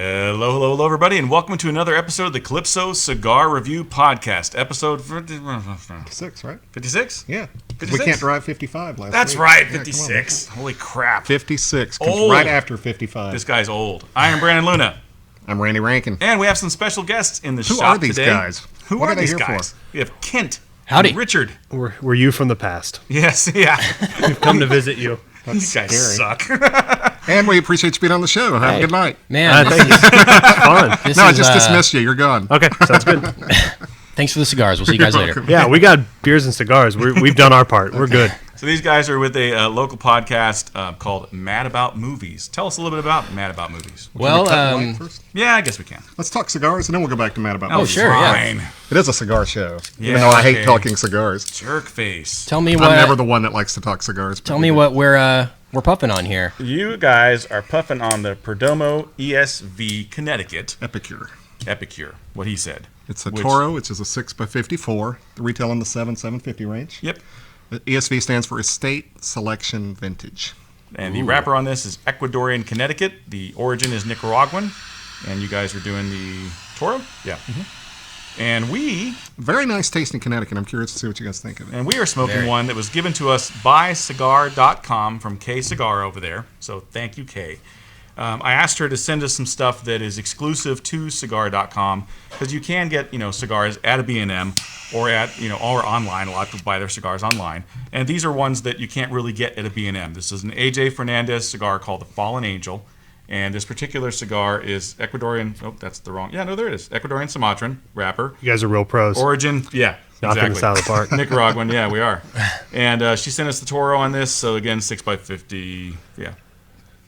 Hello, everybody, and welcome to another episode of the Calypso Cigar Review Podcast. Episode 56, right? 56? Yeah. 56? We can't drive 55 last That's week. right, Yeah, 56. Holy crap. 56, Old. right after 55. This guy's old. I am Brandon Luna. I'm Randy Rankin. And we have some special guests in the Who shop are these today. guys? Who What are are they these here guys? for? We have Kent. Howdy. And Richard. We're you from the past. Yes, yeah. We've come to visit you. These guys scary. suck. And we appreciate you being on the show. Have a good night. Man, Thank you. Fun. this No, I is, just dismissed you. You're gone. Okay, sounds good. thanks for the cigars. We'll see you guys later. welcome. Yeah, we got beers and cigars. We've done our part. We're good. So these guys are with a local podcast called Mad About Movies. Tell us a little bit about Mad About Movies. Well, Right first? Yeah, I guess we can. Let's talk cigars, and then we'll go back to Mad About Oh, Movies. sure, yeah. Fine. It is a cigar show, Yeah, even though I hate okay. talking cigars. Jerk face. tell me I'm never what. the one that likes to talk cigars. Tell me what we're puffing on here. You guys are puffing on the Perdomo ESV Connecticut Epicure. Epicure. What he said. It's a Which- Toro, which is a 6x54. The retail in the 750 range. Yep. The ESV stands for Estate Selection Vintage. And the wrapper on this is Ecuadorian Connecticut. The origin is Nicaraguan. And you guys are doing the Toro? Yeah. And we Very nice tasting Connecticut. I'm curious to see what you guys think of it. are smoking Very. one that was given to us by Cigar.com from Kay Cigar over there. So thank you, Kay. I asked her to send us some stuff that is exclusive to Cigar.com because you can get cigars at a B&M or at or online. A lot of people buy their cigars online, and these are ones that you can't really get at a B&M. This is an AJ Fernandez cigar called the Fallen Angel, and this particular cigar is Ecuadorian. Oh, that's the wrong. Yeah, no, there it is. Ecuadorian Sumatran wrapper. You guys are real pros. Origin, yeah, Knocking us out of the park. Nicaraguan, yeah, we are. And she sent us the Toro on this. So again, 6x50. Yeah,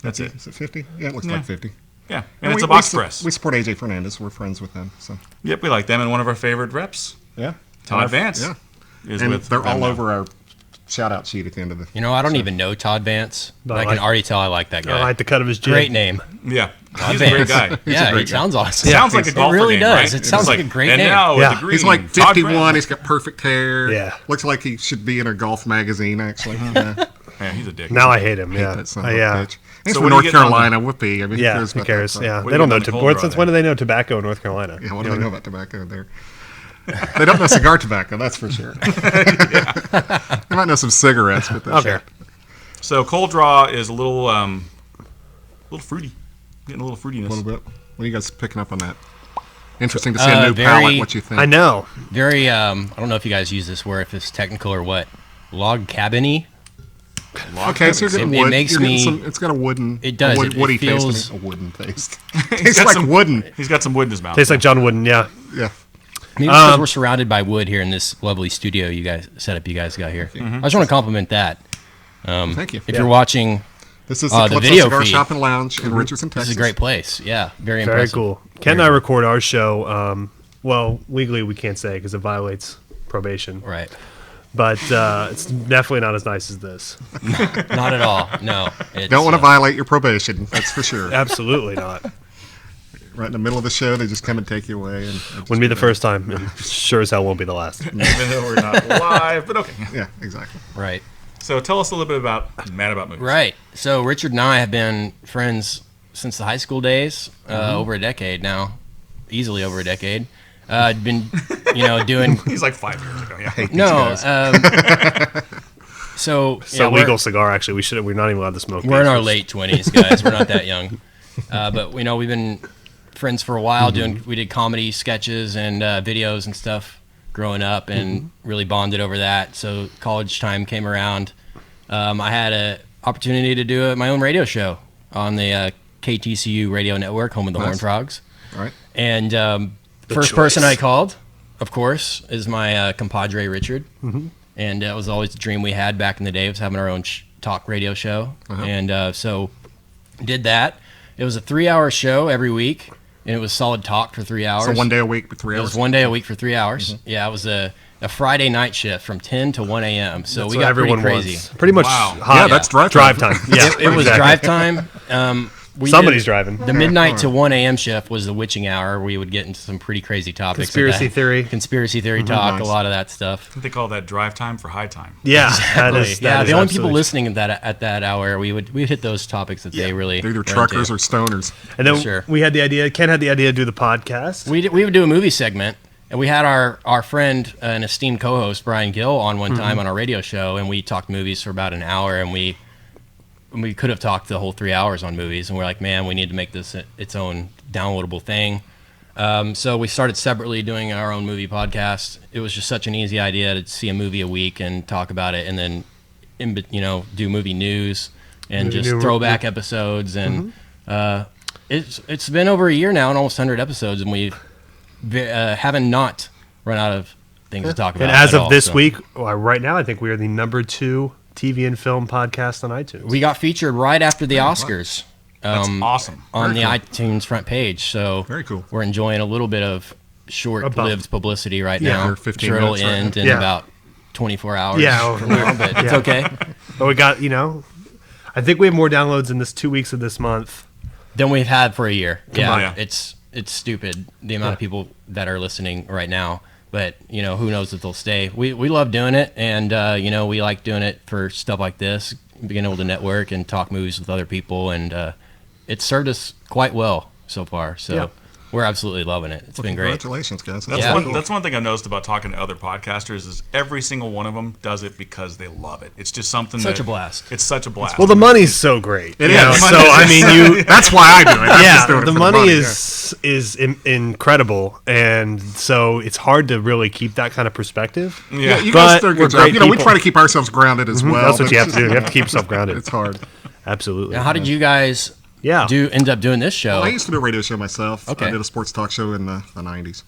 that's it. Is it 50? Yeah, it looks like 50. Yeah, and it's a box press. We support AJ Fernandez. We're friends with them. So Yep, we like them. And one of our favorite reps, yeah, Todd Vance, yeah. is And with they're them all now. over our shout-out sheet at the end of the. You know, I don't even know Todd Vance, but I can already tell I like that I guy. like the cut of his jib. Great name. Yeah, Todd he's a great Vance. guy. Yeah, great he guy. sounds awesome. Sounds like a golfer It really name, does. right? It It's sounds like like a great and name. now with Yeah. the green, He's like Todd 51. Vance. He's got perfect hair. Yeah. Looks like he should be in a golf magazine, actually. Yeah. Yeah, he's a dick. Now I hate him. Hate Yeah. that son of a Yeah. bitch. He's So from what do you North get on Carolina. Whoopee. I mean, Yeah. about Who that cares? stuff. Yeah. What do They you don't get know. on the cold draw Since there? when do they know tobacco in North Carolina? Yeah, what do they know about tobacco there? They don't know cigar tobacco, that's for sure. They might know some cigarettes, but that's Okay. it. So cold draw is a little fruity, getting a little fruitiness. A little bit. What are you guys picking up on that? Interesting to see a new very- palette. What you think? I know. Very. I don't know if you guys use this word, if it's technical or what. Log cabin-y. Okay, so you're getting It wood. makes you're getting me- some, it's got a wooden. It does. A wood, It woody feels- taste. A wooden taste. He's Tastes got like some- wooden. He's got some wood in his mouth. Tastes like John Wooden. Yeah. Yeah. Maybe it's because we're surrounded by wood here in this lovely studio you guys setup you guys got here. I just want to compliment that. Thank you. If you're watching, This is the the Calypso video Cigar feed. Shop and Lounge in Richardson, this Texas. is a great place. Yeah, very Very impressive. cool. Ken and I record our show. Well, legally we can't say because it violates probation. Right. But it's definitely not as nice as this. Not at all. No. It's, Don't want to violate your probation, that's for sure. Absolutely not. Right in the middle of the show, they just come and take you away. And Wouldn't be the first time, and sure as hell won't be the last. Even though we're not live, but okay. Yeah, exactly. Right. So tell us a little bit about Mad About Movies. Right. So Richard and I have been friends since the high school days, over a decade now, easily over a decade. Been, doing. He's like 5 years ago. Yeah. No. So It's yeah, a we're- legal cigar, actually. We're not even allowed to smoke. We're in these. our late 20s, guys. We're not that young. But we've been friends for a while. We did comedy sketches and videos and stuff growing up, and really bonded over that. So college time came around. I had an opportunity to do my own radio show on the KTCU radio network, home of the Nice. Horned Frogs. All right. And first person I called, of course, is my compadre Richard. And it was always the dream we had back in the day, was having our own talk radio show. And so did that. It was a 3-hour show every week, and it was solid talk for 3 hours. So 1 day a week, but 3 It hours. was 1 day a week for 3 hours. Yeah, it was a Friday night shift from 10 to 1 a.m. So That's we what got everyone pretty crazy. wants. Pretty much Wow. hot. Yeah, that's drive Drive time. Yeah, It was exactly. drive time. Somebody's driving. The midnight to 1 a.m. shift was the witching hour. We would get into some pretty crazy topics. Conspiracy theory talk, Nice. a lot of that stuff. I think they call that drive time for high time. Yeah, The only people listening at that hour, we'd hit those topics that they really They're either were truckers into. or stoners. And then Sure. we had the idea. Ken had the idea to do the podcast. We would do a movie segment, and we had our friend and esteemed co-host Brian Gill on one time on our radio show, and we talked movies for about an hour, and we could have talked the whole 3 hours on movies, and we're like, man, we need to make this its own downloadable thing. So we started separately doing our own movie podcast. It was just such an easy idea to see a movie a week and talk about it, and then do movie news and just throwback episodes. And it's been over a year now and almost 100 episodes, and we haven't not run out of things to talk about. And as at of all, this so. week, right now, I think we are the number 2 TV and film podcast on iTunes. We got featured right after the Oscars. That's awesome. On the Very iTunes front page. So Very cool. We're enjoying a little bit of short-lived publicity right now. for 15 sure it'll minutes, right? end in Yeah. about 24 hours Yeah, from now, but it's yeah. okay. But we got, I think we have more downloads in this 2 weeks of this month. Than we've had for a year. on. Yeah, it's stupid, the amount of people that are listening right now. But, who knows if they'll stay. We love doing it, and, we like doing it for stuff like this, being able to network and talk movies with other people, and it's served us quite well so far. So Yeah. we're absolutely loving it. It's been great. Congratulations, guys. That's Yeah. that's one thing I've noticed about talking to other podcasters is every single one of them does it because they love it. It's just something Such a blast. It's such a blast. Well, the money's so great. It you know, is. So, I mean, That's why I do it. I'm yeah, just doing it the for money yeah. is incredible. And so it's hard to really keep that kind of perspective. Yeah, you But guys do a we're good job. great We people. try to keep ourselves grounded as well. That's what but you have to do. You have to keep yourself grounded. It's hard. Absolutely. Now, how did you guys Yeah. end up doing this show? Well, I used to do a radio show myself. Okay. I did a sports talk show in the 90s.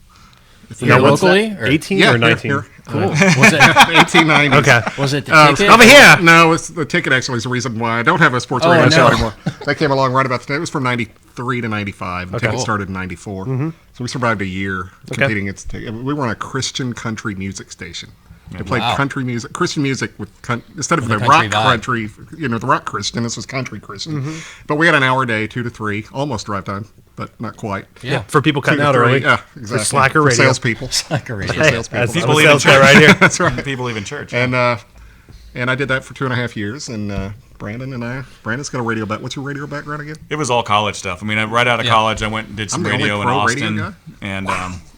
Here what's locally? that? Or- 18 Yeah, or 19? here. Cool. Was it 1890s. Okay. was it the ticket? Over here. No, it's the ticket actually is the reason why I don't have a sports Oh, radio no. show anymore. That came along right about the time. It was from 93 to 95. The Okay. ticket Cool. started in 94. So we survived a year competing against we were on a Christian country music station. They played Wow. country music, Christian music instead of With the a rock country vibe. country, the rock Christian, this was country Christian. But we had an hour a day, 2 to 3, almost drive time, but not quite. Yeah. For people 2 cutting to out 3, early. yeah, exactly. For slacker For radio. salespeople. Like a radio. For salespeople. That's People the leaving sales guy church. right here. That's right. People leave in church. And I did that for 2.5 years. And Brandon's got a radio back. What's your radio background again? It was all college stuff. I mean, right out of Yeah. college, I went and did some I'm the only radio in pro Austin, radio guy? and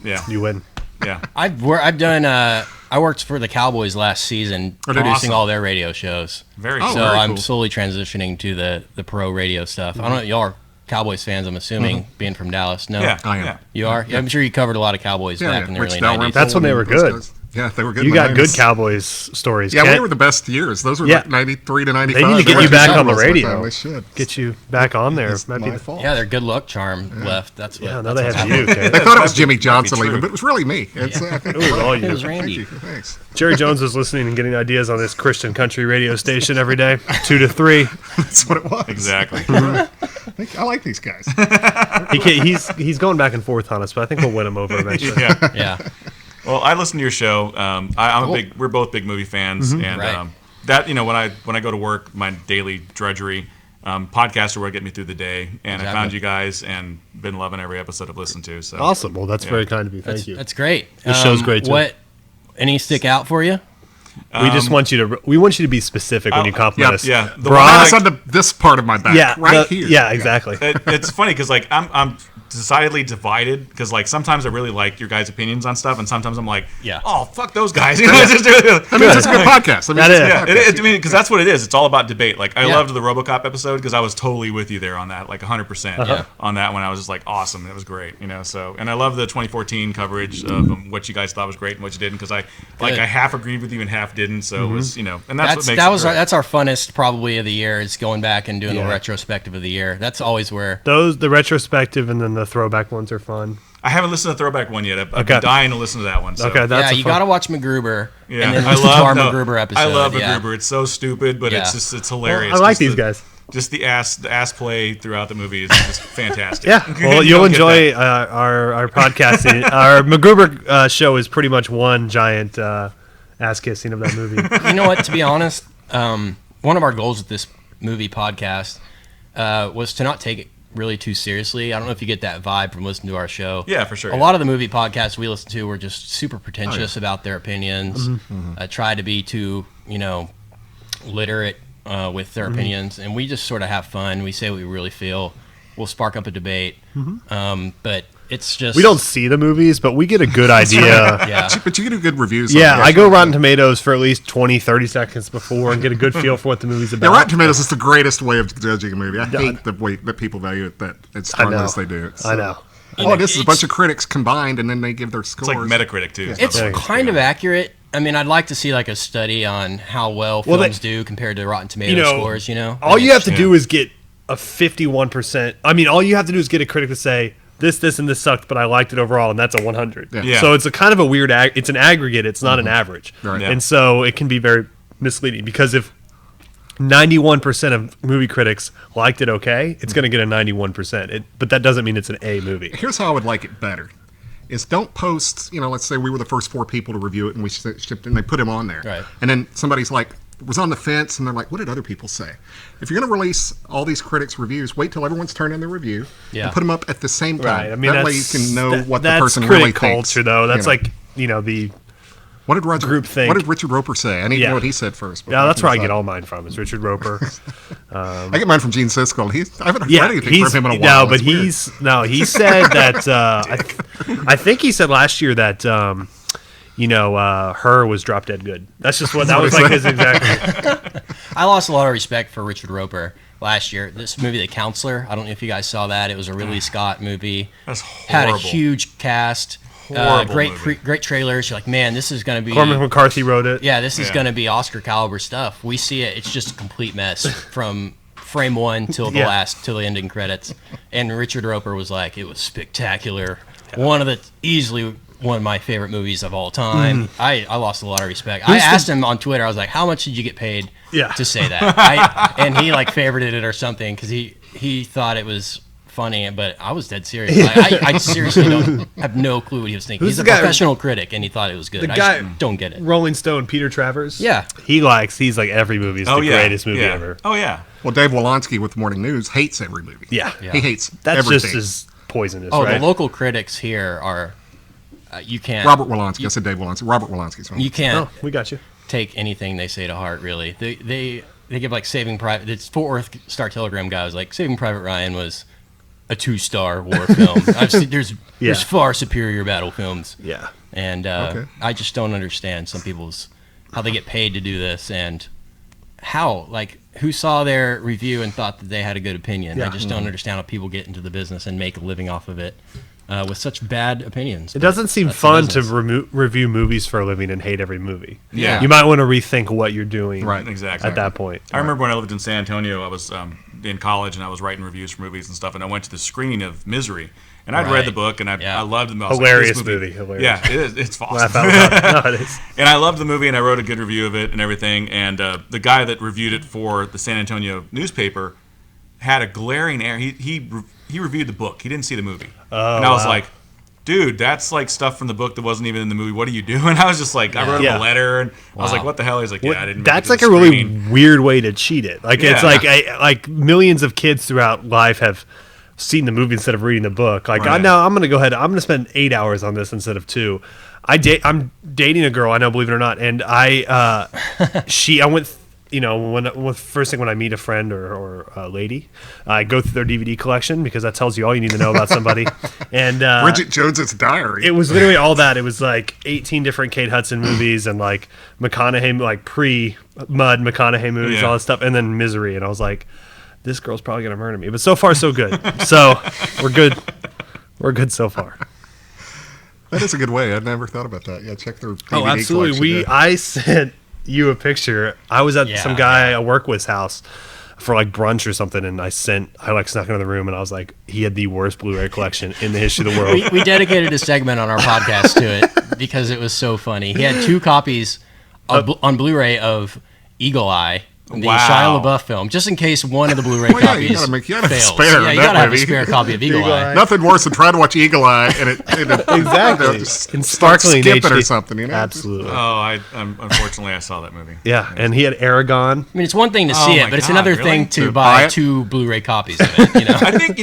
yeah, You win. yeah. I've done. I worked for the Cowboys last season, Oh, did you? producing Awesome. all their radio shows. Very Oh, cool. So very I'm cool. slowly transitioning to the pro radio stuff. I don't know. Y'all are Cowboys fans, I'm assuming, being from Dallas. No, Yeah, I am. yeah. you are. Yeah, I'm sure you covered a lot of Cowboys back in the Rich early Dalrymple 90s. That's when they were and those good. guys. Yeah, they were good. You in the got good 90s. Cowboys stories. Yeah, Kent. we were the best years. Those were Yeah. like 93 to 95. They need to get were you back good on the Cowboys radio. sometime. They should. Get you back on there. It's Might my be fault. Yeah, their good luck charm left. That's what. Yeah, now that's they what's have happening. you. They Okay. thought it was Jimmy Johnson true. leaving, but it was really me. It's, I think It was all you. It was Thank Randy. you. Thanks. Jerry Jones was listening and getting ideas on this Christian country radio station every day, 2 to 3. That's what it was. Exactly. I like these guys. He's going back and forth on us, but I think we'll win him over eventually. Yeah. Yeah. Well, I listen to your show. We're both big movie fans, and Right. that when I go to work, my daily drudgery, podcasts are what get me through the day. And I Exactly. found you guys and been loving every episode I've listened to. So Awesome. Well, that's Yeah. very kind of you. Thank you. That's great. This show's great, too. What? Any stick out for you? We just want you to be specific when you compliment us. yeah. The Broad- one I It's on this part of my back, yeah, right the- here. Yeah, exactly. It's funny because like I'm decidedly divided because like sometimes I really like your guys' opinions on stuff, and sometimes I'm like, Yeah. oh fuck those guys. You know, it's just- That means it's a good podcast. I mean, That it's a is. good Yeah, podcast. I mean, because that's what it is. It's all about debate. Like, I Yeah. loved the RoboCop episode because I was totally with you there on that, like 100% Yeah. on that one. I was just like, awesome. It was great, you know. So, and I love the 2014 coverage of what you guys thought was great and what you didn't because I Good. half agreed with you and half didn't. So it was, you know, and that's what makes it great. That's our funnest probably of the year is going back and doing Yeah. the retrospective of the year. That's always where. The retrospective and then the throwback ones are fun. I haven't listened to the throwback one yet. I've Okay. been dying to listen to that one. So. Okay, that's Yeah, you got to watch MacGruber. Yeah, And then I listen to our love MacGruber episode. I love yeah. MacGruber. It's so stupid, but Yeah. it's hilarious. I like Just these the- guys. Just the ass play throughout the movie is just fantastic. Yeah, well, You you'll don't get enjoy that. our podcasting. Our MacGruber show is pretty much one giant ass kissing of that movie. You know what? To be honest, one of our goals with this movie podcast was to not take really too seriously. I don't know if you get that vibe from listening to our show. Yeah, for sure. A lot of the movie podcasts we listen to were just super pretentious about their opinions. Try to be too, literate with their opinions, and we just sort of have fun. We say what we really feel. We'll spark up a debate, but it's just We don't see the movies, but we get a good idea. Yeah, But you get good reviews. Yeah, I go Rotten Tomatoes for at least 20, 30 seconds before and get a good feel for what the movie's about. Yeah, Rotten Tomatoes is the greatest way of judging a movie. I hate the way that people value it that as strongly as they do. I know. Oh, this is a bunch of critics combined, and then they give their scores. It's like Metacritic too. it's kind of accurate. I mean, I'd like to see like a study on how well films do compared to Rotten Tomatoes scores. All you have to do is get a 51%. I mean, all you have to do is get a critic to say this, and this sucked, but I liked it overall, and that's a 100. Yeah. So it's a kind of a weird. It's an aggregate. It's not an average, Right. Yeah. and so it can be very misleading because if 91% of movie critics liked it okay, it's going to get a 91%. But that doesn't mean it's an A movie. Here's how I would like it better. Is don't post, let's say we were the first 4 people to review it and we shipped and they put them on there. Right. And then somebody's like, was on the fence and they're like, what did other people say? If you're going to release all these critics' reviews, wait till everyone's turned in their review and put them up at the same time. Right. I mean, that way you can know what the that's person critic really culture, thinks. though. That's like, the what did Roger group think. What did Richard Roper say? I need to Yeah. know what he said first. Yeah, that's where I get all mine from. Is Richard Roper. I get mine from Gene Siskel. I haven't read anything he's from him in a while. no, but he said that. I think he said last year that Her was drop dead good. That's just what that was like his exact. I lost a lot of respect for Richard Roper last year. This movie, The Counselor, I don't know if you guys saw that. It was a Ridley Scott movie. That's Had horrible. a huge cast. Horrible Great movie. great trailers. You're like, man, this is going to be... Cormac McCarthy wrote it. Yeah, this is Yeah. going to be Oscar caliber stuff. We see it. It's just a complete mess from frame one till the till the ending credits. And Richard Roper was like, it was spectacular. Easily one of my favorite movies of all time. I lost a lot of respect. I asked him on Twitter. I was like, how much did you get paid to say that? And he like favorited it or something because he thought it was funny, but I was dead serious. I seriously have no clue what he was thinking. Who's He's a the guy- professional critic, and he thought it was good. The I guy- just don't get it. Rolling Stone, Peter Travers. Yeah. He's like every movie is the greatest movie ever. Oh yeah. Well, Dave Wolonsky with Morning News hates every movie. Yeah. He hates That's everything. just as poisonous, Oh, right? the local critics here are you can't Robert Wolonsky. I said Dave Wolonsky. Robert Wolonsky's one. you can't Oh, we got you. take anything they say to heart. Really, they give like Saving Private. It's Fort Worth Star Telegram guy was like Saving Private Ryan was a 2-star war film. I've seen there's far superior battle films. Yeah. And I just don't understand some people's how they get paid to do this and how who saw their review and thought that they had a good opinion. Yeah. I just don't understand how people get into the business and make a living off of it with such bad opinions. It doesn't seem That's the fun to business. review movies for a living and hate every movie. Yeah. You might want to rethink what you're doing Right. Exactly. at that point. I remember when I lived in San Antonio, I was in college and I was writing reviews for movies and stuff, and I went to the screening of Misery. And I'd read Right. the book, and I Yeah. loved the Hilarious this movie. Hilarious. Yeah, it is. It's awesome. Laugh out loud. No, it is. And I loved the movie, and I wrote a good review of it and everything. And the guy that reviewed it for the San Antonio newspaper had a glaring error. He reviewed the book. He didn't see the movie. And I was like, dude, that's like stuff from the book that wasn't even in the movie. What are you doing? I was just like, I wrote him Yeah. a letter, and I was Wow. like, what the hell? He's like, yeah, I didn't. That's make like it to a the really screening. weird way to cheat it. Like it's Yeah. like millions of kids throughout life have seen the movie instead of reading the book. Like Right. now I'm gonna go ahead. I'm gonna spend 8 hours on this instead of 2. I'm dating a girl. I know, believe it or not, and I went. When first thing when I meet a friend or a lady, I go through their DVD collection because that tells you all you need to know about somebody. And Bridget Jones's Diary. it was literally all that. It was like 18 different Kate Hudson movies and like McConaughey, like pre-Mud McConaughey movies, Yeah. all that stuff, and then Misery. And I was like, this girl's probably gonna murder me. But so far, so good. So we're good. We're good so far. That is a good way. I'd never thought about that. Yeah, check their DVD Oh, absolutely. collection. I sent you a picture. I was at some guy I work with's house for like brunch or something, and I snuck into the room, and I was like, he had the worst Blu-ray collection in the history of the world. We dedicated a segment on our podcast to it because it was so funny. He had 2 copies on Blu-ray of Eagle Eye, The Shia LaBeouf film, just in case one of the Blu-ray copies you gotta have a fails. spare. Yeah, you gotta have a spare copy of Eagle Eye. Nothing worse than trying to watch Eagle Eye and Exactly. and sparkling skip it HD. or something. You know? Absolutely. Oh, unfortunately I saw that movie. Yeah, and he had Aragon. I mean, it's one thing to see Oh it, my but it's God, another really? thing to To buy buy it? 2 Blu-ray copies of it. You know, I think,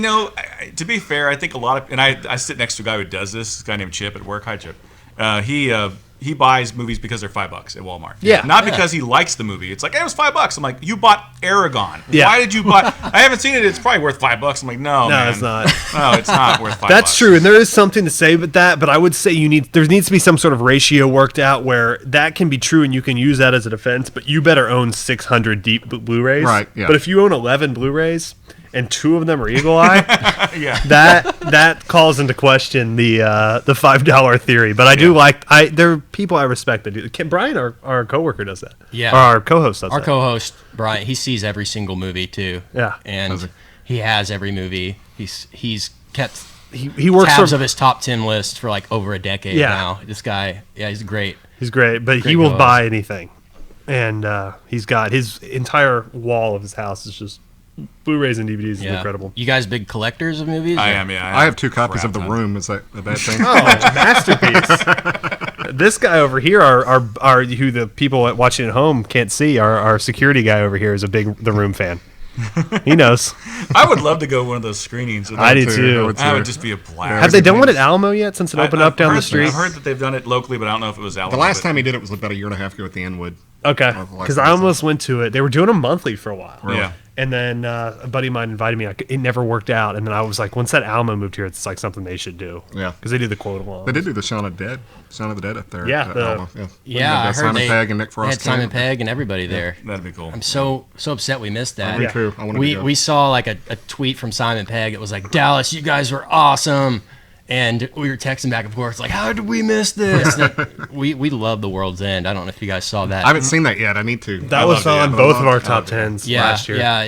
to be fair, I think a lot of, and I sit next to a guy who does this guy named Chip at work. Hi, Chip. He buys movies because they're $5 at Walmart. Yeah. Not because he likes the movie. It's like, hey, it was $5. I'm like, you bought Aragon. Yeah. Why did you buy? I haven't seen it. It's probably worth $5. I'm like, no, man. it's not. No, it's not worth $5. That's true, and there is something to say about that. But I would say there needs to be some sort of ratio worked out where that can be true, and you can use that as a defense. But you better own 600 deep Blu-rays. Right, yeah. But if you own 11 Blu-rays and 2 of them are Eagle Eye, Yeah. that calls into question the $5 theory. But I do there are people I respect that do. Brian, our coworker, does that. Yeah. Or our co-host does our that. co-host Brian, he sees every single movie too. Yeah. and he has every movie. He's kept He works tabs for, of his top 10 list for like over a decade Yeah. now. This guy, he's great. He's great, but he Great will co-host. buy anything. And he's got his entire wall of his house is just Blu-rays and DVDs. Is Yeah. incredible. You guys big collectors of movies? I or- am, yeah. I have 2 copies of crap The ton. Room. Is that a bad thing? Oh, masterpiece. This guy over here, our who the people watching at home can't see, our security guy over here is a big The Room fan. He knows. I would love to go to one of those screenings. I do too. That would just be a blast. Have they done one at Alamo yet since it opened up down the street? I've heard that they've done it locally, but I don't know if it was Alamo. The last but- time he did it was about a year and a half ago at the Inwood. Okay, the last because I time. almost went to it. They were doing them monthly for a while. Yeah. And then a buddy of mine invited me. It never worked out. And then I was like, once that Alamo moved here, it's like something they should do. Yeah. Because they do the quote along. They did do the Shaun of the Dead up there. Yeah, at the- Alamo. Yeah. Yeah, I heard Simon they Pegg and Nick they Frost. had Simon Pegg and everybody there. That'd be cool. I'm so upset we missed that. Me Yeah. too. I want to We saw like a tweet from Simon Pegg. It was like, Dallas, you guys were awesome. And we were texting back and forth like, how did we miss this? we love The World's End. I don't know if you guys saw that. I haven't seen that yet. I need to. That was loved it, on yeah. both of our top tens yeah, last year. Yeah,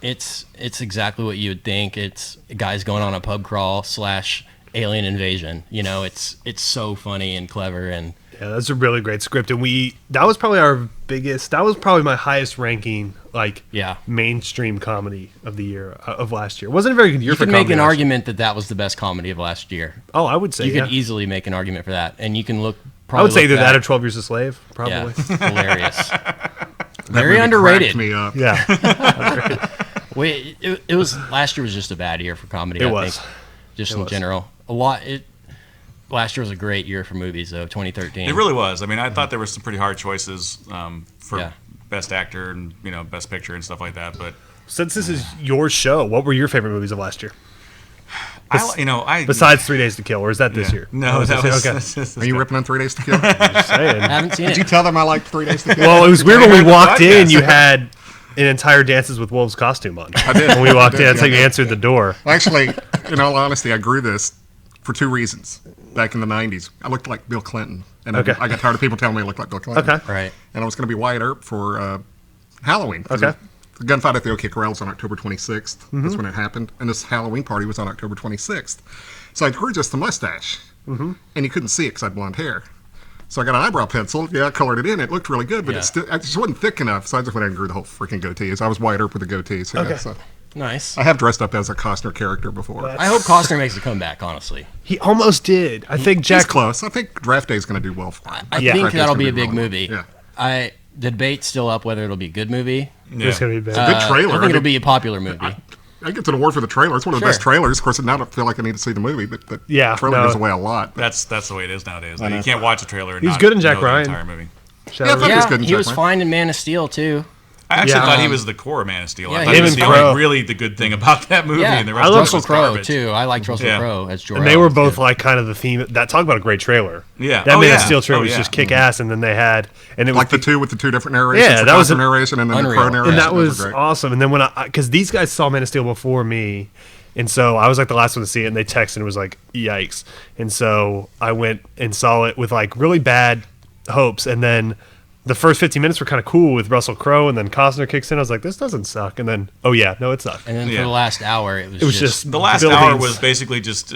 it's exactly what you would think. It's guys going on a pub crawl / alien invasion. You know, it's so funny and clever and Yeah, that's a really great script, and that was probably our biggest. That was probably my highest ranking, Yeah. mainstream comedy of the year of last year. It wasn't a very good year you for could make comedy an last argument that was the best comedy of last year. year. Oh, I would say You yeah. could easily make an argument for that, and you can look. I would say either look that or back- 12 Years a Slave, probably. Yeah, hilarious. That Very movie underrated. cracked me up. Yeah, Wait, it was last year was just a bad year for comedy. It I was. think, just It in was. general. Last year was a great year for movies, though. 2013. It really was. I mean, I thought there were some pretty hard choices for Yeah. best actor and best picture and stuff like that. But since this is your show, what were your favorite movies of last year? I Besides 3 Days to Kill, or is that this year? No, Oh, is that this was. year? That's this Are you ripping on 3 Days to Kill? Just saying. I haven't seen Did you it. tell them I liked 3 Days to Kill? Well, it was weird when we heard the walked in. podcast. You had an entire Dances with Wolves costume on. I did. When we walked in, I did, that's how you yeah. answered the door. Actually, in all honesty, I grew this for 2 reasons. Back in the 90s, I looked like Bill Clinton. And Okay. I got tired of people telling me I looked like Bill Clinton. Okay. Right. And I was going to be Wyatt Earp for Halloween. 'cause Okay. The gunfight at the OK Corral was on October 26th. That's when it happened. And this Halloween party was on October 26th. So I grew just the mustache. And you couldn't see it because I had blonde hair. So I got an eyebrow pencil. Yeah, I colored it in. It looked really good, but Yeah. it just wasn't thick enough. So I just went ahead and grew the whole freaking goatee. So I was Wyatt Earp with a goatee. So, Okay. yeah, so Nice. I have dressed up as a Costner character before. I hope Costner makes a comeback. Honestly, He almost did. I think He's Jack. close. I think Draft Day is going to do well for him. I Yeah. think Draft Day's that'll gonna be a big really movie. well. Yeah. The debate's still up whether it'll be a good movie. It's gonna be big. Good trailer. I think it'll be a popular movie. I get an award for the trailer. It's one of the best Sure. trailers. Of course, now I don't feel like I need to see the movie, but the Yeah, trailer no. gives away a lot. That's the way it is nowadays. I know. You can't watch a trailer. And He was not good in Jack know the Ryan. entire movie. Shout Yeah, I out. thought he was good in he Jack was Ryan. fine in Man of Steel too. I actually Yeah. thought he was the core of Man of Steel. Yeah, I thought him he was and the Crow. only really the good thing about that movie. Yeah, And the I rest of love it Russell was Crowe garbage. too. I liked Russell Yeah. Crowe as Jor-El. And they were It was both good. like kind of the theme. That talk about a great trailer. Yeah. That Oh, Man yeah. of Steel trailer Oh, was yeah. just kick ass, and then they had and it was Like the two with the two different narrations. Yeah, the that was Costner a- narration and then the Unreal. Crow narration. and that Those was were great. awesome. And then when because these guys saw Man of Steel before me, and so I was like the last one to see it, and they texted and it was like yikes. And so I went and saw it with like really bad hopes, and then the first 15 minutes were kind of cool with Russell Crowe, and then Costner kicks in. I was like, this doesn't suck. And then oh yeah, no, it sucked. And then Yeah. for the last hour, it was It was just just The last buildings. hour was basically just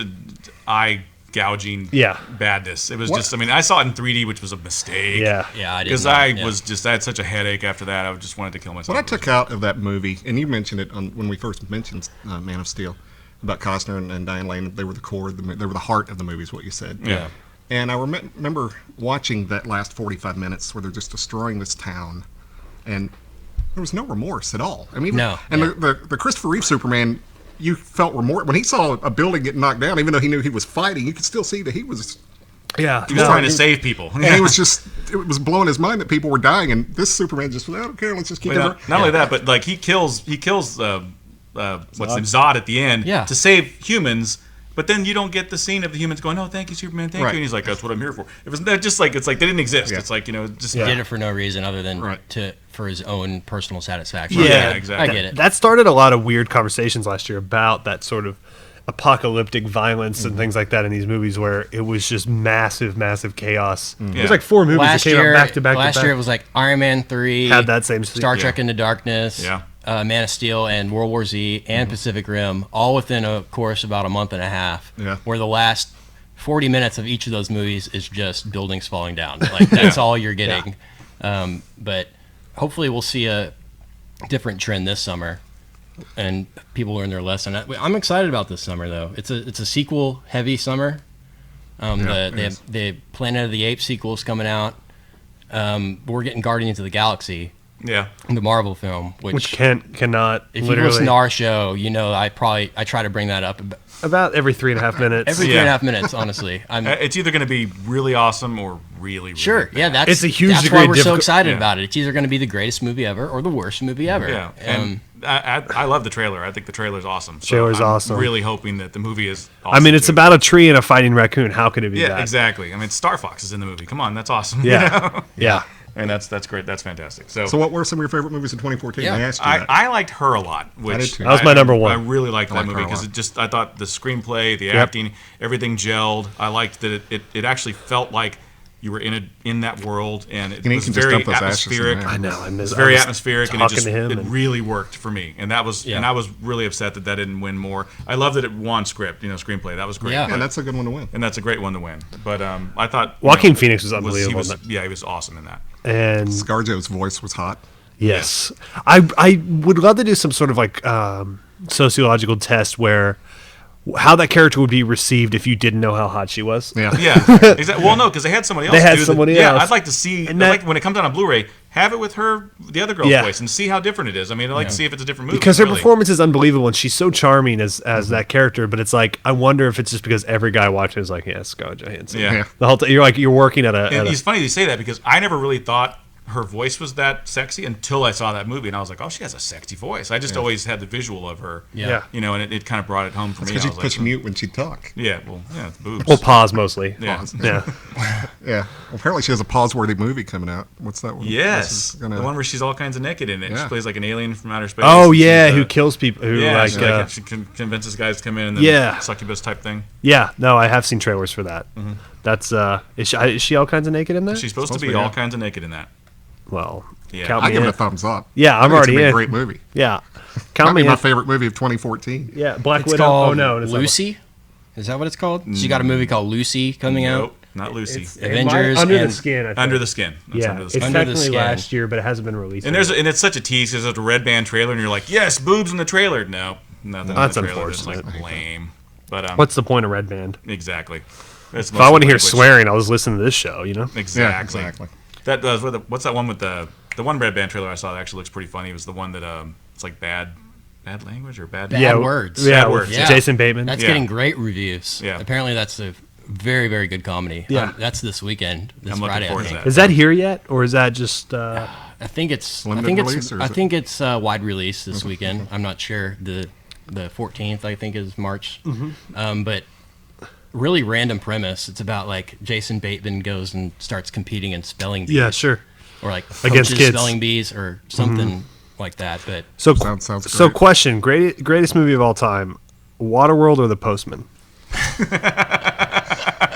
eye gouging Yeah. badness. It was just, I mean, I saw it in 3D, which was a mistake. Yeah. Yeah, I did. Because I had such a headache after that. I just wanted to kill myself. What I took out of that movie, and you mentioned it when we first mentioned Man of Steel, about Costner and Diane Lane, they were the core, they were the heart of the movie, is what you said. Yeah. And I remember watching that last 45 minutes where they're just destroying this town, and there was no remorse at all. I mean, No. And Yeah. the Christopher Reeve Superman, you felt remorse when he saw a building get knocked down. Even though he knew he was fighting, you could still see that he was Yeah. He was trying to save people. and he was just, it was blowing his mind that people were dying, and this Superman just, I don't care, let's just keep it. Not only that, but like he kills what's his name, Zod at the end to save humans. But then you don't get the scene of the humans going, "Oh, thank you, Superman, thank you," and he's like, "That's what I'm here for." It was just like it's like they didn't exist. Yeah. It's like just He did it for no reason other than for his own personal satisfaction. Yeah, exactly. I get it. That started a lot of weird conversations last year about that sort of apocalyptic violence and things like that in these movies where it was just massive chaos. There's like 4 movies that came out back to back. Last year it was like Iron Man 3 had that same Star Trek Into Darkness, Man of Steel, and World War Z, and Pacific Rim, all within a course about a month and a half. Yeah. Where the last 40 minutes of each of those movies is just buildings falling down. Like that's all you're getting. But hopefully we'll see a different trend this summer, and people learn their lesson. I'm excited about this summer though. It's a sequel heavy summer. The Planet of the Apes sequel is coming out. We're getting Guardians of the Galaxy. Yeah, The Marvel film, which cannot. If you listen to our show, you know I try to bring that up about every 3.5 minutes. Every 3.5 minutes, honestly. It's either going to be really awesome or really sure. bad. Yeah, that's it's a huge. That's why we're so excited about it. It's either going to be the greatest movie ever or the worst movie ever. Yeah, and I love the trailer. I think the trailer's awesome. So Trailer's awesome. Really hoping that the movie is awesome. I mean, it's about a tree and a fighting raccoon. How could it be bad? Yeah, exactly. I mean, Star Fox is in the movie. Come on, that's awesome. Yeah, yeah. And that's great. That's fantastic. So what were some of your favorite movies in 2014? Yeah. I asked you that. I liked Her a lot. Which I did too. That was my number one. I really liked that liked movie Her a because lot. I thought the screenplay, the acting, everything gelled. I liked that it actually felt like you were in that world, and it was very atmospheric. I know. It was very atmospheric, and it and really worked for me. And that was, and I was really upset that didn't win more. I love that it won screenplay. That was great. Yeah. And that's a good one to win. And that's a great one to win. But I thought Joaquin Phoenix was unbelievable. He was awesome in that. And ScarJo's voice was hot. Yes, I would love to do some sort of like sociological test where how that character would be received if you didn't know how hot she was. Yeah. Exactly. Well, no, because they had somebody else. They had somebody else. Yeah, I'd like to see. When it comes out on Blu-ray, have it with her, the other girl's voice, and see how different it is. I mean, I'd like to see if it's a different movie. Because her performance is unbelievable, and she's so charming as that character. But it's like I wonder if it's just because every guy watching is like, yes, Scarlett Johansson. Yeah. The whole you're working at a. And it's funny you say that because I never really thought her voice was that sexy until I saw that movie, and I was like, oh, she has a sexy voice. I just always had the visual of her. Yeah. You know, and it kind of brought it home for me. Because you push mute when she talk. Yeah, it's boobs. Well, pause mostly. Yeah. Pause. Yeah. Yeah. Well, apparently she has a pause-worthy movie coming out. What's that one? Yes. The one where she's all kinds of naked in it. Yeah. She plays like an alien from outer space. Oh yeah, who kills people? Who she convinces guys to come in and then succubus type thing. Yeah. No, I have seen trailers for that. Mm-hmm. That's is she all kinds of naked in there? She's supposed to be all kinds of naked in that. Well, I give it a thumbs up. Yeah, I'm already in. It's a great movie. Yeah, Might be my favorite movie of 2014. Yeah, Black Widow. Called Lucy. Is that what it's called? She got a movie called Lucy coming out. Nope, not Lucy. Avengers. Under the Skin. I think. Under the Skin. Yeah, Under the it's Skin. technically last year, but it hasn't been released. And it's such a tease because there's a red band trailer, and you're like, yes, boobs in the trailer. No, nothing. That's in the trailer. unfortunate. It's like lame. But what's the point of Red Band? Exactly. If I want to hear swearing, I'll just listen to this show. You know. Exactly. Yeah, exactly. That does. What's that one with the one red band trailer I saw that actually looks pretty funny? It was the one that it's like bad language or bad words. Yeah, bad words. Yeah. Jason Bateman. That's getting great reviews. Yeah. Apparently, that's a very, very good comedy. Yeah. That's this weekend. This I'm looking Friday, forward I to think. that. Is that here yet, or is that just? I think it's. Limited I think release, it's. or is I it- think it's wide release this weekend. I'm not sure. The 14th, I think, is March. But really random premise. It's about like Jason Bateman goes and starts competing in spelling bees. Yeah, sure. Or like Against coaches kids. spelling bees or something like that. But So Sounds so great. question: greatest movie of all time, Waterworld or The Postman?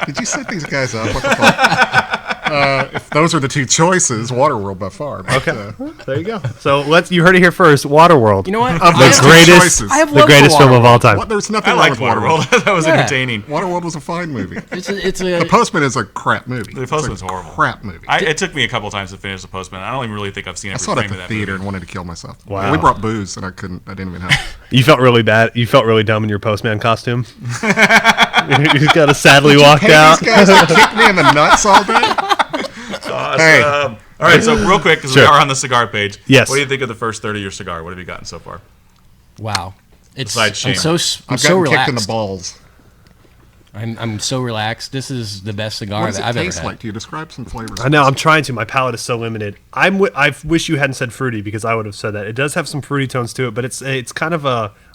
Did you set these guys up? What the fuck? If those are the two choices, Waterworld by far. But, Okay, there you go. So you heard it here first. Waterworld. You know what? Of those The two greatest, choices. I have the love for greatest film of all Waterworld. time. There's nothing I wrong liked with Waterworld. That was Yeah. entertaining. Waterworld was a fine movie. It's a Postman is a crap movie. The Postman's It's a horrible. crap movie. It took me a couple times to finish The Postman. I don't even really think I've seen I every saw it frame at of the that theater movie. and wanted to kill myself. Wow. We brought booze and I didn't even help. You felt really bad. You felt really dumb in your Postman costume. You just got to sadly walk out. These guys that kick me in the nuts all day. Hey. All right, so real quick, because Sure. we are on the cigar page. Yes. What do you think of the first third of your cigar? What have you gotten so far? Wow. It's Besides shame. I'm so I've so gotten kicked relaxed. in the balls. I'm so relaxed. This is the best cigar What does it I've ever taste had. like? Do you describe some flavors? I know. I'm trying to. My palate is so limited. I wish you hadn't said fruity because I would have said that. It does have some fruity tones to it, but it's kind of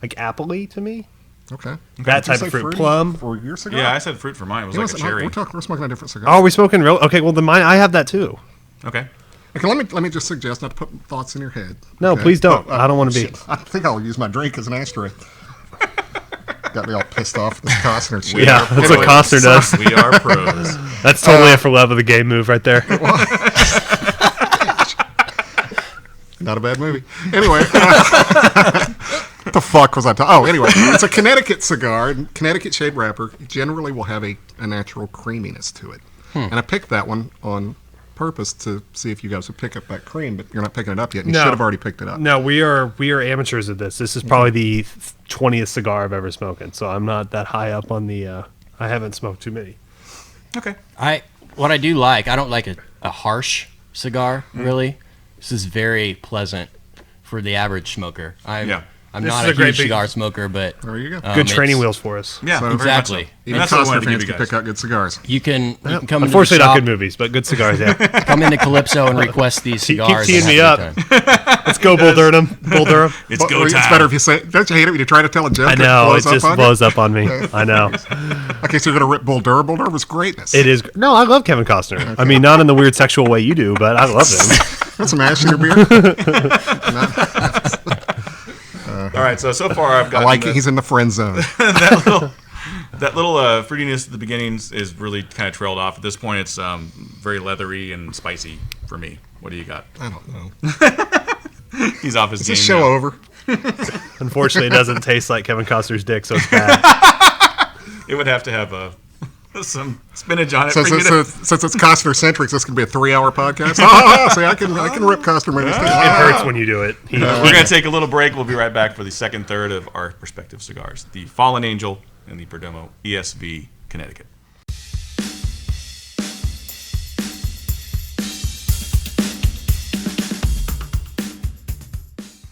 like apple-y to me. Okay. That Did you type say of fruit. fruity Plum. for your cigar? Yeah, I said fruit for mine. It was You know, like a it's not- cherry. we're smoking a different cigar. Oh, are we smoking real? Okay, well then mine. I have that too. Okay. Okay, let me just suggest not to put thoughts in your head. No, okay? please don't. I don't want to be. Shit, I think I'll use my drink as an ashtray. Got me all pissed off with this Costner shit. Yeah, that's what Pros. Costner does. We are pros. That's totally a for love of the game move right there. Not a bad movie. Anyway, what the fuck was I talking? Oh, anyway, it's a Connecticut cigar, Connecticut shade wrapper. It generally will have a natural creaminess to it. And I picked that one on purpose to see if you guys would pick up that cream, but you're not picking it up yet. And you No. should have already picked it up. No, we are amateurs at this. This is probably the 20th cigar I've ever smoked, so I'm not that high up on the. I haven't smoked too many. Okay. What I do like, I don't like a harsh cigar, really. This is very pleasant for the average smoker. I'm This not is a a great huge big- cigar smoker, but There you go. Good training it's- wheels for us. Yeah, So- very much Exactly. so. Even That's what I Costner wanted to give fans you can guys. pick out good cigars. you can come into the Unfortunately, shop, not good movies, but good cigars. Yeah, come into Calypso and request these keep cigars. teeing and me have a up. good time. let's go, Bull Durham. Bull Durham. It's go It's time. better if you say, don't you hate it when you try to tell a joke? I and know it blows up just on you? blows up on me. I know Okay, so you're going to rip Bull Durham. Bull Durham was greatness. it is. No, I love Kevin Costner. I mean, not in the weird sexual way you do, but I love him. Put some ash in your beer. All right, so far I've got I like it. He's in the friend zone. that little fruitiness at the beginning is really kind of trailed off. At this point, it's very leathery and spicy for me. What do you got? I don't know. He's off his Is game. this show now. over? Unfortunately, it doesn't taste like Kevin Costner's dick, so it's bad. It would have to have some spinach on it. So, for you to- since it's Costner centric, this can be a 3-hour podcast. See, I can rip Costner movies. It hurts when you do it. We're going to take a little break. We'll be right back for the second third of our perspective cigars, the Fallen Angel and the Perdomo ESV Connecticut.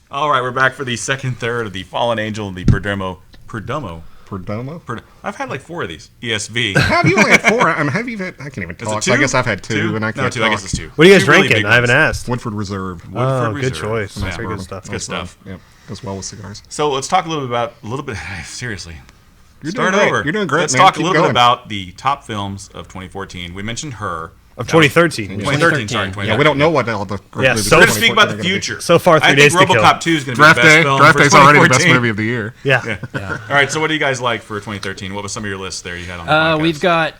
All right, we're back for the second third of the Fallen Angel and the Perdomo. Perdomo? I've had like 4 of these. ESV. How have you only had 4? I can't even Is it talk. 2? So I guess I've had 2, and I can't 2. talk. I guess it's 2. What are you guys Two really drinking? big I haven't ones. asked. Woodford Reserve. Oh, Woodford good Reserve. choice. Yeah. That's very good stuff. It's good stuff. Yeah, goes well with cigars. So let's talk a little bit. Seriously, You're start doing great. over. You're doing great, Let's man. talk a Keep little bit going. about the top films of 2014. We mentioned Her. Of 2013. 2013. Sorry, 2013. Yeah, we don't know what all the great Yeah, movies so- We're of going to speak about the 2014 are gonna be. future. So far, 3 I Days think to Kill. RoboCop 2 is going to be Draft the best Day. film Draft for Day's already the best 2014. movie of the year. Yeah. All right, so what do you guys like for 2013? What was some of your lists there you had on the podcast? We've got.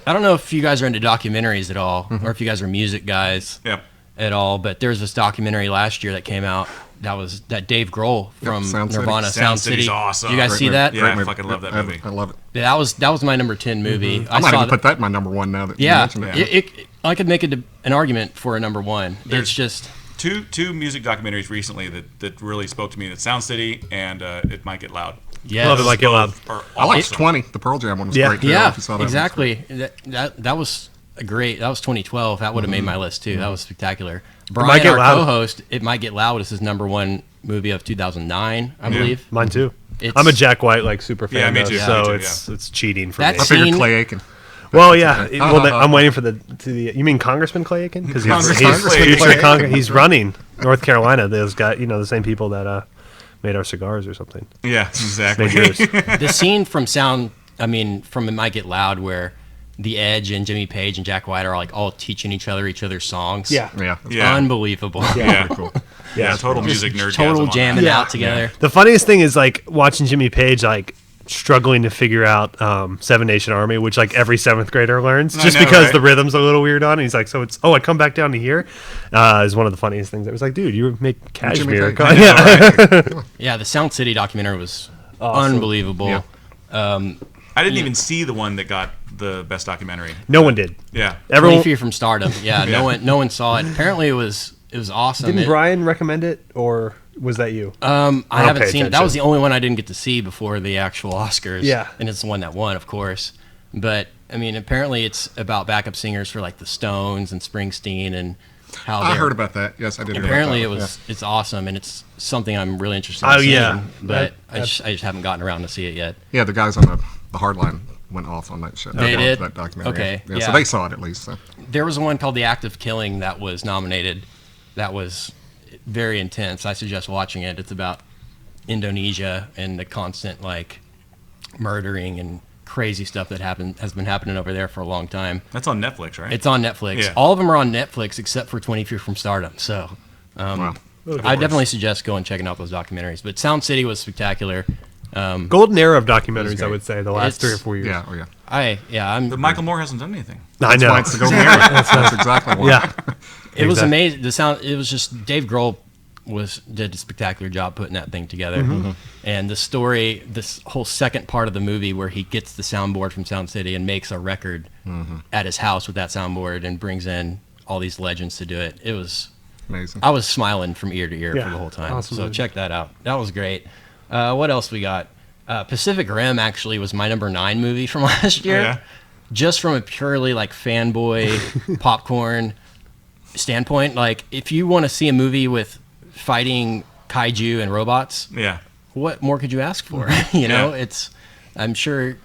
I don't know if you guys are into documentaries at all, or if you guys are music guys Yep. at all. But there's this documentary last year that came out. That Dave Grohl from Sound City. Nirvana, Sound City. City's awesome. Did you guys Great see movie. that? Yeah, Great I movie. fucking love that Yep, movie. I love it. Yeah, that was my number 10 movie. I might saw even put that in my number 1 now that you Yeah, mentioned it. I could make an argument for a number 1. It's just Two music documentaries recently that really spoke to me. That's Sound City and It Might Get Loud. yes. Love it like it loud. Are I liked awesome. 20. The Pearl Jam one was Yeah. great too. I don't know Yeah, if you saw that. exactly. That was great. That was 2012. That would have made my list too. That was spectacular. Might Brian, Get our Loud. co-host, It Might Get Loud is his number 1 movie of 2009, I believe. Mine too. It's- I'm a Jack White super fan. Yeah, me though, too, So me too, it's cheating for That me. I figured Scene- Clay Aiken. Well, yeah. I'm waiting for the. You mean Congressman Clay Aiken? Because Congressman he's Clay future Aiken. He's running North Carolina. Those guys, the same people that made our cigars or something. Yeah, exactly. Made yours. The scene from from It Might Get Loud where The Edge and Jimmy Page and Jack White are like all teaching each other's songs. Yeah. Yeah. Yeah. Unbelievable. Yeah. Cool. Yeah, total Just music nerd. total jamming Yeah. out together. The funniest thing is like watching Jimmy Page like struggling to figure out Seven Nation Army, which like every 7th grader learns, I just know, because right? the rhythm's a little weird on it. He's like, so it's I come back down to here, is one of the funniest things. It was like, dude, you make cashmere. Page. I Yeah. Yeah, the Sound City documentary was Awesome. unbelievable. Yeah. I didn't even see the one that got the best documentary. No one did. Yeah. Everyone 20 Feet from Stardom. Yeah, no one saw it. Apparently, it was awesome. didn't. Brian recommend it, or was that you? I don't haven't pay seen it. That attention. was the only one I didn't get to see before the actual Oscars. Yeah. And it's the one that won, of course. But, I mean, apparently it's about backup singers for, like, the Stones and Springsteen and how I they're- heard about that. Yes, I did. hear Apparently about that. it's awesome, and it's something I'm really interested in Oh, seeing. yeah. But I just haven't gotten around to see it yet. Yeah, the guys on the hard line went off on that show. They did? That documentary. Okay, Yeah, yeah. so they saw it at least. So. There was one called The Act of Killing that was nominated. That was very intense. I suggest watching it. It's about Indonesia and the constant like murdering and crazy stuff that has been happening over there for a long time. That's on Netflix, right? It's on Netflix. Yeah. All of them are on Netflix except for 20 Feet from Stardom. So Wow. I definitely suggest going and checking out those documentaries. But Sound City was spectacular. Golden era of documentaries, I great. would say, the last It's- 3 or 4 years. Yeah. Oh yeah. I'm. But Michael Moore hasn't done anything. I know. Why it's the golden era. That's exactly why. Yeah. It was Exactly. amazing. The sound. It was just Dave Grohl did a spectacular job putting that thing together. And the story, this whole second part of the movie where he gets the soundboard from Sound City and makes a record at his house with that soundboard and brings in all these legends to do it. It was. Amazing. I was smiling from ear to ear Yeah, for the whole time. awesome So movie. check that out. That was great. What else we got? Pacific Rim actually was my number 9 movie from last year. Yeah. Just from a purely like fanboy popcorn standpoint. Like if you want to see a movie with fighting kaiju and robots, Yeah. what more could you ask for? You know, Yeah. I'm sure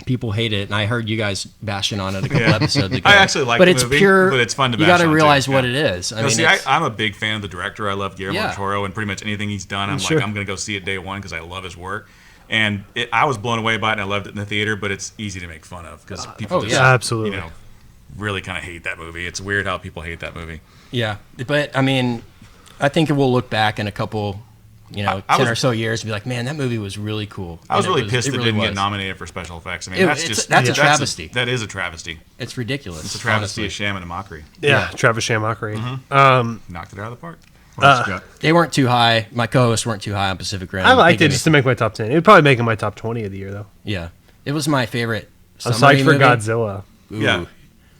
people hate it, and I heard you guys bashing on it a couple Yeah. episodes ago. I actually like but the it's movie, pure, but it's fun to You bash got to on, too. realize what Yeah. it is. I No, mean, see, it's- I'm a big fan of the director. I love Guillermo Yeah. del Toro, and pretty much anything he's done, I'm Sure. like, I'm going to go see it day one because I love his work. And I was blown away by it, and I loved it in the theater, but it's easy to make fun of because people Oh, just, yeah. Absolutely. you know, really kind of hate that movie. It's weird how people hate that movie. yeah, but I mean, I think we'll look back in a couple, I 10 was- or so years and be like, man, that movie was really cool. I was And really pissed it really didn't get was. nominated for special effects. I mean, That's a travesty. That is a travesty. It's ridiculous. It's a travesty, honestly. a sham, and a mockery. Yeah, Travis Shamockery. Knocked it out of the park. What else you got? They weren't too high. My co-hosts weren't too high on Pacific Rim. I liked They it gave just me- to make my top 10. It would probably make it my top 20 of the year, though. Yeah, it was my favorite. I'm summary psyched for movie. Godzilla. Ooh. Yeah.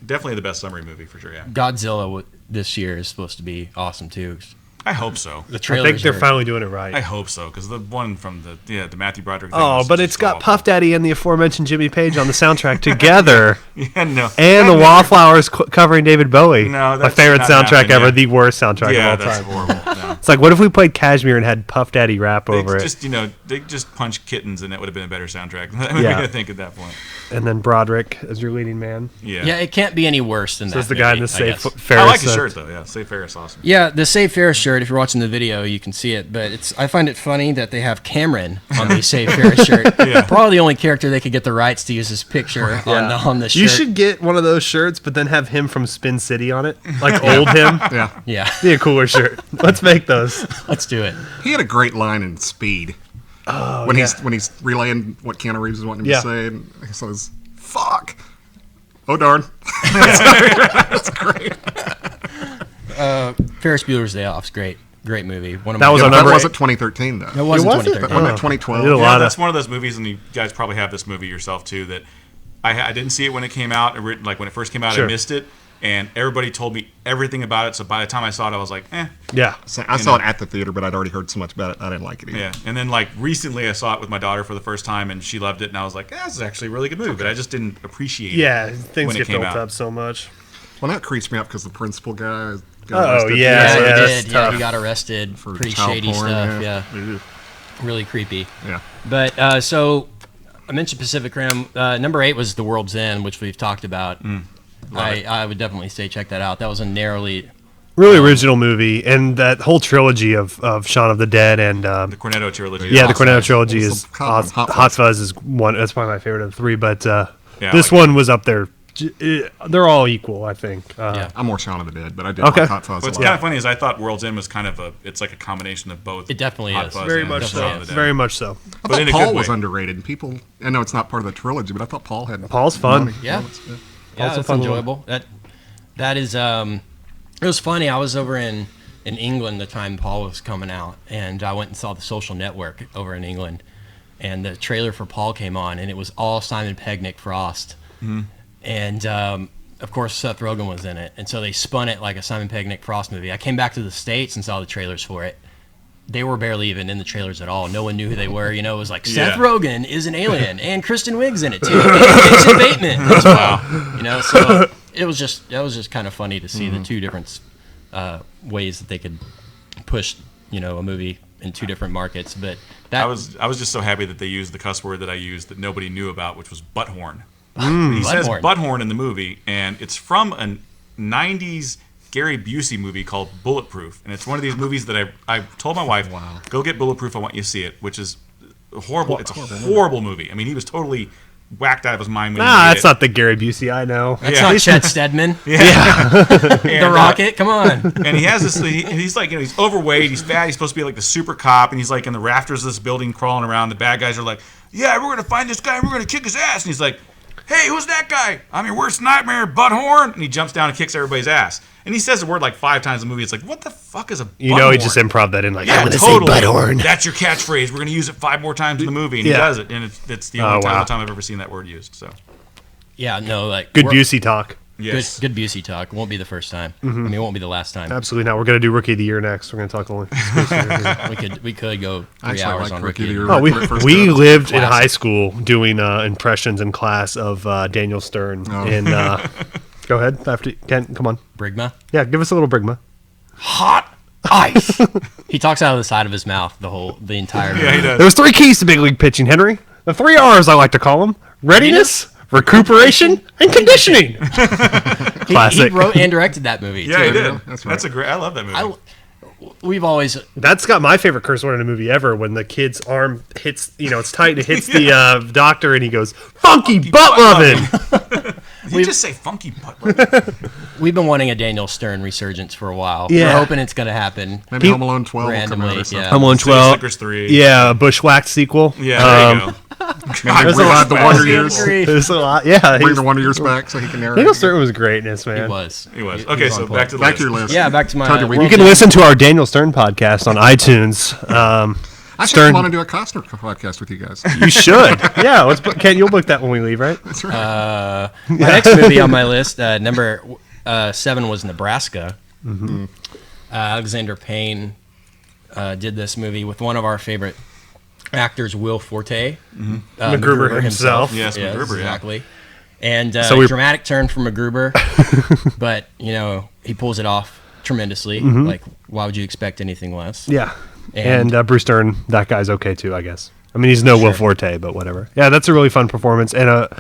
Definitely the best summary movie for sure, yeah. Godzilla this year is supposed to be awesome too. I hope so. The I trailers think they're are- finally doing it right. I hope so, because the one from the Matthew Broderick thing Oh, was but just it's got awful. Puff Daddy and the aforementioned Jimmy Page on the soundtrack together, Yeah, no. and the Wallflowers covering David Bowie. No, my that's favorite not soundtrack happening, ever, yeah. the worst soundtrack Yeah, of all that's time. horrible. No. It's like, what if we played Kashmir and had Puff Daddy rap They over it, just, they just punched kittens, and that would have been a better soundtrack. I Yeah. think at that point. and then Broderick as your leading man? Yeah. Yeah, it can't be any worse than that. Says the guy in the movie, I safe guess. Ferris. I like his shirt though. Yeah, Safe Ferris, awesome. Yeah, the Save Ferris shirt. If you're watching the video, you can see it. But I find it funny that they have Cameron on the Save Ferris shirt. Yeah. Probably the only character they could get the rights to use his picture on the shirt. You should get one of those shirts, but then have him from Spin City on it, like old him. Yeah. Yeah, Be a cooler shirt. Let's make those. let's do it. He had a great line in Speed. When he's relaying what Keanu Reeves is wanting him Yeah. to say, and he says, "Fuck." Oh darn. That's great. Ferris Bueller's Day Off's great movie. One of That my was Yeah, on but that number wasn't 2013 though. It wasn't was it? 2013. Wasn't Oh. it 2012? I did a Yeah, lot that's of. one of those movies, and you guys probably have this movie yourself too. That I didn't see it when it came out. Like when it first came out, Sure. I missed it, and everybody told me everything about it. So by the time I saw it, I was like, eh. Yeah. So I saw it at the theater, but I'd already heard so much about it, I didn't like it either. Yeah, and then like recently I saw it with my daughter for the first time, and she loved it, and I was like, this is actually a really good movie, but I just didn't appreciate it. Yeah, things when it get came built out. up so much. Well, that creeps me up because the principal guy got Oh, arrested. yeah. Yeah, he that's did. Yeah, tough. he got arrested For pretty child shady porn, stuff. yeah. Yeah, really creepy. Yeah. But so I mentioned Pacific Rim. Number 8 was The World's End, which we've talked about. I would definitely say check that out. That was a narrowly. Really original movie, and that whole trilogy of Shaun of the Dead and The Cornetto trilogy. yeah, the Hot Cornetto Fuzz. trilogy Well, is Hot Fuzz. Hot Fuzz is one. That's probably my favorite of the three, but I this like one was up there They're all equal, I think. Yeah. I'm more Shaun of the Dead, but I did Okay. like Hot Fuzz. What's a lot. kind of funny is I thought World's End was kind of it's like a combination of both. It definitely Hot is. Fuzz Very and much Shaun so. of the Dead. Very much so. I but thought in a Paul good was way. underrated, and people. I know it's not part of the trilogy, but I thought Paul had. Paul's fun. money. Yeah. Yeah. Yeah, Also that's fun enjoyable. That is. It was funny. I was over in England the time Paul was coming out, and I went and saw The Social Network over in England, and the trailer for Paul came on, and it was all Simon Pegg, Nick Frost, and of course Seth Rogen was in it, and so they spun it like a Simon Pegg, Nick Frost movie. I came back to the States and saw the trailers for it. They were barely even in the trailers at all. No one knew who they were. You know, it was like Seth Rogen is an alien, and Kristen Wiig's in it too, and Jason Bateman as well. You know, so that was just kind of funny to see the two different ways that they could push, you know, a movie in two different markets. But that I was just so happy that they used the cuss word that I used that nobody knew about, which was butthorn. He says butthorn in the movie, and it's from a 90s Gary Busey movie called Bulletproof, and it's one of these movies that I told my wife, go get Bulletproof, I want you to see it, which is horrible. It's a horrible movie. I mean, he was totally whacked out of his mind when he made That's not the Gary Busey I know. That's not Chet Stedman. the The Rocket. Come on. And he has this. He's like, you know, he's overweight. He's fat. He's supposed to be like the super cop, and he's like in the rafters of this building crawling around. The bad guys are like, yeah, we're gonna find this guy and we're gonna kick his ass. And he's like, hey, who's that guy? I'm your worst nightmare, butthorn. And he jumps down and kicks everybody's ass. And he says the word like 5 times in the movie. It's like, what the fuck is a butthorn? You know, he just improv that in like, Yeah, I'm going to totally. say butthorn. That's your catchphrase. We're going to use it 5 more times in the movie. And he Yeah. does it. And it's the only wow. time I've ever seen that word used. So Yeah, no, like Good Busey talk. yes. Good Busey talk. Won't be the first time. I mean, it won't be the last time. Absolutely not. We're going to do Rookie of the Year next. We're going to talk only. We could go 3 Actually, I hours like on Rookie Rookie of the of Year. the Year. Oh, Right, first we go. lived in Classic. high school doing impressions in class of Daniel Stern. Go ahead. After Ken, come on. Brigma. Yeah, give us a little Brigma. Hot ice. He talks out of the side of his mouth the entire movie. Yeah, he does. There's 3 keys to big league pitching, Henry. The 3 R's I like to call them: readiness, recuperation, and conditioning. He Classic. wrote and directed that movie. Yeah, too. he did. That's That's right. a great. I love that movie. We've always That's got my favorite curse word in a movie ever. When the kid's arm hits, it's tight. It hits the doctor, and he goes, "Funky butt loving." Did you just say funky butt? we've been wanting a Daniel Stern resurgence for a while. Yeah. We're hoping it's going to happen Maybe Home Alone 12 will come out randomly. or something. Yeah. I'm on City 12. Slickers 3. Yeah, Bushwhacked sequel. Yeah, there you go. Maybe There's a revive the lot- Wonder Years. There's a lot. Yeah, Bring the Wonder Years back so he can narrate. Daniel Stern was greatness, man. He was. He was. He Okay, was so on back point. to the Back list. to your list. Yeah, back to my. Told you we- World You can End. listen to our Daniel Stern podcast on iTunes. I should Stern. come on and do a Costner podcast with you guys. You should. Yeah, let's book, Ken, you'll book that when we leave, right? That's right. My next movie on my list, number 7 was Nebraska. Alexander Payne did this movie with one of our favorite actors, Will Forte. MacGruber himself. Yes, MacGruber, yeah. exactly. And So we- dramatic turn from MacGruber, but he pulls it off tremendously. Like, why would you expect anything less? Yeah. And- And Bruce Stern, that guy's okay too, I guess. I mean, he's no Will Forte, but whatever. Yeah, that's a really fun performance. And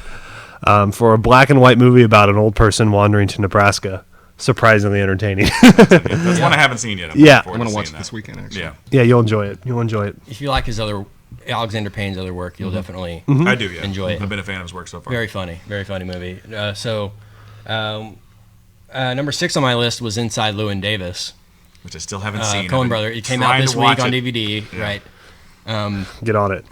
for a black and white movie about an old person wandering to Nebraska, surprisingly entertaining. That's one I haven't seen yet. Yeah. I'm going to watch it this weekend, actually. Yeah, Yeah, you'll enjoy it. You'll enjoy it. If you like Alexander Payne's other work, you'll definitely I do. Yeah, Enjoy it. I've been a fan of his work so far. very funny movie. Number 6 on my list was Inside Llewyn Davis. Which I still haven't seen. Coen I've been Brother. It came out trying this to week watch on it. DVD, right? Get on it.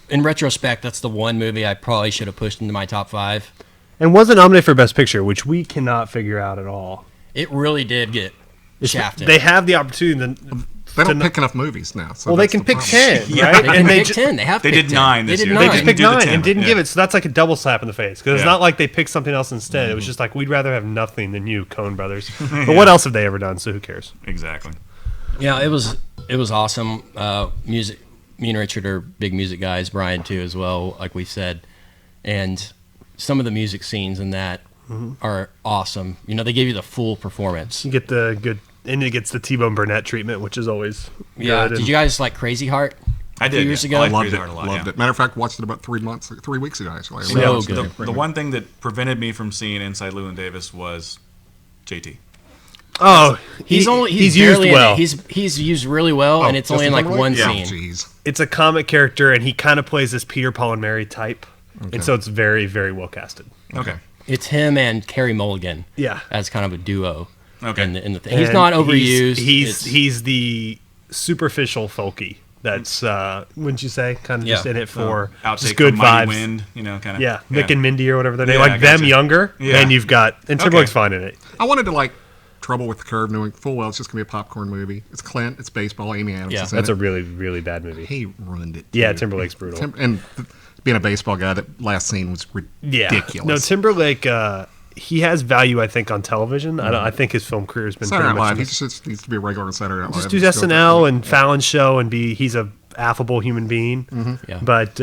In retrospect, that's the one movie I probably should have pushed into my top 5. And wasn't nominated for Best Picture, which we cannot figure out at all. It really did get shafted. They have the opportunity. They don't pick enough movies now. So Well, they that's can the pick problem. 10, Yeah. right? They can and pick 10. They have They picked did 10. 9 this They did year. 9. They They picked do the 9 10, and didn't yeah. give it, so that's like a double slap in the face. Because it's Yeah. not like they picked something else instead. It was just like, we'd rather have nothing than you, Coen Brothers. But what else have they ever done, so who cares? Exactly. Yeah, it was awesome. Music. Me and Richard are big music guys. Brian too, as well. Like we said, and some of the music scenes in that are awesome. They give you the full performance. You get the good, and it gets the T-Bone Burnett treatment, which is always Yeah. good. Did you guys like Crazy Heart? I did. years yeah. ago? I liked Loved Crazy it. Heart a lot, Loved yeah. it. Matter of fact, watched it about 3 weeks ago, actually. So Yeah, it was good. pretty The one thing that prevented me from seeing Inside Llewyn Davis was JT. Oh, He's used barely in well. it. He's used really well, and it's only in like one Yeah. scene. Jeez. It's a comic character, and he kind of plays this Peter, Paul, and Mary type. And so it's very, very well casted. Okay. It's him and Carey Mulligan. Yeah. As kind of a duo. Okay. In the thing. He's not overused. He's the superficial folky. That's wouldn't you say? Kind of just in it for just good vibes. Wind, kind of. Yeah, Mick and Mindy or whatever their name. Yeah, Like them younger, and you've got Timberlake's fine in it. I wanted to like Trouble with the Curve, knowing full well it's just gonna be a popcorn movie. It's Clint, it's baseball, Amy Adams. is in That's it. a really, really bad movie. He ruined it. Yeah, dude. Timberlake's brutal. Being a baseball guy, that last scene was ridiculous. No, Timberlake. He has value, I think, on television. I think his film career has been Saturday pretty Night much. Live. He just needs to be a regular on Saturday Night Live. Just do SNL and Fallon's show and he's a affable human being. Yeah. But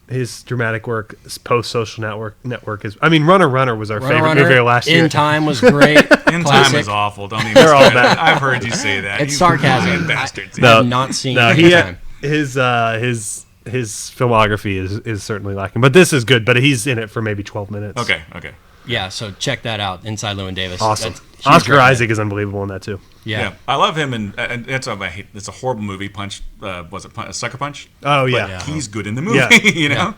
his dramatic work, post Social Network is. I mean, Runner was our favorite movie of last year. In Time was great. In Time is awful. Don't even. They're all start bad. it. I've heard you say that. It's You sarcasm. lying bastards. I have not seen No, In Time. his filmography is certainly lacking. But this is good. But he's in it for maybe 12 minutes. Okay. Yeah, so check that out. Inside Llewyn Davis. Awesome. That's huge Oscar recommend. Isaac is unbelievable in that too. Yeah. I love him, and it's a horrible movie. Punch was it Sucker Punch? Oh But yeah. he's good in the movie. Yeah.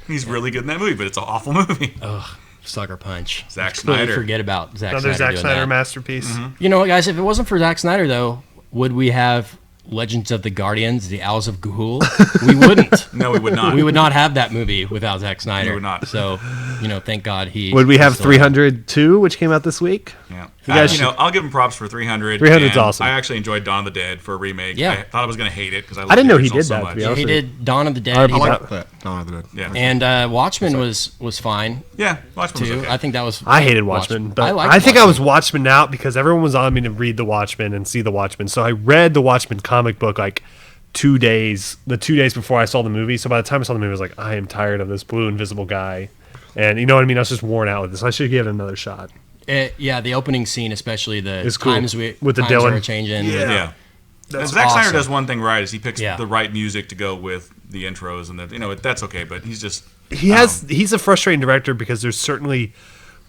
He's really good in that movie, but it's an awful movie. Sucker Punch. Zack Completely Snyder. forget about Zack Another Snyder Zack doing Snyder that. masterpiece. You know what, guys? If it wasn't for Zack Snyder, though, would we have Legends of the Guardians, the Owls of Ga'Hoole? We wouldn't. No, we would not. We would not have that movie without Zack Snyder. We would not. So, thank God he. Would we have still- 302, which came out this week? Yeah. You guys I'll give him props for 300. 300's and awesome. I actually enjoyed Dawn of the Dead for a remake. Yeah. I thought I was going to hate it because I didn't know loved he the original did so that, to much. be honest. He did Dawn of the Dead. I He I did- like that. Dawn of the Dead. Yeah. and Watchmen was fine Yeah, Watchmen was too. okay. I think that was. I hated Watchmen, but liked I think I Watchmen. was Watchmen out because everyone was on me to read the Watchmen and see the Watchmen. So I read the Watchmen comic book like 2 days, the 2 days before I saw the movie. So by the time I saw the movie, I was like, I am tired of this blue invisible guy. And you know what I mean? I was just worn out with this. I should give it another shot. The opening scene, especially the It's cool. times With the times Dylan. are changing. Yeah. That's Zack Snyder awesome. does one thing right is he picks Yeah. the right music to go with the intros and that's okay, but he's just He's a frustrating director because there's certainly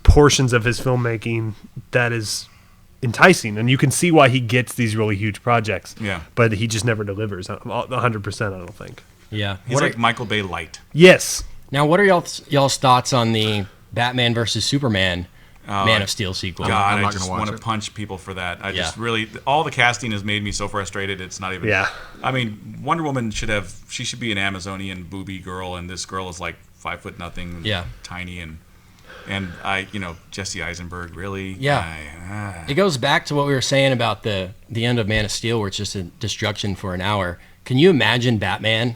portions of his filmmaking that is enticing, and you can see why he gets these really huge projects. Yeah. But he just never delivers 100%. I don't think. Yeah. he's like Michael Bay light. Yes. Now, what are y'all's thoughts on the Batman versus Superman Man of Steel sequel? God, I'm I not just gonna watch want to it. punch people for that. I just Yeah. really all the casting has made me so frustrated. It's not even. Yeah. I mean, Wonder Woman should be an Amazonian booby girl, and this girl is like 5 foot nothing, Yeah. tiny, and Jesse Eisenberg really. Yeah. It goes back to what we were saying about the end of Man of Steel, where it's just a destruction for an hour. Can you imagine Batman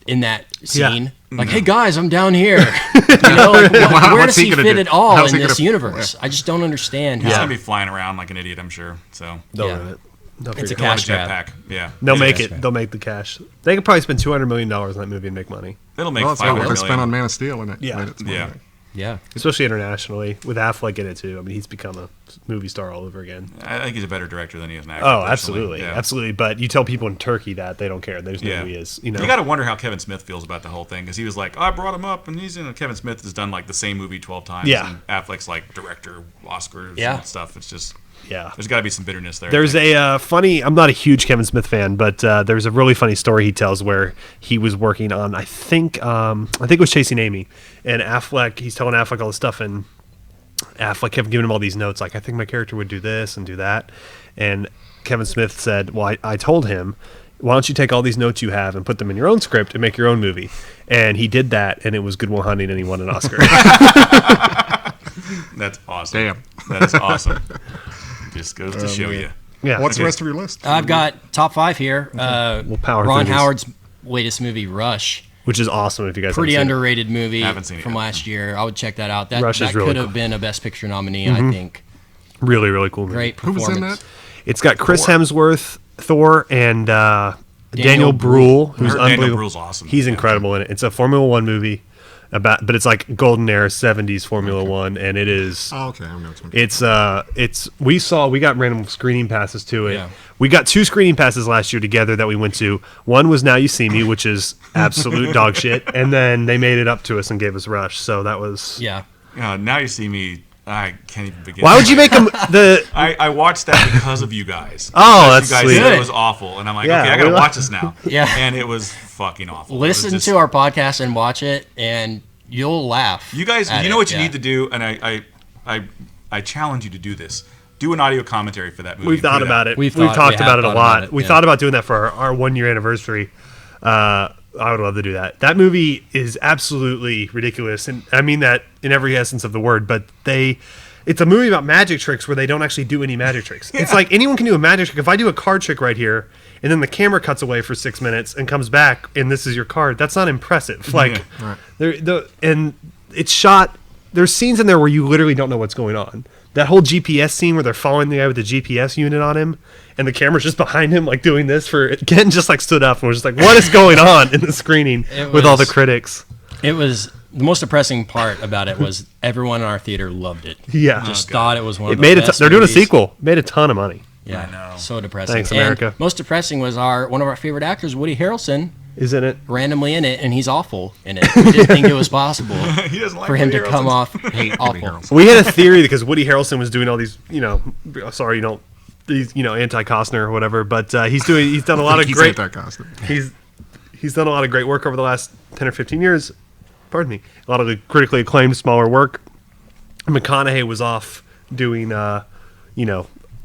in that scene? Like, hey guys, I'm down here. Where what's does he he gonna fit do? it all How's in he this gonna- universe? I just don't understand. He's How, gonna be flying around like an idiot, I'm sure. So They'll Yeah. ruin it. They'll It's a figure it out. cash He'll have grab. jetpack. Yeah, They'll make cash it. grab. They'll make the cash. They could probably spend $200 million on that movie and make money, it'll make Well, that's what 500 they million. spent on Man of Steel, and it Yeah. made it Yeah. Yeah. especially internationally with Affleck in it too. I mean, he's become a movie star all over again. I think he's a better director than he is an actor. Oh, personally. absolutely, Yeah. absolutely. But you tell people in Turkey that they don't care. They just know Yeah. who he is. You got to wonder how Kevin Smith feels about the whole thing because he was like, I brought him up, and Kevin Smith has done like the same movie 12 times. Yeah. And Affleck's like director, Oscars, Yeah. and stuff. It's just Yeah. there's got to be some bitterness there. There's a funny. I'm not a huge Kevin Smith fan, but there's a really funny story he tells where he was working on. I think it was Chasing Amy, and Affleck. He's telling Affleck all this stuff, and Affleck kept giving him all these notes, like I think my character would do this and do that, and Kevin Smith said, "Well, I told him, why don't you take all these notes you have and put them in your own script and make your own movie?" And he did that, and it was Good Will Hunting, and he won an Oscar. That's awesome. Damn. That's awesome. Just goes to show you. Yeah. What's the rest of your list? I've got top 5 here. We'll power Ron through these. Howard's latest movie, Rush. Which is awesome if you guys Pretty haven't seen it. underrated movie Haven't seen it from yet. last year. I would check that out. That, Rush is that really could have cool. been a Best Picture nominee, I think. Really, really cool movie. Great Who performance. was in that? It's got Chris Hemsworth, Thor, and Daniel Brühl. Brühl, I who's heard Daniel unbelievable. Brühl's awesome. He's Yeah. incredible in it. It's a Formula One movie but it's like golden era '70s Formula One, and it is. Oh, okay. I know it's We got random screening passes to it. Yeah. We got 2 screening passes last year together that we went to. One was Now You See Me, which is absolute dog shit, and then they made it up to us and gave us Rush. So that was. Yeah. Now you see me. I can't even begin. Why would you make them the? I watched that because of you guys. Oh, Because that's you guys sweet. said it was awful, and I'm like, Yeah, okay, I gotta we- watch this now. Yeah. And it was fucking awful. It was Listen just- to our podcast and watch it, and you'll laugh. You guys, at you know it, what you yeah. need to do, and I challenge you to do this. Do an audio commentary for that movie. We've and put thought about it. We've We've talked about it a thought lot. about it, We yeah. thought about doing that for our 1 year anniversary. I would love to do that. That movie is absolutely ridiculous, and I mean that in every essence of the word. But it's a movie about magic tricks where they don't actually do any magic tricks. It's like anyone can do a magic trick. If I do a card trick right here, and then the camera cuts away for 6 minutes and comes back, and this is your card, that's not impressive. Like, and it's shot. There's scenes in there where you literally don't know what's going on. That whole GPS scene where they're following the guy with the GPS unit on him, and the camera's just behind him, like doing this for Ken. Just like stood up and was just like, "What is going on in the screening?" With all the critics. It was the most depressing part about it was everyone in our theater loved it. Yeah, Just thought it was one it of the made best They're doing a movies. sequel. Made a ton of money. Yeah, I know. so depressing. Thanks, And America. most depressing was one of our favorite actors, Woody Harrelson, Isn't it? randomly in it, and he's awful in it. We didn't think it was possible He doesn't like for him Woody to come Harrelson. off Woody awful. Harrelson. We had a theory because Woody Harrelson was doing all these, these, anti-Costner or whatever. But he's done a lot of He's great. anti-Costner. He's done a lot of great work over the last 10 or 15 years. Pardon me. A lot of the critically acclaimed smaller work. McConaughey was off doing,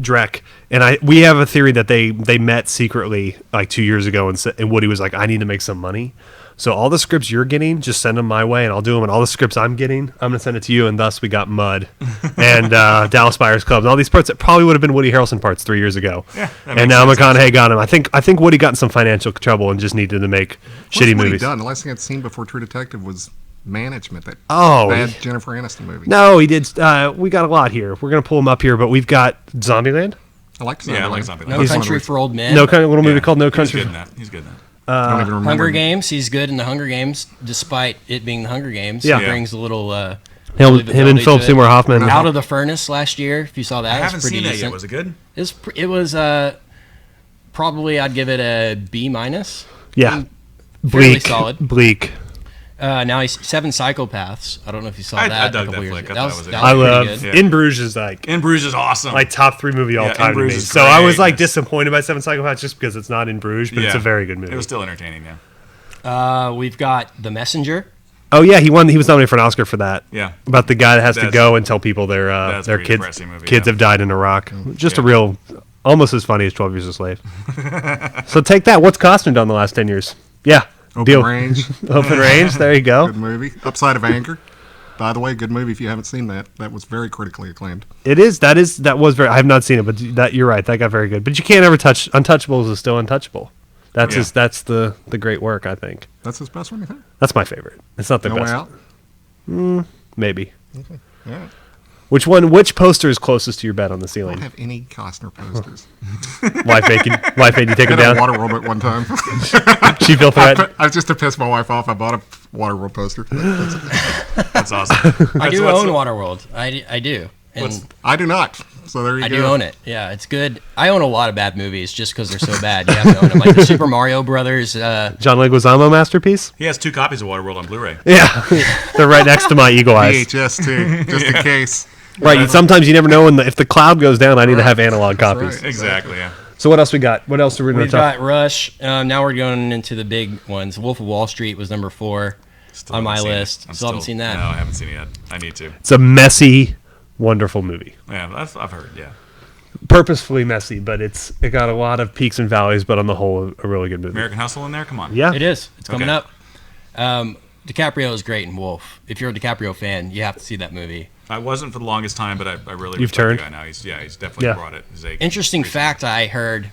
Drek, and we have a theory that they met secretly like 2 years ago, and Woody was like, "I need to make some money, so all the scripts you're getting, just send them my way, and I'll do them. And all the scripts I'm getting, I'm gonna send it to you." And thus we got Mud and Dallas Buyers Club, and all these parts that probably would have been Woody Harrelson parts 3 years ago. Yeah, that and makes now sense. McConaughey got him. I think Woody got in some financial trouble and just needed to make What's shitty Woody movies. done? The last thing I'd seen before True Detective was Management. That Oh, bad Jennifer Aniston movie. No, he did. We got a lot here. We're gonna pull him up here, but we've got Zombieland. I like Yeah, I like Zombieland. Zombieland. No He's Country for Old Men. No kind of little movie Yeah, called No He's Country. good in that. He's good in that. I don't even remember. Hunger Games. He's good in the Hunger Games, despite it being the Hunger Games. Yeah. He brings a little. Him and believability Philip to it. Seymour Hoffman. Out of the Furnace last year. If you saw that, I it was haven't pretty seen that decent. yet. Was it good? It was probably I'd give it a B-. Yeah, Fairly Bleak. solid. Bleak. Now he's Seven Psychopaths. I don't know if you saw I that. dug a couple that years flick. ago. I thought that was a that I was pretty love good. Yeah. In Bruges is like In Bruges is awesome. my top 3 movie all Yeah, time In to me. Bruges is So I was great. like disappointed by Seven Psychopaths just because it's not in Bruges, but it's a very good movie. It was still entertaining. Yeah. We've got The Messenger. Oh yeah, he won. He was nominated for an Oscar for that. Yeah. About the guy that has to That's- go and tell people their that's a pretty kids depressing movie, kids yeah. have died in Iraq. Just a Yeah. real, almost as funny as 12 Years a Slave. So take that. What's Costner done the last 10 years? Yeah. Open Deal. Range. Open Range. There you go. Good movie. Upside of Anger. By the way, good movie if you haven't seen that. That was very critically acclaimed. It is. That was very. I have not seen it, but you're right. That got very good. But you can't ever touch Untouchables is still untouchable. That's Yeah. that's the great work. I think That's his best one, you think? that's my favorite. It's not the No Way best. Out? Maybe. Yeah. Which poster is closest to your bed on the I ceiling? don't have any Costner posters. Wife made you take I it had a down. Waterworld at one time. She feel threat. I was just to piss my wife off. I bought a Waterworld poster. That's awesome. I do what's- own Waterworld. I do. And I do not. So there you I go. do own it. Yeah, it's good. I own a lot of bad movies just because they're so bad. You have to own them. Like the Super Mario Brothers. John Leguizamo masterpiece. He has 2 copies of Waterworld on Blu-ray. Yeah, they're right next to my Eagle Eyes. VHS too, just in case. Right. and Sometimes you never know if the cloud goes down. I need to have analog copies. right. Exactly. Yeah. So what else we got? What else are we going We've to talk? got Rush. Now we're going into the big ones. Wolf of Wall Street was number 4 Still on my haven't seen it. list. I'm Still haven't seen that. No, I haven't seen it yet. I need to. It's a messy, wonderful movie. Yeah, I've heard. Yeah. Purposefully messy, but it got a lot of peaks and valleys. But on the whole, a really good movie. American Hustle in there. Come on. Yeah. It is. It's coming Okay. up. DiCaprio is great in Wolf. If you're a DiCaprio fan, you have to see that movie. I wasn't for the longest time, but I really You've respect turned? the guy now. He's definitely Yeah. brought it. His A Interesting recently. fact I heard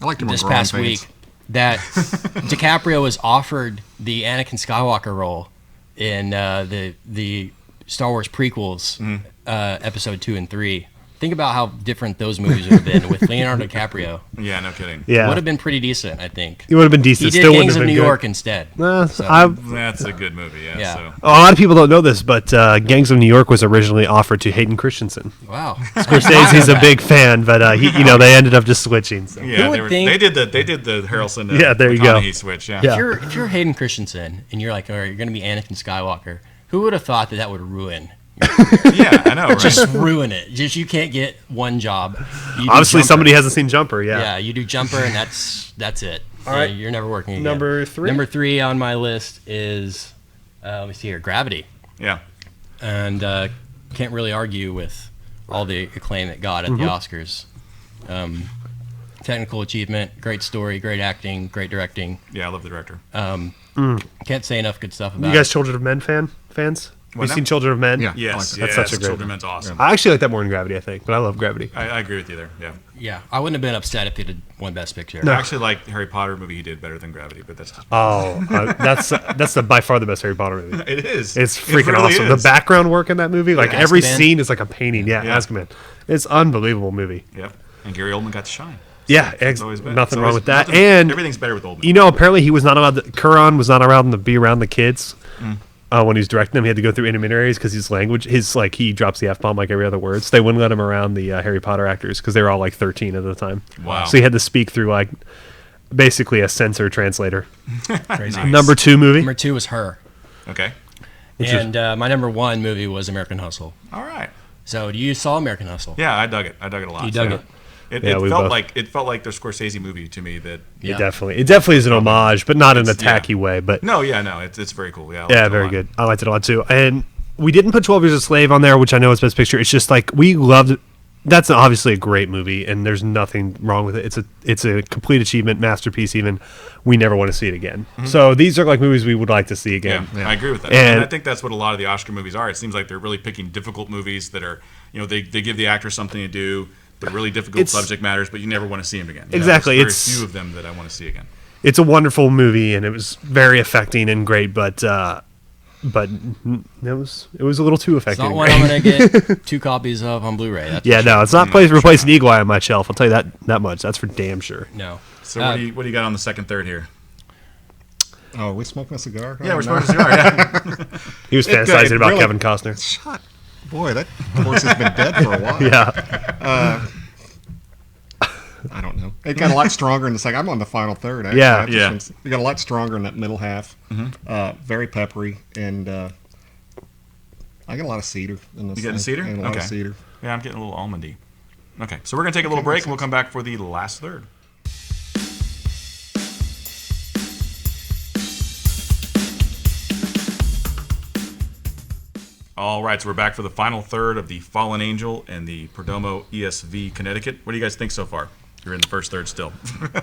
I liked him on this Growing past Pains. week that DiCaprio was offered the Anakin Skywalker role in the Star Wars prequels, episode 2 and 3. Think about how different those movies would have been with Leonardo DiCaprio. Yeah, no kidding. Yeah. Would have been pretty decent, I think. It would have been He decent. did Still wouldn't Gangs have of been New good. York instead. That's a good movie. Yeah. Yeah. So. A lot of people don't know this, but Gangs of New York was originally offered to Hayden Christensen. Wow. Scorsese's a big fan, but they ended up just switching. So. Yeah, would think- they did the Harrelson. Yeah, there you go. McConaughey switch. Yeah. Yeah. If you're Hayden Christensen and you're like, all right, you're going to be Anakin Skywalker, who would have thought that would ruin? Yeah, I know. Right? Just ruin it. Just you can't get one job. You do Obviously, Jumper. somebody hasn't seen Jumper. Yeah, you do Jumper, and that's it. All right. You're never working again. Number 3? Number 3 on my list is, let me see here, Gravity. Yeah. And can't really argue with all the acclaim it got at the Oscars. Technical achievement, great story, great acting, great directing. Yeah, I love the director. Can't say enough good stuff about You guys Children of Men fans? Have you now? seen Children of Men? Yeah. Yes, That's yes, such a great Children one. Men's awesome. I actually like that more than Gravity, I think, but I love Gravity. I agree with you there. Yeah. it. Yeah, I wouldn't have been upset if it had won Best Picture. I actually like Harry Potter movie he did better than Gravity, but that's just That's by far the best Harry Potter movie. it is. It's It freaking really awesome. is. The background work in that movie, like every Azkaban? scene is like a painting. Yeah, Yeah. Azkaban. It's an unbelievable movie. Yep. And Gary Oldman got to shine. Yeah, It's always been. nothing It's wrong always- with that. nothing- And everything's better with Oldman. you know, apparently he was not allowed. Cuarón was not allowed to be around the kids when he was directing them. He had to go through intermediaries because his language, he drops the F-bomb like every other word. So they wouldn't let him around the Harry Potter actors because they were all like 13 at the time. Wow. So he had to speak through like basically a censor translator. Crazy. Nice. Number 2 movie. Number 2 was Her. Okay. And my number 1 movie was American Hustle. All right. So you saw American Hustle? Yeah, I dug it. I dug it a lot. You dug Yeah. it? It, Yeah, it we felt both- like the Scorsese movie to me. That Yeah. It definitely is an homage, but not in a It's- yeah. tacky way. But no, it's very cool. Yeah, I liked yeah, it a very lot. good. I liked it a lot too. And we didn't put 12 Years a Slave on there, which I know is Best Picture. It's just like we loved. That's obviously a great movie, and there's nothing wrong with it. It's a complete achievement, masterpiece. Even we never want to see it again. So these are like movies we would like to see again. Yeah, I agree with that. And- And I think that's what a lot of the Oscar movies are. It seems like they're really picking difficult movies that are, they give the actor something to do. They're really difficult It's- subject matters, but you never want to see them again. Exactly, There's it's- very few of them that I want to see again. It's a wonderful movie, and it was very affecting and great. But it was a little too It's affecting. not and one great. I'm going to get 2 copies of on Blu-ray. That's Yeah, for sure. no, it's not replacing Eagle Eye on my shelf. I'll tell you that much. That's for damn sure. No. So what do you got on the second, third here? Oh, are we smoking a cigar? Yeah, Oh, we're no. smoking a cigar. Yeah. He was It- fantasizing it about really- Kevin Costner. Shut. Boy, that horse has been dead for a while. Yeah, I don't know. It got a lot stronger in the second. I'm on the final third. Actually. Yeah. It got a lot stronger in that middle half. Very peppery, and I got a lot of cedar in this. You getting thing. cedar? And a lot of Okay. cedar. Yeah, I'm getting a little almondy. Okay, so we're going to take a little break, and we'll come back for the last third. All right, so we're back for the final third of the Fallen Angel and the Perdomo ESV Connecticut. What do you guys think so far? You're in the first third still.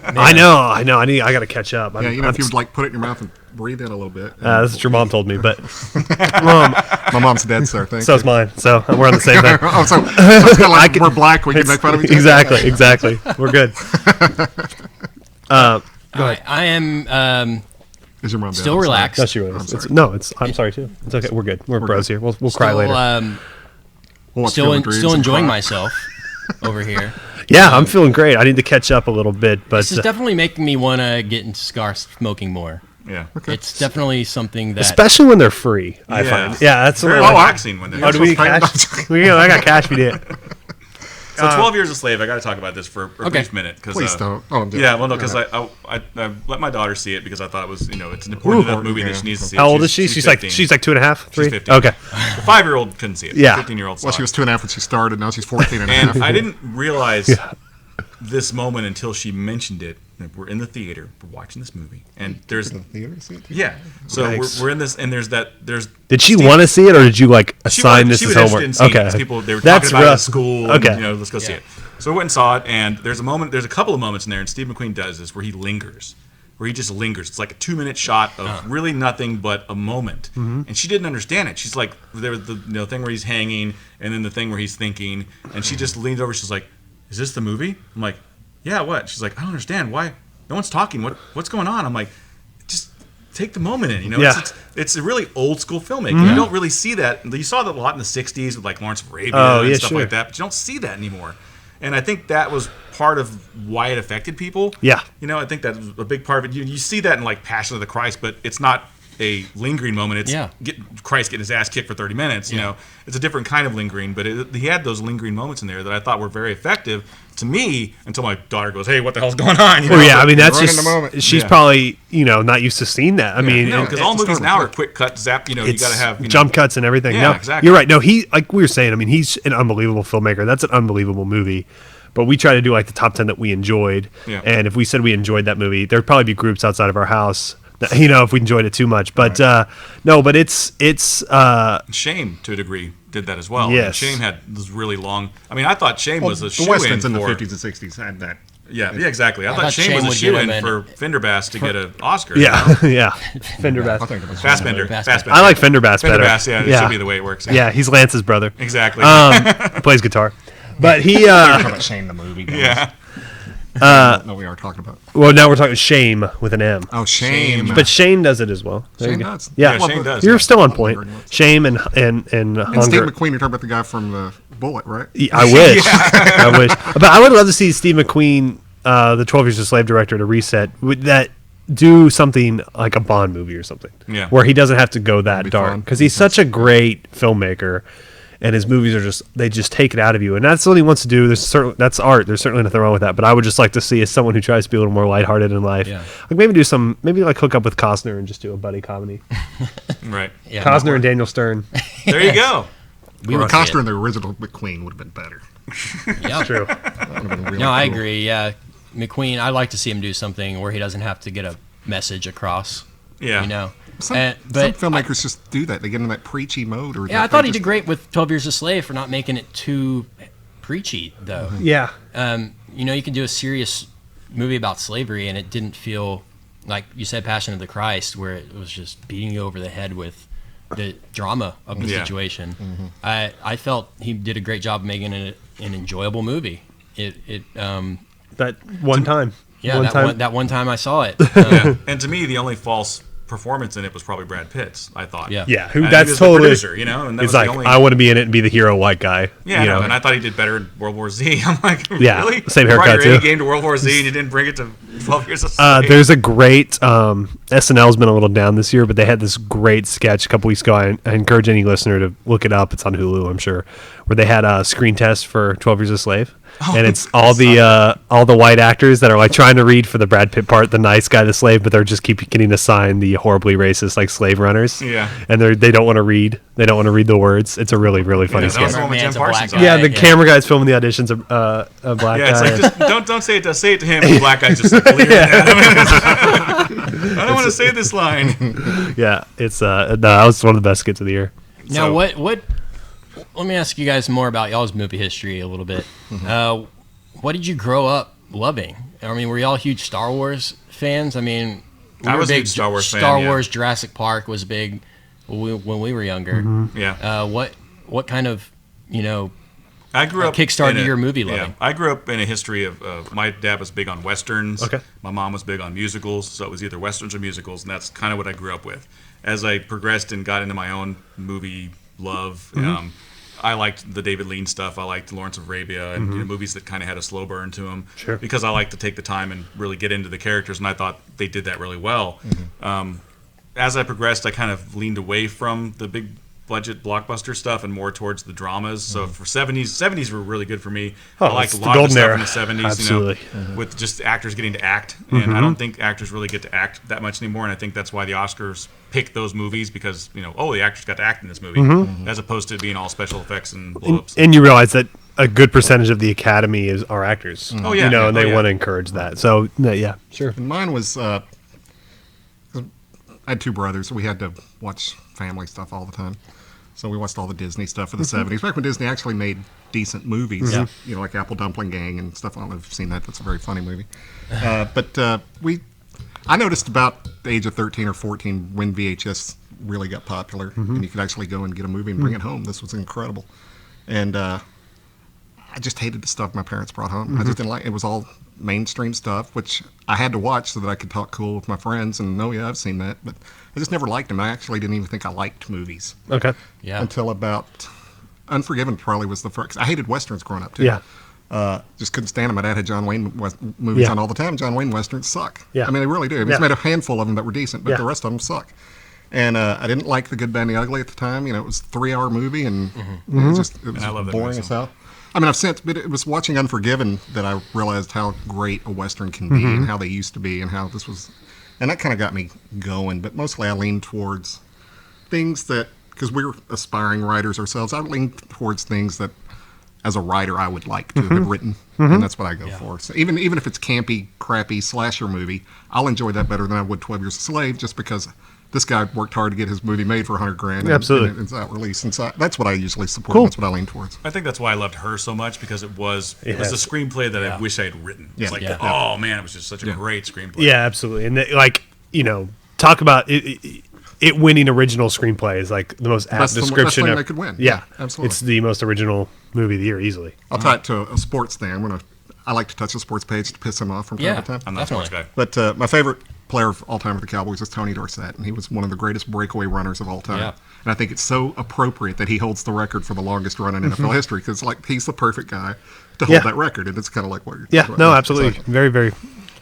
I know. I got to catch up. Yeah, if you would like put it in your mouth and breathe in a little bit. That's what your mom told me, but My mom's dead, sir. Thank so's you. mine. So we're on the same thing. Oh, so it's kind of like we're black. We can make fun of each other. Exactly. We're good. I am Is your mom dead? still I'm sorry. relaxed. No, she was. I'm sorry too. It's okay. We're good. We're bros here. We'll cry Still, later. We'll watch still, Field of Dreams still and enjoying cry. myself over here. Yeah, I'm feeling great. I need to catch up a little bit, but This is definitely making me want to get into cigar smoking more. Yeah. It's definitely something that especially when they're free, I Yeah. find. Yeah, that's Very a little. relaxing when they're Oh, do we Supposed to cash? I got cash. We did. So 12 Years a Slave, I got to talk about this for a Okay. brief minute. Cause, Please don't. Oh, I'm Yeah, well, no, because Go I let my daughter see it because I thought it was, it's an important enough movie that she needs to see it. How old is she? She's like 15. 2.5, 3. She's 15. Okay. The 5-year-old couldn't see it. Yeah. 15-year-old saw Well, she it. was 2.5 when she started. Now she's 14 and a half. And I didn't realize this moment until she mentioned it. We're in the theater. We're watching this movie. And there's... The theater, see it? Yeah. So Yikes. we're in this, and there's... Did she Steve- want to see it, or did you like She assign was this as interested homework? in seeing it, Okay. 'cause people, they were That's talking about it at rough. school. Okay. And, let's go see it. So we went and saw it, and there's a couple of moments in there, and Steve McQueen does this, where he lingers. Where he just lingers. It's like a 2-minute shot of really nothing but a moment. And she didn't understand it. She's like, there was the thing where he's hanging, and then the thing where he's thinking, and she just leaned over. She's like, "Is this the movie?" I'm like, "Yeah, what?" She's like, "I don't understand. Why? No one's talking. What's going on?" I'm like, "Just take the moment in." Yeah. It's a really old school filmmaking. You don't really see that. You saw that a lot in the 60s with like Lawrence of Arabia and stuff like that, but you don't see that anymore. And I think that was part of why it affected people. Yeah. I think that was a big part of it. You see that in like Passion of the Christ, but it's not a lingering moment. It's Christ getting his ass kicked for 30 minutes. It's a different kind of lingering, but he had those lingering moments in there that I thought were very effective to me until my daughter goes, "Hey, what the hell's going on?" Well, yeah, I mean that's right in just the moment. she's Yeah. probably not used to seeing that. I mean, because all movies now are quick cut, zap. You got to have jump cuts and everything. Yeah, No, exactly. You're right. No, he like we were saying. I mean, he's an unbelievable filmmaker. That's an unbelievable movie. But we try to do like the top 10 that we enjoyed. Yeah. And if we said we enjoyed that movie, there'd probably be groups outside of our house if we enjoyed it too much. But no, but it's Shame, to a degree, did that as well. Yes. Shame had this really long. I mean, I thought Shame was a The shoe-in westerns in the for. 50s and 60s had that. Yeah, exactly. I thought thought Shame Shame was a would get shoe-in him for Fender Bass to get an Oscar. yeah. Fender Bass. I think it was Fassbender. Fassbender. I like Fender Bass Fender better. Bass, yeah, it should be the way it works. Yeah, he's Lance's brother. Exactly. Plays guitar. But he We're talking about Shane the movie. Guys. yeah. No, we are talking about. well, now we're talking Shame with an M. Oh, Shame. But Shane does it as well. There Shane you go. does. Yeah, Yeah, Shane does. You're yeah. still on point. Shame and And Steve Hunger. McQueen, you're talking about the guy from the Bullet, right? I wish. I wish. But I would love to see Steve McQueen, the 12 Years a Slave director, to reset with that. Do something like a Bond movie or something, Yeah. where he doesn't have to go that be dark fun. because he's such a great filmmaker, and his movies are they just take it out of you, and that's what he wants to do. That's art. There's certainly nothing wrong with that. But I would just like to see as someone who tries to be a little more lighthearted in life, Yeah. like maybe like hook up with Costner and just do a buddy comedy. Right. Yeah, Costner and Daniel Stern. There you go. we Or would see Costner it. and the original McQueen would have been better. Yeah. True. That would have been really No, I cool. agree. Yeah, McQueen. I'd like to see him do something where he doesn't have to get a message across. Yeah. You know. Some But filmmakers just do that. They get in that preachy mode. Or yeah, I thought he did great with 12 Years a Slave for not making it too preachy, though. Yeah. You can do a serious movie about slavery, and it didn't feel like you said Passion of the Christ, where it was just beating you over the head with the drama of the Yeah. situation. I felt he did a great job making it an enjoyable movie. That one time. That one time I saw it. Yeah. And to me, the only false performance in it was probably Brad Pitt's, I thought. Yeah. Yeah. And That's he was totally. the producer, and that He's was like, the only. I want to be in it and be the hero white guy. Yeah, you know? and I thought he did better in World War Z. I'm like, Yeah, really? same You brought haircut, your A too. game to World War Z and you didn't bring it to 12 Years a Slave. There's a great SNL's been a little down this year, but they had this great sketch a couple weeks ago. I encourage any listener to look it up. It's on Hulu, I'm sure, where they had a screen test for 12 Years a Slave, and it's all the white actors that are like trying to read for the Brad Pitt part, the nice guy, the slave, but they're just keep getting assigned the horribly racist like slave runners. Yeah. and they don't want to read. They don't want to read the words. It's a really really funny Yeah, that was sketch. the one with Jim Man's a black Parsons. guy. on. Yeah, the Yeah. camera guy's filming the auditions of a black Yeah, it's guy. like, just don't say it to him. And the black guy just like, leering at him. I don't want to say this line. yeah, it's that was one of the best skits of the year. Now, So- what? Let me ask you guys more about y'all's movie history a little bit. What did you grow up loving? I mean, were y'all huge Star Wars fans? I mean, I were was a big huge Star Wars fan, Star yeah. Wars, Jurassic Park was big when we were younger. Yeah. What kind of I grew up kickstarted in a- your movie yeah, loving? I grew up in a history of my dad was big on westerns. Okay. My mom was big on musicals, so it was either westerns or musicals, and that's kind of what I grew up with. As I progressed and got into my own movie love, I liked the David Lean stuff. I liked Lawrence of Arabia and movies that kind of had a slow burn to them. Sure. Because I like to take the time and really get into the characters, and I thought they did that really well. As I progressed, I kind of leaned away from the big budget blockbuster stuff and more towards the dramas. So for 70s were really good for me. Oh, I liked it's a the lot of the golden stuff era. in the 70s, Absolutely. with just actors getting to act. And I don't think actors really get to act that much anymore. And I think that's why the Oscars pick those movies because, the actors got to act in this movie as opposed to it being all special effects and blow-ups. And you realize that a good percentage of the Academy are actors. Oh, yeah. And they Oh, yeah. want to encourage that. So, yeah, sure. And mine was, I had two brothers, so we had to watch family stuff all the time. So we watched all the Disney stuff of the 70s, back when Disney actually made decent movies, like Apple Dumpling Gang and stuff. I don't know if you've seen that. That's a very funny movie. I noticed about the age of 13 or 14 when VHS really got popular and you could actually go and get a movie and bring it home. This was incredible. And I just hated the stuff my parents brought home. I just didn't like it. It was all mainstream stuff, which I had to watch so that I could talk cool with my friends. And I've seen that, but I just never liked them. I actually didn't even think I liked movies Okay. Yeah. until about Unforgiven. Probably was the first. I hated westerns growing up too. Yeah. Just couldn't stand them. My dad had John Wayne movies Yeah. on all the time. John Wayne westerns suck. Yeah. I mean, they really do. He's Yeah. made a handful of them that were decent, but Yeah. the rest of them suck. And I didn't like The Good, Bad, and the Ugly at the time. It was a 3-hour movie, and it was I love that boring movie as so hell. I mean, I've since, but it was watching Unforgiven that I realized how great a western can be, and how they used to be, and how this was, and that kind of got me going. But mostly, I leaned towards things that, because we're aspiring writers ourselves, I leaned towards things that as a writer I would like to have written, and that's what I go for. So even if it's campy, crappy slasher movie, I'll enjoy that better than I would 12 Years a Slave, just because this guy worked hard to get his movie made for $100,000. Absolutely. And it's out released, and so that's what I usually support. Cool. That's what I lean towards. I think that's why I loved Her so much, because it was a screenplay that I wish I had written. It's like, oh man, it was just such a great screenplay. Yeah, absolutely. And talk about it winning original screenplay is like the most apt Best description thing of they could win. Yeah, absolutely. It's the most original movie of the year easily. I'll tie it to a sports thing. I like to touch the sports page to piss him off from time to time. I'm not a sports guy. But my favorite player of all time for the Cowboys is Tony Dorsett, and he was one of the greatest breakaway runners of all time. Yeah. And I think it's so appropriate that he holds the record for the longest run in NFL history, because he's the perfect guy to hold that record, and it's kind of like what you're talking about. No, absolutely. Very, very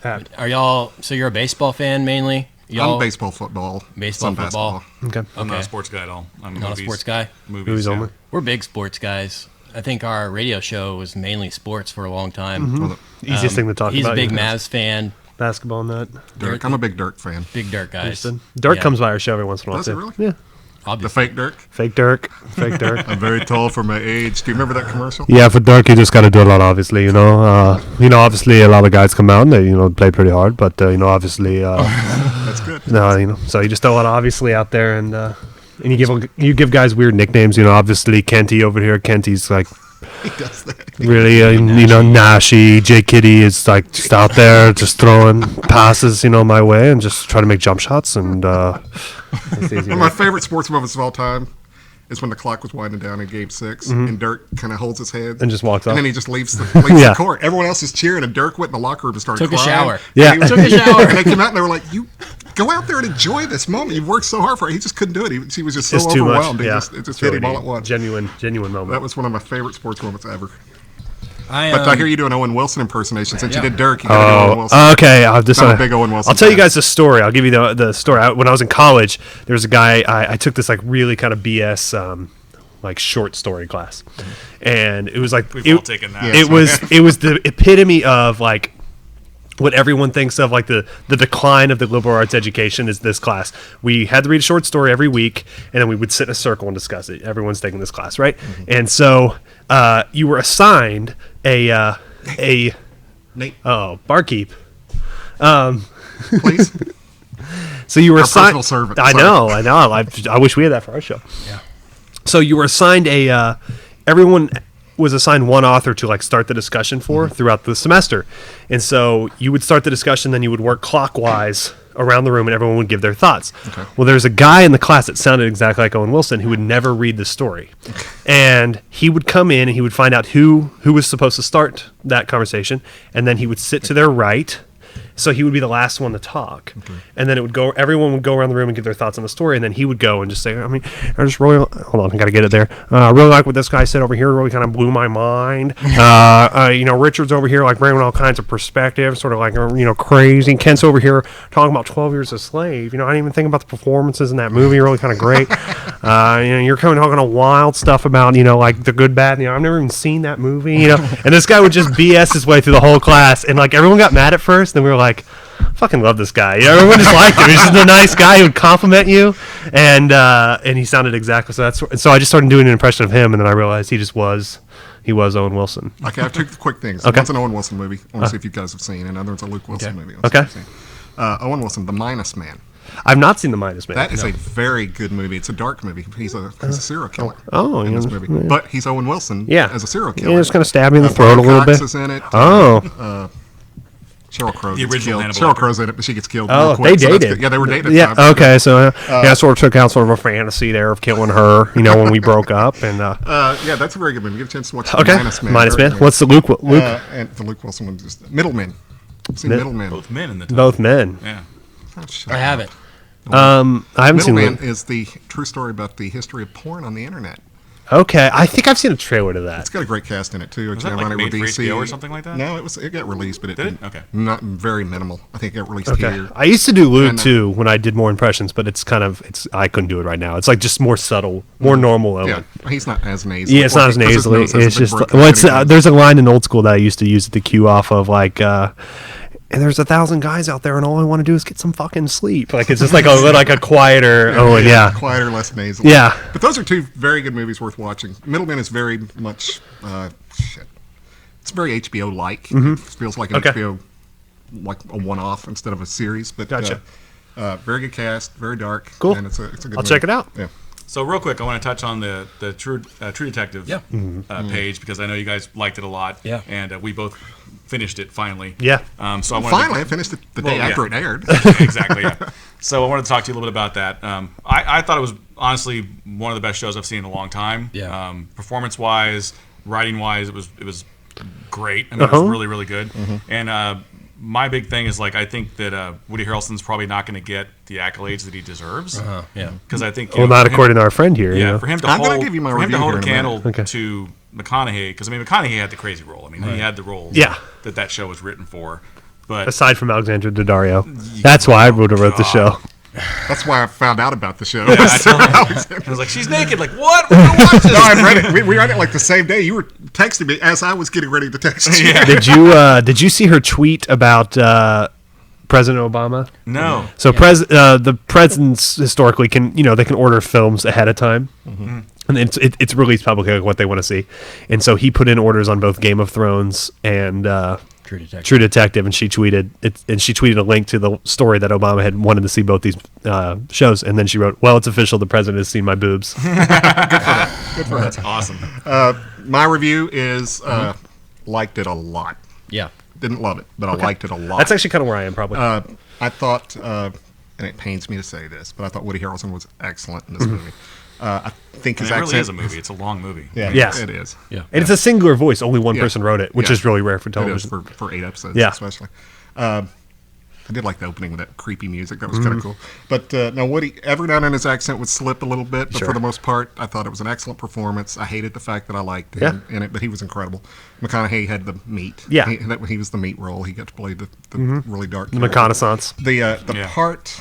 apt. Are y'all? So you're a baseball fan mainly? I'm baseball, football, Baseball, some football. basketball. Okay. I'm not a sports guy at all. I'm Not a sports guy. Movies only. We're big sports guys. I think our radio show was mainly sports for a long time. Well, Easiest thing to talk He's about. a big Mavs fan. basketball nut. Dirk. I'm a big Dirk fan. Big Dirk guys. Dirk comes by our show every once in a while. Does he too. really? Yeah. The Obviously. fake Dirk. Fake Dirk. Fake Dirk. I'm very tall for my age. Do you remember that commercial? Yeah, for Dirk, you just got to do a lot, obviously, obviously a lot of guys come out and they, play pretty hard, but, obviously, That's good. No, so you just throw a lot obviously out there, and you give guys weird nicknames. Obviously Kenty over here. Kenty's like He does that. really, Nashy. J Kitty is like just out there, just throwing passes, my way, and just trying to make jump shots. And it's easy, One of my favorite sports moments of all time is when the clock was winding down in Game 6, and Dirk kind of holds his head and just walks off. and then he just leaves the Yeah. court. Everyone else is cheering, and Dirk went in the locker room and started Took a crying. shower. Yeah. And he Took a shower. They came out and they were like, "You go out there and enjoy this moment. You've worked so hard for it." He just couldn't do it. He was just so It's too much. overwhelmed. Yeah. It just hit him all at once. Genuine moment. That was one of my favorite sports moments ever. I, But I hear you do an Owen Wilson impersonation. Since you did Dirk, you got to do Owen Wilson. Okay. I'm a big Owen Wilson I'll tell you fan. guys the story. I'll give you the story. When I was in college, there was a guy. I took this like really kind of BS like short story class, and it was like We've all taken that. Yeah. it was the epitome of like what everyone thinks of like the decline of the liberal arts education is this class. We had to read a short story every week, and then we would sit in a circle and discuss it. Everyone's taking this class, right? And so you were assigned a Nate, barkeep. please. So you were Our assigned. personal servant. I Sorry. know. I wish we had that for our show. Yeah. So you were assigned everyone was assigned one author to like start the discussion for throughout the semester. And so you would start the discussion, then you would work clockwise around the room and everyone would give their thoughts. Okay. Well, there's a guy in the class that sounded exactly like Owen Wilson who would never read the story. And he would come in and he would find out who was supposed to start that conversation, and then he would sit to their right. So he would be the last one to talk, and then everyone would go around the room and give their thoughts on the story, and then he would go and just say, I just really, hold on, I gotta get it there. I really like what this guy said over here, really kind of blew my mind. Richard's over here, like bringing all kinds of perspective, sort of like, crazy. Kent's over here talking about 12 Years a Slave. I didn't even think about the performances in that movie, really kind of great. You're coming talking all wild stuff about, like the good, bad, I've never even seen that movie, and this guy would just BS his way through the whole class, and like everyone got mad at first, and we were like, fucking love this guy. Everyone just liked him. He's just a nice guy who would compliment you, and he sounded exactly so. So I just started doing an impression of him, and then I realized he was Owen Wilson. Okay, I have two quick things. Okay. One's an Owen Wilson movie. I want to see if you guys have seen, and another one's a Luke Wilson movie. Okay. Owen Wilson, The Minus Man. I've not seen The Minus Man. That is a very good movie. It's a dark movie. He's a serial killer. Oh, in this yeah. movie. But he's Owen Wilson as a serial killer. Yeah, just kind of stab me in the throat a little Cox bit. is in it. Oh. Sheryl Crow The gets original killed. Hannibal Sheryl Lecter. Crow's in it, but she gets killed. Oh, real quick, they so that's dated. good. Yeah, they were dating. Yeah. at the time. Okay. So I sort of took out sort of a fantasy there of killing her. When we broke up, and Yeah, that's a very good movie. Get a chance to watch okay. Minus Man. Minus Very Man. good. What's the Luke? And the Luke Wilson one, just Middlemen. See Middlemen. Both men in the top. Both men. Yeah. Oh, shut I up. haven't. I haven't seen Middleman Luke. is the true story about the history of porn on the internet. Okay, I think I've seen a trailer to that. It's got a great cast in it too. Was that like made for HBO or something like that? No, it got released, but it Did it? didn't. Okay. Not very minimal. I think it got released Okay, here. I used to do Luke And, too when I did more impressions, but it's I couldn't do it right now. It's like just more subtle, more normal. Yeah, he's not as nasally. Yeah, it's not as Because his nasally. nose has a It's big just broken well, head. there's a line in old school that I used to use to cue off of like. And there's 1,000 guys out there, and all I want to do is get some fucking sleep. Like it's just like a quieter. Quieter, less nasally. Yeah. But those are two very good movies worth watching. Middleman is very much shit. It's very HBO-like. It feels like an Okay. HBO, like a one-off instead of a series. But Gotcha. very good cast, very dark. Cool. And it's a good I'll movie. check it out. Yeah. So real quick, I want to touch on the True Detective Yeah. page because I know you guys liked it a lot. Yeah. And we both finished it finally. Yeah. So I wanted Finally, I finished it the day Well, after yeah. it aired. exactly. Yeah. So I wanted to talk to you a little bit about that. I thought it was honestly one of the best shows I've seen in a long time. Yeah. Performance-wise, writing-wise, it was great. I mean, it was really, really good. And my big thing is, like, I think that Woody Harrelson's probably not going to get the accolades that he deserves. Yeah. Because I think, Well, not according to our friend here. yeah, you know? for him to I'm gonna hold, give you my for him to review hold here a in a minute. candle Okay. to McConaughey, because I mean McConaughey had the crazy role. I mean he had the roles Yeah. that show was written for. But Aside from Alexandra Daddario. That's why I would have wrote the show. That's why I found out about the show. I told him, I was like, she's naked. Like, what? We're gonna watch this. No, I read it. We read it like the same day. You were texting me as I was getting ready to text you. Yeah. Did you see her tweet about President Obama? No. So the presidents historically can they can order films ahead of time, and it's released publicly like what they want to see, and so he put in orders on both Game of Thrones and True Detective. and she tweeted it, and she tweeted a link to the story that Obama had wanted to see both these shows, and then she wrote, "Well, it's official, the president has seen my boobs." That's awesome. My review is liked it a lot. Yeah. Didn't love it, but I liked it a lot. That's actually kind of where I am probably. I thought, and it pains me to say this, but I thought Woody Harrelson was excellent in this movie. I think his It accent really is a movie. It's a long movie. Yeah, Yes. it is. Yeah. And it's a singular voice. Only one Yeah. person wrote it, which Yeah. is really rare for It is television. for 8 episodes, Yeah. especially. I did like the opening with that creepy music. That was kind of cool. But no, Woody, every now and then his accent would slip a little bit, but Sure. for the most part, I thought it was an excellent performance. I hated the fact that I liked him in it, but he was incredible. McConaughey had the meat. Yeah. He was the meat role. He got to play the really dark The character. reconnaissance. The Yeah. part.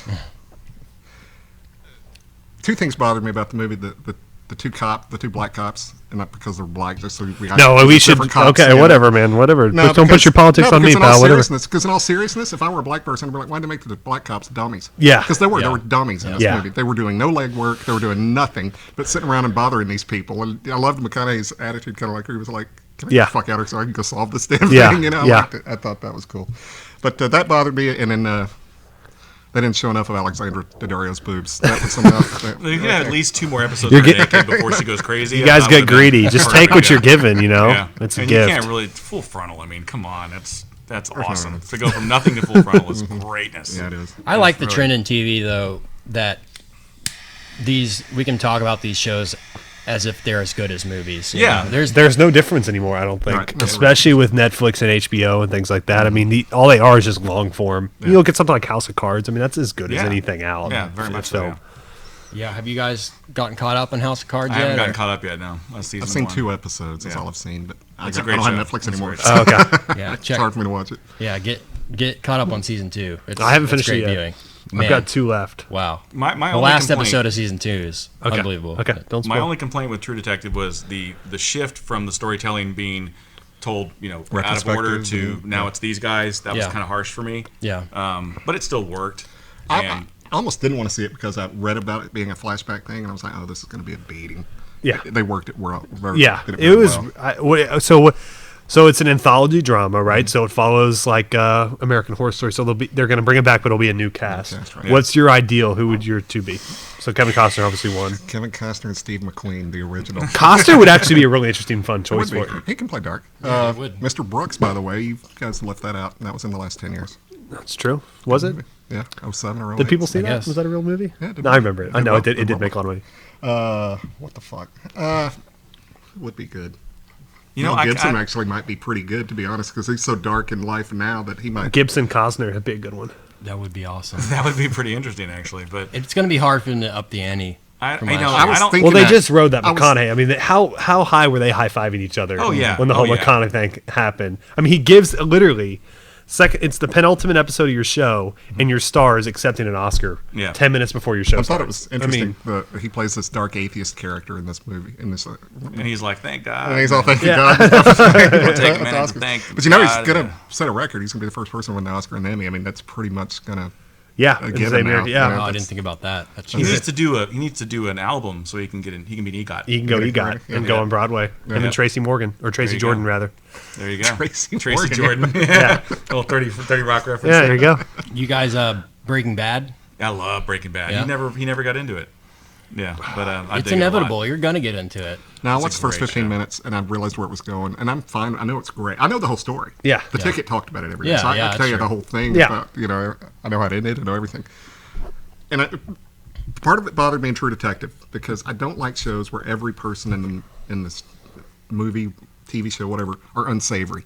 Two things bothered me about the movie: the two black cops, and not because they're black, just so we got No, we should. different cops, Okay, you know. whatever, man. Whatever. No, Just don't put because- your politics no, on me, because in all pal. Whatever. seriousness- Because in all seriousness, if I were a black person, I'd be like, why did they make the black cops dummies? Yeah. Because they were Yeah. dummies in this Yeah. movie. They were doing no legwork. They were doing nothing but sitting around and bothering these people. And I loved McConaughey's attitude, kind of like he was like, "Can I get the fuck out of here so I can go solve this damn Yeah. thing?" You know, I Yeah. liked it. I thought that was cool. But that bothered me. And then they didn't show enough of Alexandra Daddario's boobs. That was enough. You can have at least 2 more episodes You're of her get- naked before she goes crazy. You guys get greedy. Just take what you're given. Yeah. It's a and gift. you can't really full frontal. I mean, come on, that's awesome. To go from nothing to full frontal is greatness. Yeah, it is. I like the really- trend in TV though that we can talk about these shows as if they're as good as movies. you Yeah. know? There's no difference anymore, I don't think. Right. Especially with Netflix and HBO and things like that. I mean, all they are is just long form. You look at something like House of Cards. I mean, that's as good as Yeah. anything out. Yeah, very much so. film. Yeah. Have you guys gotten caught up in House of Cards I haven't yet? gotten or- caught up yet. No, season I've seen 1. 2 episodes. That's Yeah. all I've seen. But I It's a don't great have show. Netflix It's anymore. great. Oh, okay. Yeah, It's check. hard for me to watch it. Yeah, get caught up on season 2. I haven't it's finished great it yet. viewing. I've Man, got 2 left. wow. My The only last complaint- episode of season 2 is Okay. unbelievable. Okay. Don't spoil. My only complaint with True Detective was the shift from the storytelling being told, out of order to Retrospective, now it's these guys. That was Yeah. kind of harsh for me. Yeah. But it still worked. I And almost didn't want to see it because I read about it being a flashback thing, and I was like, "Oh, this is going to be a beating." Yeah. They worked it well. Very, Yeah, did it very was. well. So it's an anthology drama, right? So it follows like American Horror Story. So they're going to bring it back, but it'll be a new cast. cast, right. What's your ideal? Who would your 2 be? So Kevin Costner obviously won. Kevin Costner and Steve McQueen, the original. Costner would actually be a really interesting, fun choice Would for be. it. He can play dark. Yeah, he would. Mr. Brooks, by the way, you guys left that out, and that was in the last 10 years. That's true. Was it? Yeah, 07 or 08. Did people see I that? guess. Was that a real movie? Yeah, it did no, I well. remember it. I Did know well. it did. It Did did well. make a lot of money. What the fuck? Would be good. I Gibson actually might be pretty good, to be honest, because he's so dark in life now that he might. Gibson Costner would be a good one. That would be awesome. that would be pretty interesting, actually. But It's going to be hard for them to up the ante. I from know. last I year. was don't. thinking Well, they that- just rode that I was- McConaughey. I mean, how high were they high fiving each other? Oh, yeah. When the whole Oh, yeah. McConaughey thing happened. I mean, he gives literally second. It's the penultimate episode of your show, and your star is accepting an Oscar. Yeah. 10 minutes before your show. I thought starts. it was interesting. I mean, He plays this dark atheist character in this movie. And he's like, thank God. And he's all thank you, Yeah. God. We'll take a minute to Oscar. thank But you know, he's God. going to set a record. He's going to be the first person to win the Oscar and Emmy. I mean, that's pretty much going to Yeah, get same him year. now. Yeah. You know, Oh, I didn't think about that. That's He needs to do an album so he can get in. He can be an EGOT. He can go Yeah, EGOT yeah. and go on Broadway. Him Yeah. and Tracy Morgan, or Tracy you Jordan, go. rather. There you go. Tracy Jordan. Yeah. Little 30 Rock reference. Yeah, there you go. You guys, Breaking Bad. I love Breaking Bad. Yeah. He never got into it. Yeah, but I It's dig it a lot. inevitable. You're gonna get into it. Now I It's a watched the first great 15 show. minutes and I realized where it was going, and I'm fine. I know it's great. I know the whole story. Yeah. The Yeah. ticket talked about it every day, Yeah, so I yeah, can tell you that's the true. whole thing. Yeah. But, you know, I know how it ended. I know everything. And part of it bothered me in True Detective because I don't like shows where every person in this movie, TV show, whatever, are unsavory.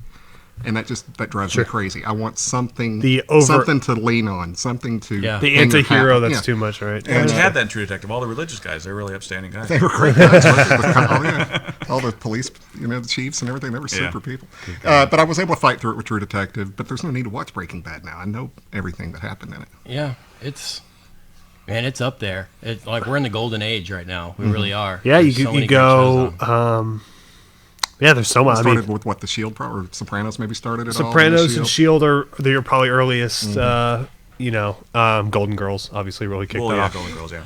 And that drives me crazy. I want something something to lean on, something to Yeah. The hang your anti-hero, hat on. that's too much, right? Yeah, but you had that in True Detective. All the religious guys, they're really upstanding guys. They were great guys. All the police, the chiefs and everything, they were super people. But I was able to fight through it with True Detective. But there's no need to watch Breaking Bad now. I know everything that happened in it. Yeah, it's up there. It's like we're in the golden age right now. We really are. Yeah, There's you so many great go. shows on. Yeah, there's so much. I Started mean, with The Shield, or Sopranos maybe started it all. Sopranos The and Shield are they're probably earliest. Golden Girls obviously really kicked Well, that yeah, off. Golden Girls, yeah.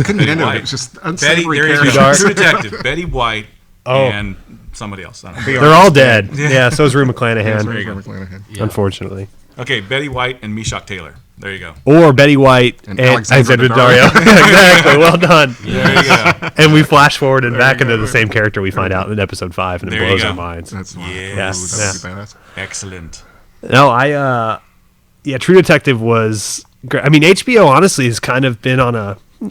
Couldn't get into it. White. It was just Betty, unsavory there you characters. go. True Detective, Betty White, Oh. and somebody else. I don't know. They're all dead. Yeah, so is Rue McClanahan, There you go. Yeah. unfortunately. Okay, Betty White and Meshack Taylor. There you go. Or Betty White and And Alexander Alexander Daddario. Exactly. Well done. There you go. And we flash forward and back into the same character we find out in episode 5, and it There you blows go. our minds. That's fine. Yes. That would be badass. Excellent. No, True Detective was great. I mean, HBO honestly has kind of been on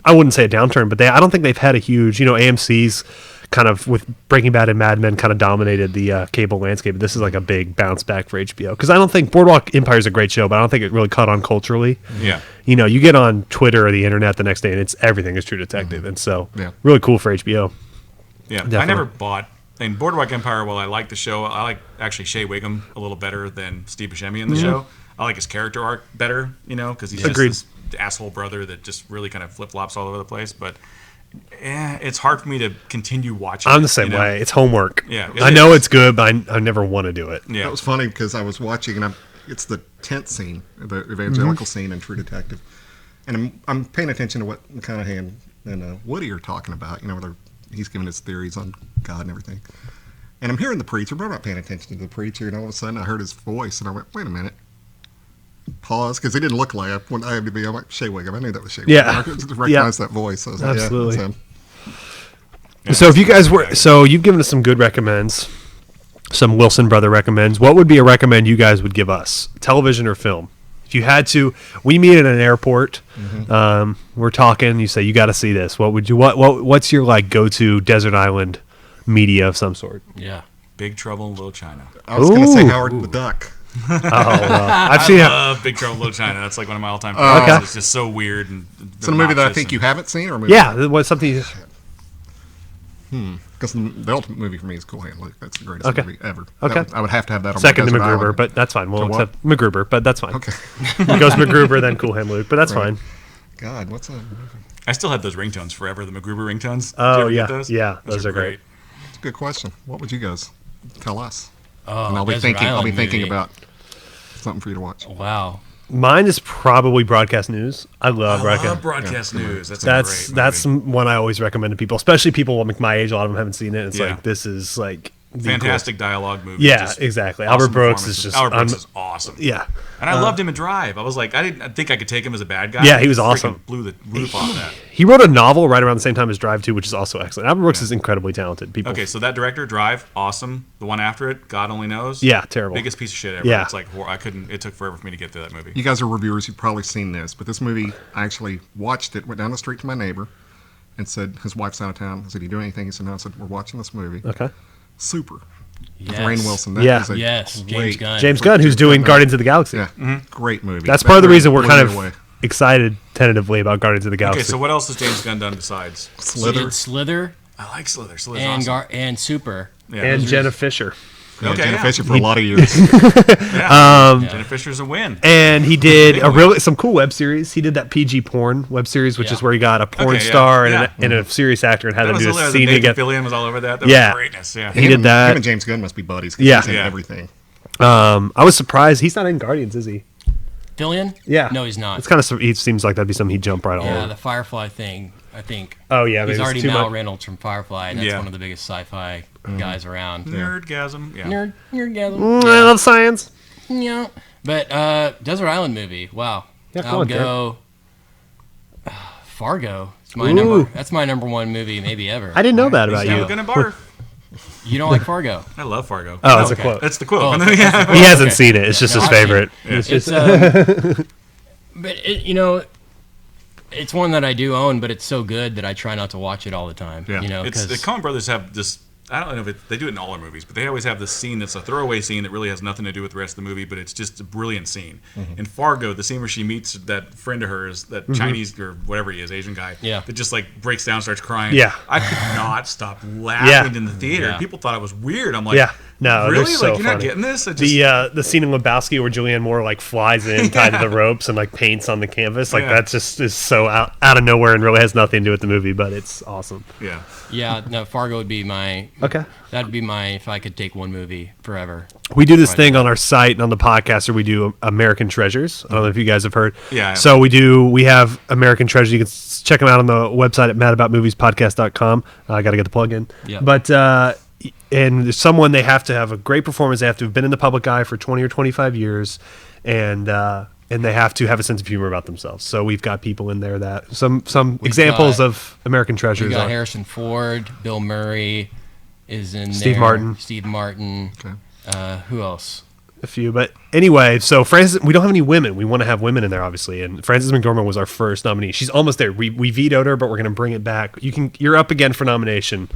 I wouldn't say a downturn, but I don't think they've had a huge, AMC's kind of with Breaking Bad and Mad Men kind of dominated the cable landscape. This is like a big bounce back for HBO because I don't think Boardwalk Empire is a great show, but I don't think it really caught on culturally. Yeah. You get on Twitter or the internet the next day and everything is True Detective, and so Yeah. really cool for HBO. Yeah. I Definitely. never bought. In Boardwalk Empire, while I like the show, I like actually Shea Wiggum a little better than Steve Buscemi in the show. I like his character arc better, because he's Agreed. just this asshole brother that just really kind of flip flops all over the place. But it's hard for me to continue watching. I'm the same way. It's homework. Yeah, it I know is. it's good, but I never want to do it. Yeah. That was funny because I was watching, and it's the tent scene, the evangelical scene in True Detective, and I'm paying attention to what McConaughey and Woody are talking about. Where he's giving his theories on God and everything, and I'm hearing the preacher, but I'm not paying attention to the preacher. And all of a sudden, I heard his voice, and I went, "Wait a minute." Pause, because he didn't look like when IMDb. I'm like, Shea Wiggum. I knew that was Shea Wiggum. Yeah. I could just recognize that voice. I was like, Absolutely. Yeah, that's him. So if you guys you've given us some good recommends, some Wilson brother recommends. What would be a recommend you guys would give us, television or film? If you had to, we meet at an airport. We're talking. You say you got to see this. What would you? What's your go-to desert island media of some sort? Yeah. Big Trouble in Little China. I was going to say Ooh. Howard the Duck. Oh, I've seen it. Love Big Trouble in Little China. That's like one of my all-time favorites. Okay. It's just so weird and It's a movie that I obnoxious think you and- haven't seen, or a movie Yeah, what's something? because the ultimate movie for me is Cool Hand Luke. That's the greatest Okay. movie ever. Okay. I would have to have that on Second my to desert MacGruber, island. but that's fine. We'll To what? accept MacGruber, but that's fine. Okay. It goes MacGruber, then Cool Hand Luke, but that's Right. fine. God, what's that movie? I still have those ringtones forever, the MacGruber ringtones. Did you Oh, ever get yeah. those? Yeah, those are great. It's a good question. What would you guys tell us? Oh, And I'll be Desert thinking. I'll be Island thinking movie. about something for you to watch. Wow. Mine is probably broadcast news. I love I broadcast. love broadcast news. That's a That's great that's movie. one I always recommend to people, especially people like my age. A lot of them haven't seen it. It's Yeah. like this is like the Fantastic dialogue movie. Yeah, Just exactly. awesome Albert Brooks is performances. just Albert Brooks un- is awesome. Yeah, And I loved him in Drive. I was like, I didn't think I could take him as a bad guy. Yeah, he was Freaking awesome. Blew the roof off that. he wrote a novel right around the same time as Drive 2, which is also excellent. Albert Brooks is incredibly talented. People, Okay, so that director, Drive, awesome. The one after it, God Only Knows. Yeah, terrible. Biggest piece of shit ever. Yeah. It's like I couldn't. It took forever for me to get through that movie. You guys are reviewers. You've probably seen this, but this movie, I actually watched it. Went down the street to my neighbor, and said his wife's out of town. I said, "You do anything?" He said, "No." I said, "We're watching this movie." Okay, Super. Yes. With Rainn Wilson. That Yeah. is a Yes, James great- Gunn. James Gunn, who's doing Gunn. Guardians of the Galaxy. Yeah, great movie. That's That part of the really reason we're blew kind me of away. excited tentatively about Guardians of the Galaxy. Okay, so what else has James Gunn done besides? He Slither. did Slither I like Slither. Slither's and awesome. and Super. Yeah, and those are- Jenna Fisher. Yeah, Okay, Jenna yeah. Fisher for a lot of years. Jenna Fisher's a win. And he did some cool web series. He did that PG porn web series, which Yeah. is where he got a porn Okay, yeah, star yeah. and a serious actor and had That them was do a hilarious. scene Nathan together. Fillion was all over that. That Yeah. was greatness. Yeah. He did that. Him and James Gunn must be buddies. 'Cause Yeah. he's in Yeah. everything. I was surprised he's not in Guardians, is he? Fillion? Yeah. No, he's not. It's kind of. He seems like that'd be something he'd jump right Yeah, on. the Firefly thing, I think. Oh yeah, He's maybe already it's too Mal much. Reynolds from Firefly, and that's Yeah. one of the biggest sci-fi guys around. Nerdgasm. Yeah. Nerdgasm. I love science. Yeah. But Desert Island movie. Wow. Yeah, come I'll on, Jared. go. Fargo. It's my number. That's my number one movie, maybe ever. I didn't know that about He's you. gonna barf. You don't like Fargo? I love Fargo. Oh, it's a Okay. quote. That's the quote. Oh, Yeah. He hasn't Okay. seen it. It's just No, his I've seen favorite. it. It's It's but it's one that I do own, but it's so good that I try not to watch it all the time. Yeah. You know, It's the because Coen Brothers have this. I don't know if they do it in all their movies, but they always have this scene that's a throwaway scene that really has nothing to do with the rest of the movie, but it's just a brilliant scene. In Fargo, the scene where she meets that friend of hers, that Chinese or whatever he is, Asian guy, Yeah. that just like breaks down, starts crying. Yeah. I could not stop laughing in the theater. Yeah. People thought it was weird. I'm like, Yeah. No, really? they're so Like you're not funny. getting this? I just, the scene in Lebowski where Julianne Moore like flies in tied to the ropes and like paints on the canvas, like Yeah. that just is so out of nowhere and really has nothing to do with the movie, but it's awesome. yeah. yeah, no, Fargo would be my. Okay. That'd be my if I could take one movie forever. We do this Right. thing on our site and on the podcast where we do American Treasures. I don't know if you guys have heard. Yeah, I have. So we have American Treasures. You can check them out on the website at madaboutmoviespodcast.com. I got to get the plug in. Yeah. But, and there's someone, they have to have a great performance. They have to have been in the public eye for 20 or 25 years. And they have to have a sense of humor about themselves. So we've got people in there that some examples got- of American Treasures. We got are- Harrison Ford, Bill Murray is in Steve there. Martin. Steve Martin. Okay. Who else? A few, but anyway, so Frances, we don't have any women. We want to have women in there, obviously, and Frances McDormand was our first nominee. She's almost there. We vetoed her, but we're going to bring it back. You're up again for nomination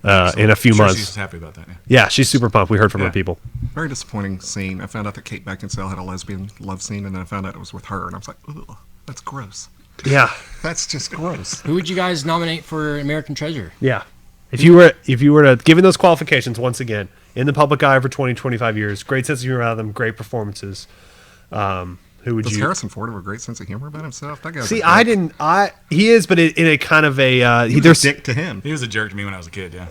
in a few Sure, months. she's happy about that. Yeah. Yeah, she's super pumped. We heard from her Yeah. people. Very disappointing scene. I found out that Kate Beckinsale had a lesbian love scene, and then I found out it was with her, and I was like, ugh, that's gross. Yeah, That's just gross. Who would you guys nominate for American Treasure? yeah. If you were to given those qualifications once again in the public eye for 20, 25 years, great sense of humor out of them, great performances. Who would Does you? Harrison Ford have a great sense of humor about himself? That guy's See, a dick. He is, but in a kind of a He was there's a dick to him. He was a jerk to me when I was a kid. Yeah.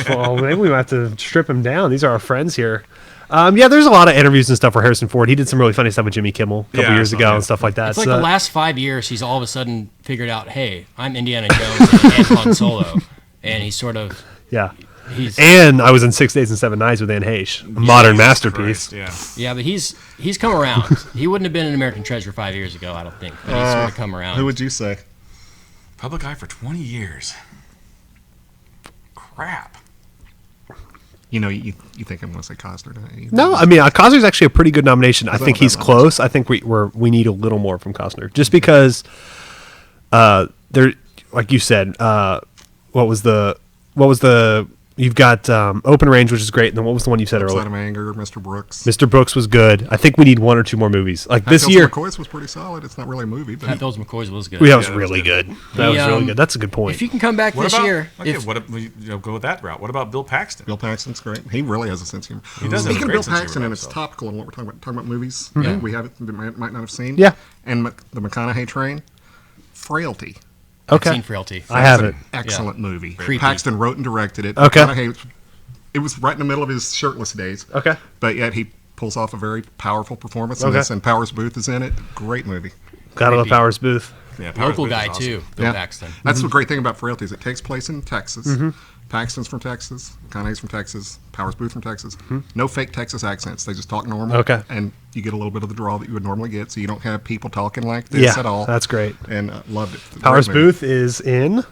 well, maybe we might have to strip him down. These are our friends here. Yeah, there's a lot of interviews and stuff for Harrison Ford. He did some really funny stuff with Jimmy Kimmel a couple Yeah, years I saw ago that. and stuff like that. It's like So- the last 5 years, he's all of a sudden figured out, hey, I'm Indiana Jones and Han Solo, and he's sort of yeah. he's And I was in 6 Days and 7 Nights with Anne Heche, a modern Jesus masterpiece. Christ, yeah. yeah, but he's come around. He wouldn't have been an American Treasure 5 years ago, I don't think. But he's sort of come around. Who would you say? Public eye for 20 years. Crap. You know, you think I'm going to say Costner, don't you? No, I mean Costner's actually a pretty good nomination. I thought think about he's that close. I think we need a little more from Costner, just because there, like you said, what was the you've got Open Range, which is great, and then what was the one you said Outside earlier? of Anger, Mr. Brooks. Mr. Brooks was good. I think we need one or two more movies like this Hatfields year. McCoy's was pretty solid. It's not really a movie, but Hatfields McCoy's was good. Yeah, that was that was really good. good. That was really good. That's a good point. If you can come back What this about, year, okay, if, what if we go with that route? What about Bill Paxton? Bill Paxton's great. He really has a sense of humor. He does have a Speaking of great Bill sense of humor Paxton, about and it's himself. topical in what we're talking about movies Yeah. we haven't might not have seen. Yeah. And the McConaughey Train, Frailty. I've okay, seen Frailty. I haven't. Excellent movie. Creepy. Paxton wrote and directed it. Okay. McConaughey, it was right in the middle of his shirtless days. Okay. But yet he pulls off a very powerful performance in Okay. this, and Powers Booth is in it. Great movie. Gotta love Creepy. Powers Booth. Yeah, Powers Local Booth guy, is awesome. too, Bill Paxton. That's the great thing about Frailty is it takes place in Texas. Paxton's from Texas. McConaughey's from Texas. Powers Booth from Texas. No fake Texas accents. They just talk normal. Okay. And you get a little bit of the drawl that you would normally get, so you don't have people talking like this Yeah, at all. that's great. And loved it. Powers Great movie. Booth is in.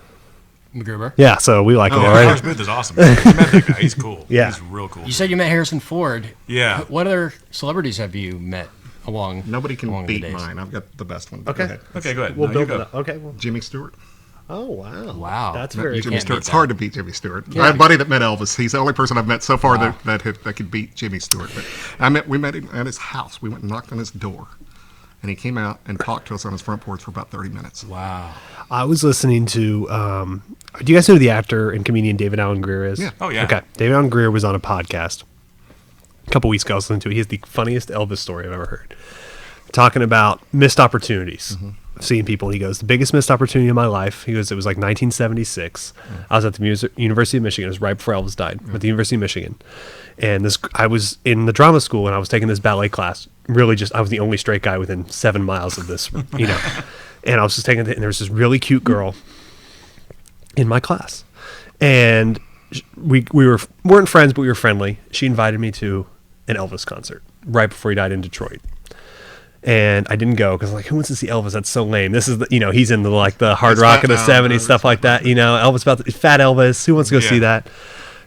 MacGruber. Yeah, so we like him Yeah, already. Powers Booth is awesome. I met that guy. He's cool. Yeah. He's real cool. You said you met Harrison Ford. Yeah. What other celebrities have you met along? Nobody can along the beat days? mine. I've got the best one. Okay. Go ahead. Okay, go ahead. We'll No, you build go. it up. Okay. Well, Jimmy Stewart. oh wow. Wow. That's No, very you Jimmy can't Stewart. beat It's that. hard to beat Jimmy Stewart. I have a buddy that met Elvis. He's the only person I've met so far Wow. that could beat Jimmy Stewart. But we met him at his house. We went and knocked on his door, and he came out and talked to us on his front porch for about 30 minutes. Wow. I was listening to. Do you guys know who the actor and comedian David Allen Greer is? Yeah. Oh, yeah. Okay. David Allen Greer was on a podcast a couple weeks ago. I was listening to it. He has the funniest Elvis story I've ever heard. Talking about missed opportunities. seeing people. And he goes, the biggest missed opportunity of my life. He goes, it was like 1976. I was at the University of Michigan. It was right before Elvis died at the University of Michigan. And I was in the drama school and I was taking this ballet class. Really I was the only straight guy within 7 miles of this, you know. And I was just taking it, and there was this really cute girl in my class. And we weren't friends, but we were friendly. She invited me to an Elvis concert right before he died in Detroit. And I didn't go because I'm like, who wants to see Elvis? That's so lame. This is he's in the hard rock of the 70s, stuff like that. You know, Fat Elvis. Who wants to go see that?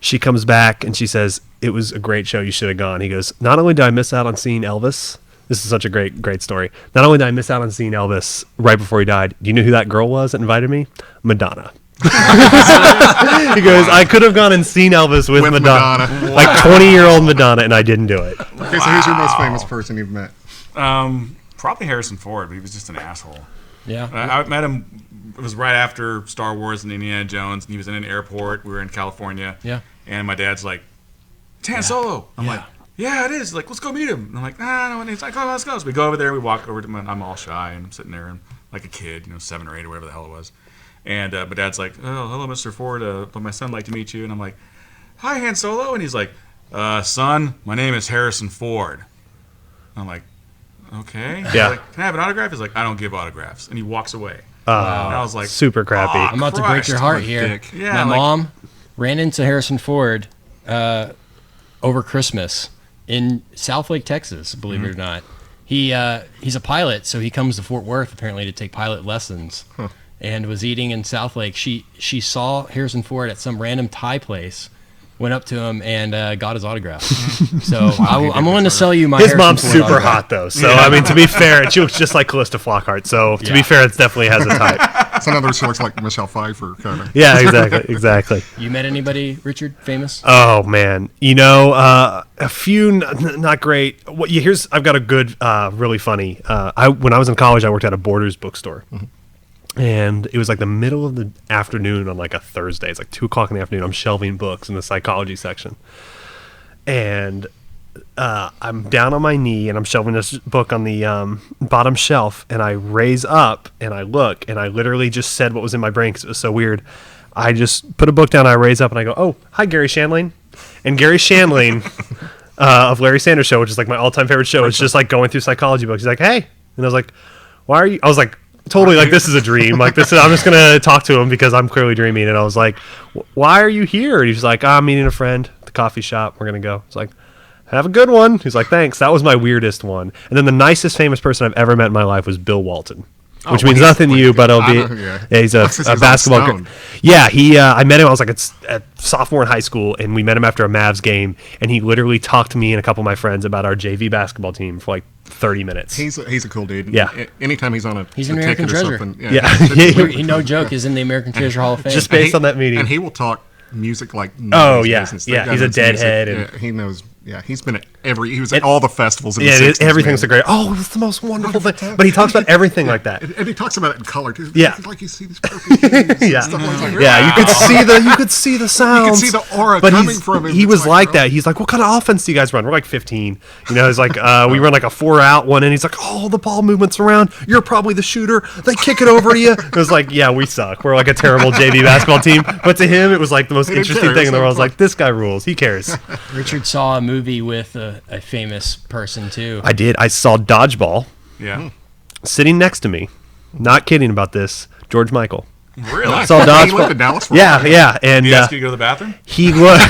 She comes back and she says, it was a great show. You should have gone. He goes, not only did I miss out on seeing Elvis, this is such a great story. Not only did I miss out on seeing Elvis right before he died, do you know who that girl was that invited me? Madonna. He goes, I could have gone and seen Elvis with Madonna. Wow. Like 20-year-old Madonna, and I didn't do it. Okay, so who's your most famous person you've met? Probably Harrison Ford, but he was just an asshole. Yeah. I met him. It was right after Star Wars and Indiana Jones, and he was in an airport. We were in California. Yeah. And my dad's like, "It's Han Solo." I'm like, "Yeah, it is." Like, let's go meet him. And I'm like, "Nah, no." And he's like, "Oh, let's go." So we go over there. We walk over to him. I'm all shy, and I'm sitting there and like a kid, 7 or 8 or whatever the hell it was. And my dad's like, "Oh, hello, Mr. Ford. My son would like to meet you." And I'm like, "Hi, Han Solo." And he's like, "Son, my name is Harrison Ford." And I'm like, "Okay." Yeah. Like, "Can I have an autograph?" He's like, "I don't give autographs." And he walks away. And I was like, super crappy. "Oh, I'm about to break your heart here. dick. Yeah, My like- mom ran into Harrison Ford over Christmas in Southlake, Texas, believe it or not. He's a pilot, so he comes to Fort Worth apparently to take pilot lessons. And was eating in Southlake. She saw Harrison Ford at some random Thai place, went up to him and got his autograph. So I'm willing to sell you my His Harrison mom's Ford super autograph. hot, though. So, I mean, to be fair, she looks just like Callista Flockhart. So, to be fair, it definitely has a type. So in other words, she looks like Michelle Pfeiffer, kind of. Yeah, exactly. You met anybody, Richard, famous? Oh, man. A few not great. I've got a good, really funny. When I was in college, I worked at a Borders bookstore. And it was like the middle of the afternoon on like a Thursday. It's like 2 o'clock in the afternoon. I'm shelving books in the psychology section. And I'm down on my knee and I'm shelving this book on the bottom shelf. And I raise up and I look and I literally just said what was in my brain because it was so weird. I just put a book down. I raise up and I go, "Oh, hi, Gary Shandling." And Gary Shandling of Larry Sanders Show, which is like my all-time favorite show, is just like going through psychology books. He's like, "Hey." And I was like, "Why are you?" I was like, totally like, this is a dream. Like, I'm just gonna talk to him because I'm clearly dreaming. And I was like, "Why are you here?" And he's like, "I'm meeting a friend at the coffee shop. We're gonna go." It's like, "Have a good one." He's like, "Thanks." That was my weirdest one. And then the nicest famous person I've ever met in my life was Bill Walton, which means nothing to you, but it'll be. He's a basketball. Yeah, I met him. I was like a sophomore in high school, and we met him after a Mavs game, and he literally talked to me and a couple of my friends about our JV basketball team for like 30 minutes. He's a cool dude. Yeah. Anytime he's on He's an American treasure. Yeah. He, no joke, is in the American Treasure Hall of Fame. Just based on that meeting. And he will talk music like Oh, yeah. business. Yeah, That guy he's a knows music. deadhead and- Yeah, he knows. Yeah, he's been at he was at all the festivals in Yeah, the 60s. everything's man. a great. Oh, it's the most wonderful thing. But he talks about everything like that. And he talks about it in color too. Yeah. Like you see these purple hues and Yeah, stuff like that. yeah. You could see the sounds. see the aura but coming from him. He It's was like, like bro. that. He's like, "What kind of offense do you guys run?" We're like 15. He's like, we run like a 4-out one, and he's like, "Oh, the ball movement's around. You're probably the shooter. They kick it over to you." It was like, yeah, we suck. We're like a terrible JV basketball team. But to him, it was like the most He didn't interesting care. thing in the It's world. I was like- like, this guy rules. He cares. Richard saw a movie with a famous person too. I did. I saw Dodgeball Yeah. sitting next to me. Not kidding about this. George Michael. Really? Saw He lived Dodgeball. in Dallas for a Yeah, while. yeah. And Did you ask you to go to the bathroom? he was.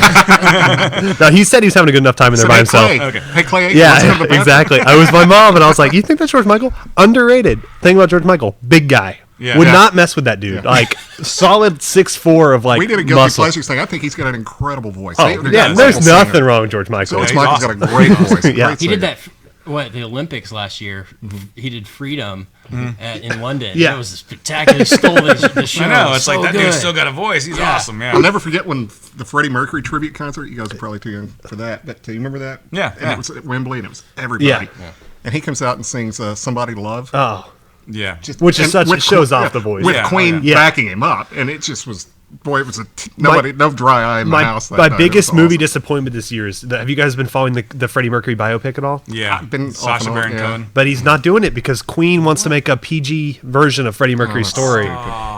No, he said he was having a good enough time in there So, by hey, himself. Clay. Okay. Hey, Clay. Yeah, let's go to the bathroom. exactly. I was my mom, and I was like, "You think that's George Michael? Underrated." Thing about George Michael, big guy. Yeah. Would Yeah. not mess with that dude. Like solid 6'4" of like We did a guilty muscle. pleasure thing. I think he's got an incredible voice. Oh, Hey, yeah, he's there's a singer. nothing wrong with George Michael. George he's Michael's awesome. got a great voice. Yeah. Great He did singer. that. The Olympics last year. He did Freedom in London. Yeah. It was spectacular. He stole the show. I know. It's So like that good. dude's still got a voice. He's awesome, I'll man. never forget when the Freddie Mercury tribute concert. You guys are probably too young for that, but do you remember that? Yeah, And yeah. it was at Wembley, and it was everybody. Yeah. And he comes out and sings "Somebody to Love," Oh, Yeah. which is and such with it shows Queen- off the voice. with Yeah, Queen oh, yeah. backing him up, and it just was boy, it was no dry eye in the house. My biggest movie disappointment this year is have you guys been following the Freddie Mercury biopic at all? Yeah, been Sacha off and on, Baron Cohen. But he's not doing it because Queen wants to make a PG version of Freddie Mercury's story.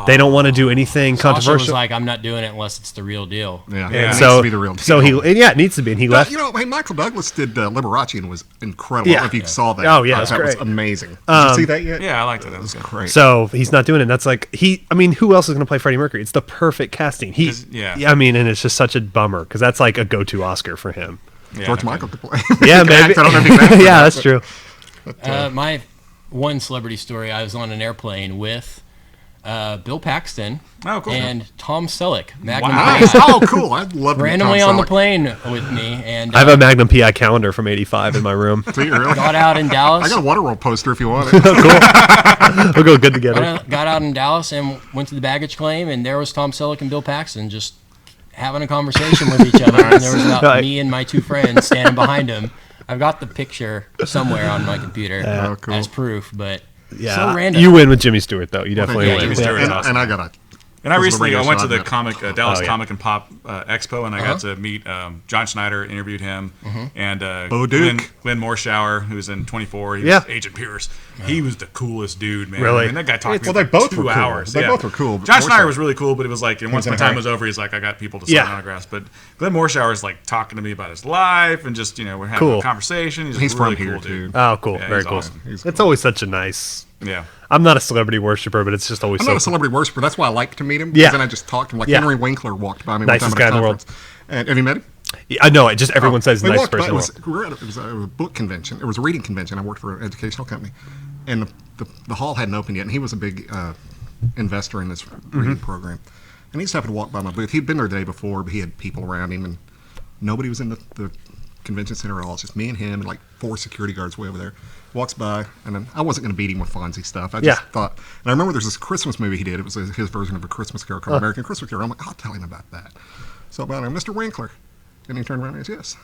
They don't want to do anything Sasha controversial. was like, I'm not doing it unless it's the real deal. Yeah, Yeah. it needs So to be the real deal. So it needs to be, and he left. You know, Michael Douglas did Liberace and was incredible. Yeah. I don't know if you saw that. Oh, yeah, it's that was great. amazing. Did you see that yet? Yeah, I liked it. That was good. Great. So he's not doing it. That's like I mean, who else is going to play Freddie Mercury? It's the perfect casting. Yeah. I mean, and it's just such a bummer because that's like a go-to Oscar for him. Yeah, George no Michael could play. Yeah, He could maybe. act. I don't know if he can act or Yeah, not, that's but- true. My one celebrity story, I was on an airplane with Bill Paxton Oh, cool. and Tom Selleck, Magnum Nice. PI, Oh, cool. I'd love to meet randomly Tom on the Selleck. plane with me, and I have a Magnum PI calendar from '85 in my room. Do you really? got out in Dallas. I got a Waterworld poster if you want it. We'll go good together. Got out in Dallas and went to the baggage claim, and there was Tom Selleck and Bill Paxton just having a conversation with each other. And there was about Right. me and my two friends standing behind him. I've got the picture somewhere on my computer Oh, cool. as proof, but Yeah, so random. you win with Jimmy Stewart though. You definitely Yeah, win. Jimmy Stewart. and, awesome. and I got a. And I This is the recently radio went to show, the isn't it? Dallas Oh, yeah. Comic and Pop Expo, and I got to meet John Schneider, interviewed him, and Bo Duke. Glenn Morshower, who's in 24. He Yeah. was Agent Pierce. He was the coolest dude, man. Really? I mean, that guy talked Well, for they both 2 were cool. hours. They yeah. both were cool, but John Schneider Morshower- was really cool, but it was like, and once in my a time hurry. was over, he's like, I got people to sign Yeah. autographs. But Glenn Morshower is like talking to me about his life and just, we're having Cool. a conversation. He's a really from here, cool dude. too. Oh, cool. Yeah, Very he's cool. awesome. He's It's cool. always such a nice. Yeah. I'm not a celebrity worshiper, but it's just always I'm so not a celebrity worshiper. That's why I like to meet him. Yeah. Because then I just talked to him. Like Yeah. Henry Winkler walked by me Nicest one time guy at in a the world. conference. And have you met him? Yeah, I know it. Just everyone says We the nicest walked by. person in the It world. was a book convention. It was a reading convention. I worked for an educational company, and the hall hadn't opened yet. And he was a big investor in this reading program. And he just happened to walk by my booth. He'd been there the day before, but he had people around him, and nobody was in the convention center at all. It's just me and him and like 4 security guards way over there. Walks by, and then I wasn't going to beat him with Fonzie stuff. I just Yeah. thought, and I remember there's this Christmas movie he did. It was his version of a Christmas Carol called American Christmas Carol. I'm like, I'll tell him about that. So about him, Mr. Winkler. And he turned around and he said, yes.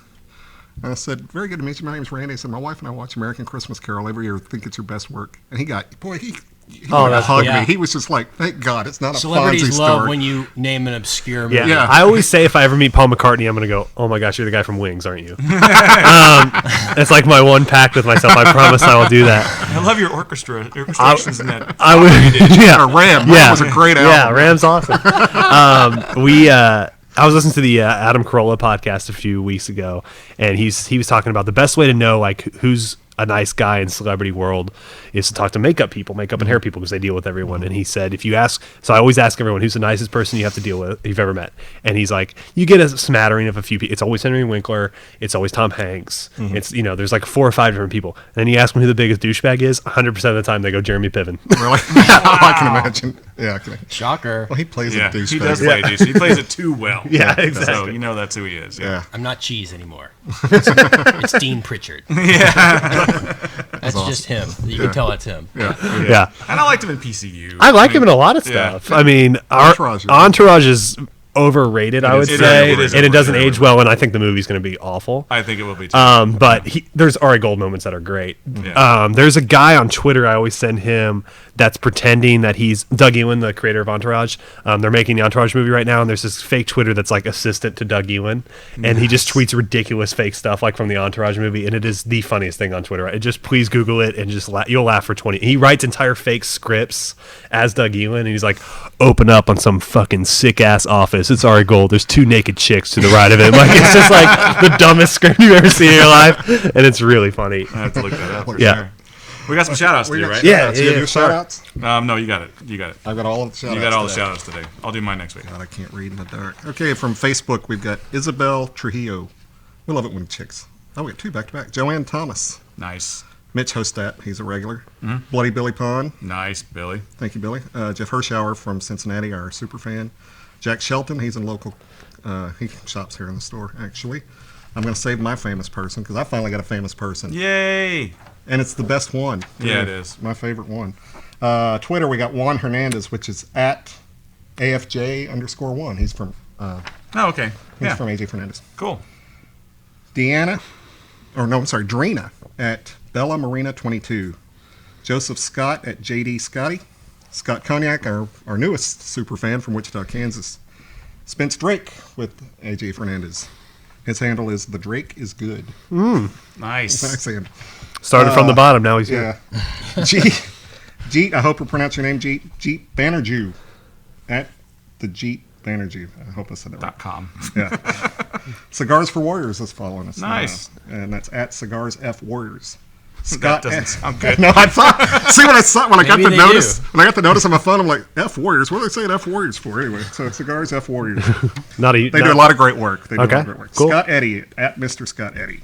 And I said, very good to meet you. My name's Randy. I said, my wife and I watch American Christmas Carol every year. Think it's your best work. And he that's hugged cool. me. He was just like, thank God, it's not a Fonzie celebrities love story. when you name an obscure movie. Yeah. Yeah. I always say if I ever meet Paul McCartney, I'm gonna go, "Oh my gosh, you're the guy from Wings, aren't you?" It's like my one pact with myself. I promise I will do that. I love your orchestrations in that. I would, yeah, Ram. yeah, Ram was a great album. Yeah, Ram's awesome. I was listening to the Adam Carolla podcast a few weeks ago, and he was talking about the best way to know like who's a nice guy in celebrity world is to talk to makeup and hair people because they deal with everyone. And he said, if you ask, so I always ask everyone who's the nicest person you have to deal with you've ever met. And he's like, you get a smattering of a few people. It's always Henry Winkler. It's always Tom Hanks. It's, there's like 4 or 5 different people. And then you ask them who the biggest douchebag is. 100% of the time they go Jeremy Piven. Really? I can imagine. Yeah. Shocker. Well, he plays Yeah, a douchebag. he does play a douche. He plays it too well. Yeah, So exactly. that's who he is. Yeah. I'm not Cheese anymore. It's Dean Pritchard. That's just him. You can tell that's him. Yeah. And I liked him in PCU. I like him in a lot of Yeah. stuff. I mean, Entourage. Entourage is overrated, I would is. say, It is and it doesn't overrated. age well. And I think the movie's going to be awful. I think it will be too. But there's Ari Gold moments that are great. Yeah. There's a guy on Twitter I always send him that's pretending that he's Doug Ewan, the creator of Entourage. They're making the Entourage movie right now, and there's this fake Twitter that's like assistant to Doug Ewan, and he just tweets ridiculous fake stuff like from the Entourage movie, and it is the funniest thing on Twitter. Just please Google it and just you'll laugh for 20. He writes entire fake scripts as Doug Ewan, and he's like, open up on some fucking sick ass office. It's Ari Gold. There's 2 naked chicks to the right of him. Like it's just like the dumbest script you've ever seen in your life, and it's really funny. I have to look that up. For Yeah. Sure. We got some shout outs to do, right? Yeah, You have your shout outs? No, you got it. I've got all of the shout outs. You got all the shout outs today. I'll do mine next week. God, I can't read in the dark. Okay, from Facebook, we've got Isabel Trujillo. We love it when chicks. Oh, we got 2 back to back. Joanne Thomas. Nice. Mitch Hostat, he's a regular. Bloody Billy Pond. Nice, Billy. Thank you, Billy. Jeff Hirschauer from Cincinnati, our super fan. Jack Shelton, he's in local. He shops here in the store, actually. I'm going to save my famous person because I finally got a famous person. Yay. And it's the best one. Yeah, it is. My favorite one. Twitter, we got Juan Hernandez, which is at AFJ_1. He's from Oh, okay. he's Yeah. from AJ Fernandez. Cool. Drina at Bella Marina 22. Joseph Scott at JD Scotty. Scott Cognac, our newest super fan from Wichita, Kansas. Spence Drake with AJ Fernandez. His handle is The Drake is Good. Nice. Nice handle. Started from the bottom. Now he's here. Yeah. Jeet, I hope I pronounce your name, Jeet. Jeet Banerjee. At the Jeet Banerjee. I hope I said that right. .com. Yeah. Cigars for Warriors is following us. Nice. And that's at Cigars F Warriors. That doesn't sound good. No, I thought. See what I saw when I got Maybe the they notice. do. When I got the notice on my phone, I'm like, F Warriors. What are they saying F Warriors for anyway? So it's Cigars F Warriors. They They do a lot of great work. They do Okay, a lot of great work. cool. Scott Eddy at Mr. Scott Eddy.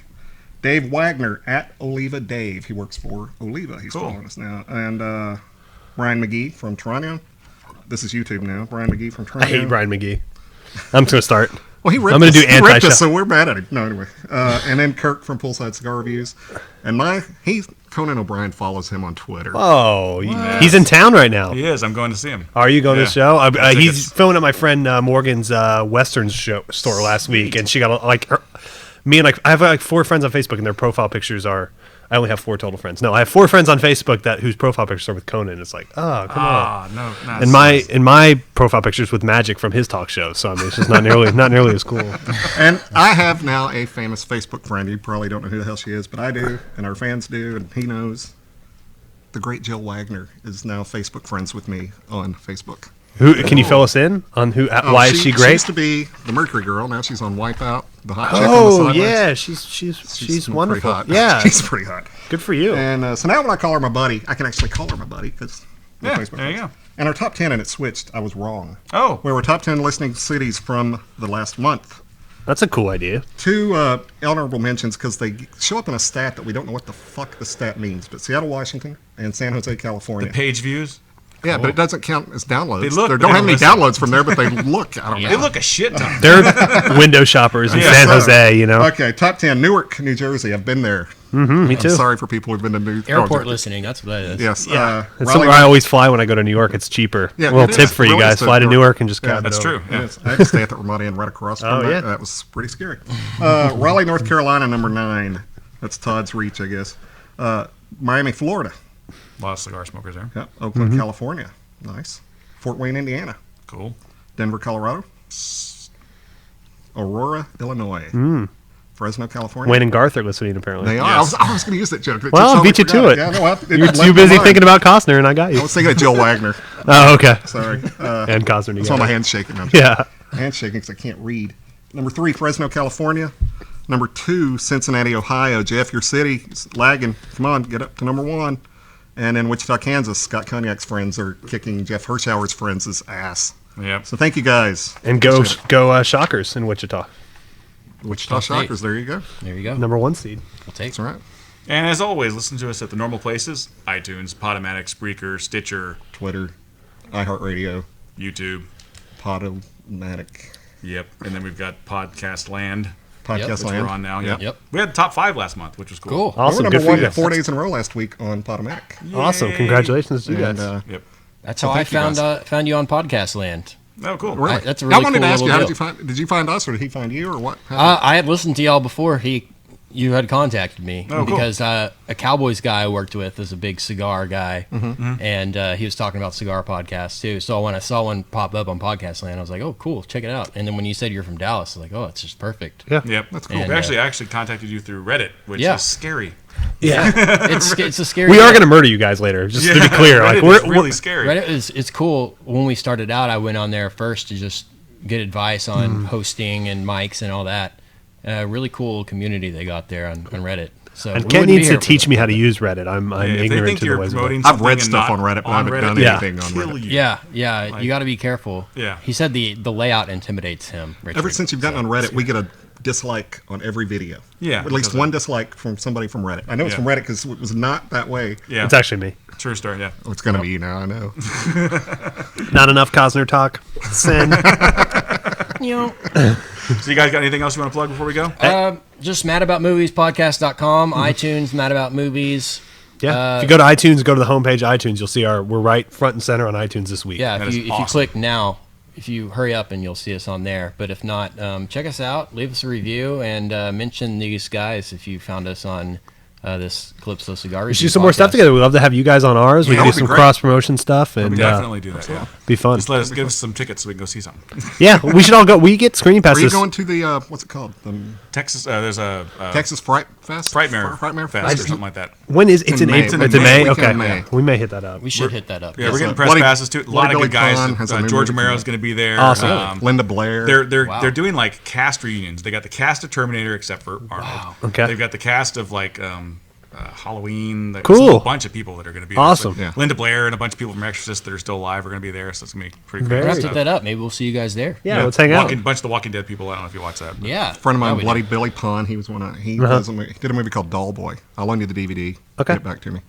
Dave Wagner at Oliva Dave. He works for Oliva. He's Cool. following us now. And Brian McGee from Toronto. This is YouTube now. Brian McGee from I Toronto. hate Brian McGee. I'm just gonna start. Well, he ripped I'm gonna us. do He ripped anti-shot. us, so we're mad at him. No, anyway. And then Kirk from Poolside Cigar Reviews. And Conan O'Brien follows him on Twitter. Oh, he's in town right now. He is. I'm going to see him. Are you going to Yeah. the show? Got He's tickets. filming at my friend Morgan's Western store last week, and she got I have like 4 friends on Facebook, and their profile pictures are. I only have 4 total friends. No, I have 4 friends on Facebook whose profile pictures are with Conan. It's like, oh, come on. No. And my profile pictures with Magic from his talk show. So I mean, it's just not nearly as cool. And I have now a famous Facebook friend. You probably don't know who the hell she is, but I do, and our fans do, and he knows. The great Jill Wagner is now Facebook friends with me on Facebook. Who can you fill us in on why is she She great? used to be the Mercury Girl. Now she's on Wipeout. The hot chick on the Oh sidelines. yeah, she's pretty wonderful. hot. Yeah, she's pretty hot. good for you. And so now when I call her my buddy, I can actually call her my buddy because Yeah, there you go. And our top 10, and it switched. I was wrong. Oh. We were top 10 listening cities from the last month. That's a cool idea. 2 honorable mentions because they show up in a stat that we don't know what the fuck the stat means. But Seattle, Washington, and San Jose, California. Page views. Yeah, but it doesn't count as downloads. They look, They but don't they have don't any listen. downloads from there, but they look. I don't know. They look a shit ton. They're window shoppers in Yeah, San so- Jose, you know. Okay, top 10. Newark, New Jersey. I've been there. Me too. I'm sorry for people who've been to New Airport oh, listening. That's what that is. Yes. Yeah, it's Raleigh, where I always fly when I go to New York. It's cheaper. Yeah, a little it tip is. for you Really guys: is to fly to Newark. Newark and just Yeah, cab That's it true. over. Yeah. Yes, I had to stay at the Ramadi and right across from Oh, that. yeah. That was pretty scary. Raleigh, North Carolina, number 9. That's Todd's reach, I guess. Miami, Florida. A lot of cigar smokers there. Yep. Oakland, California. Nice. Fort Wayne, Indiana. Cool. Denver, Colorado. Aurora, Illinois. Fresno, California. Wayne and Garth are listening, apparently. They are. Yes. I was going to use that joke. Well, I Totally beat you to forgot it. Yeah, no, it You're left too my busy mind. thinking about Costner, and I got I you. was thinking of Jill Wagner. Oh, okay. Sorry. And Costner That's why my together. hand's shaking. No, Yeah. Hands shaking because I can't read. Number 3, Fresno, California. Number 2, Cincinnati, Ohio. Jeff, your city is lagging. Come on, get up to number 1. And in Wichita, Kansas, Scott Cognac's friends are kicking Jeff Hirschauer's friends' ass. Yep. So thank you guys. And go Shockers in Wichita. Wichita State. Shockers, there you go. There you go. Number 1 seed. We'll take That's right. And as always, listen to us at the normal places: iTunes, Podomatic, Spreaker, Stitcher, Twitter, iHeartRadio, YouTube. Podomatic, Yep. And then we've got Podcast Land, Podcast which Land. we're on now. Yep. Yep. We had top 5 last month, which was cool. Cool. Awesome. We're Good number for 1 you. 4 days in a row last week on Podomatic. Awesome. Congratulations to you And, guys. Yep. That's So how I thank you, guys. found you on Podcast Land. Oh, cool. Really? That's a I really wanted cool to ask you, little how deal. did you find us, or did he find you, or what? I had listened to y'all before you had contacted me Oh, cool. because a Cowboys guy I worked with is a big cigar guy, Mm-hmm. and he was talking about cigar podcasts too. So when I saw one pop up on Podcast Land, I was like, "Oh, cool, check it out." And then when you said you're from Dallas, I was like, "Oh, it's just perfect." Yeah. Yep. That's cool. And, We actually contacted you through Reddit, which Yeah. is scary. Yeah, it's a scary. We are going to murder you guys later, just to be clear. Like Reddit is we're really scary. Reddit it's cool. When we started out, I went on there first to just get advice on Mm-hmm. hosting and mics and all that. Really cool community they got there on Reddit. So and we Ken wouldn't be needs to here teach without me how to that. use Reddit. I'm Yeah, if they ignorant think to the you're ways of it. promoting I've read something and stuff not on Reddit, but I haven't Reddit, done they anything will on kill Reddit. you. Yeah, you got to be careful. Yeah. He said the layout intimidates him. Richard. Ever since you've gotten on Reddit, we get a dislike on every video. Yeah, At least because one of- dislike from somebody from Reddit. I know it's Yeah. from Reddit because it was not that way. Yeah. It's actually me. True story, yeah. Oh, it's going to be you now, I know. Not enough Costner talk. Send. So you guys got anything else you want to plug before we go? Just madaboutmoviespodcast.com, Mm-hmm. iTunes, Mad About Movies. Yeah. If you go to iTunes, go to the homepage iTunes, you'll see we're right front and center on iTunes this week. Yeah, That if is you awesome. click now, if you hurry up and you'll see us on there. But if not, check us out, leave us a review, and mention these guys if you found us on this Calypso Cigar Review We should do some more stuff podcast. together. We'd love to have you guys on ours. We Yeah, can do that'd be some great. cross promotion stuff. And We definitely do that, yeah. Be fun. Just let us give us some tickets so we can go see something. Yeah, we should all go. We get screening Are you passes. going to the what's it called? The Texas, there's a Texas Fright Fest? Frightmare Fest or something like that. When is it's in May. April? It's It's in in May. May. Okay, Weekend May. yeah, we may hit that up. We should hit that up. Yeah, we're getting so press Bloody- passes too. A lot of Bloody good guys. Con has a new George movie Romero's coming going to be there. Awesome. Linda Blair. They're doing like cast reunions. They got the cast of Terminator except for Arnold. Wow. Okay. They've got the cast of like Halloween. There's Cool. a bunch of people that are going to be Awesome. there. Yeah. Linda Blair and a bunch of people from Exorcist that are still alive are going to be there. So it's going to be pretty Very great. We'll have to stuff. hit that up. Maybe we'll see you guys there. Yeah, let's hang out. A bunch of the Walking Dead people. I don't know if you watch that. But Yeah. A friend of Yeah, mine, we Bloody do. Billy Pond, he was one of he did a movie called Doll Boy. I'll loan you the DVD. Okay. Get it back to me.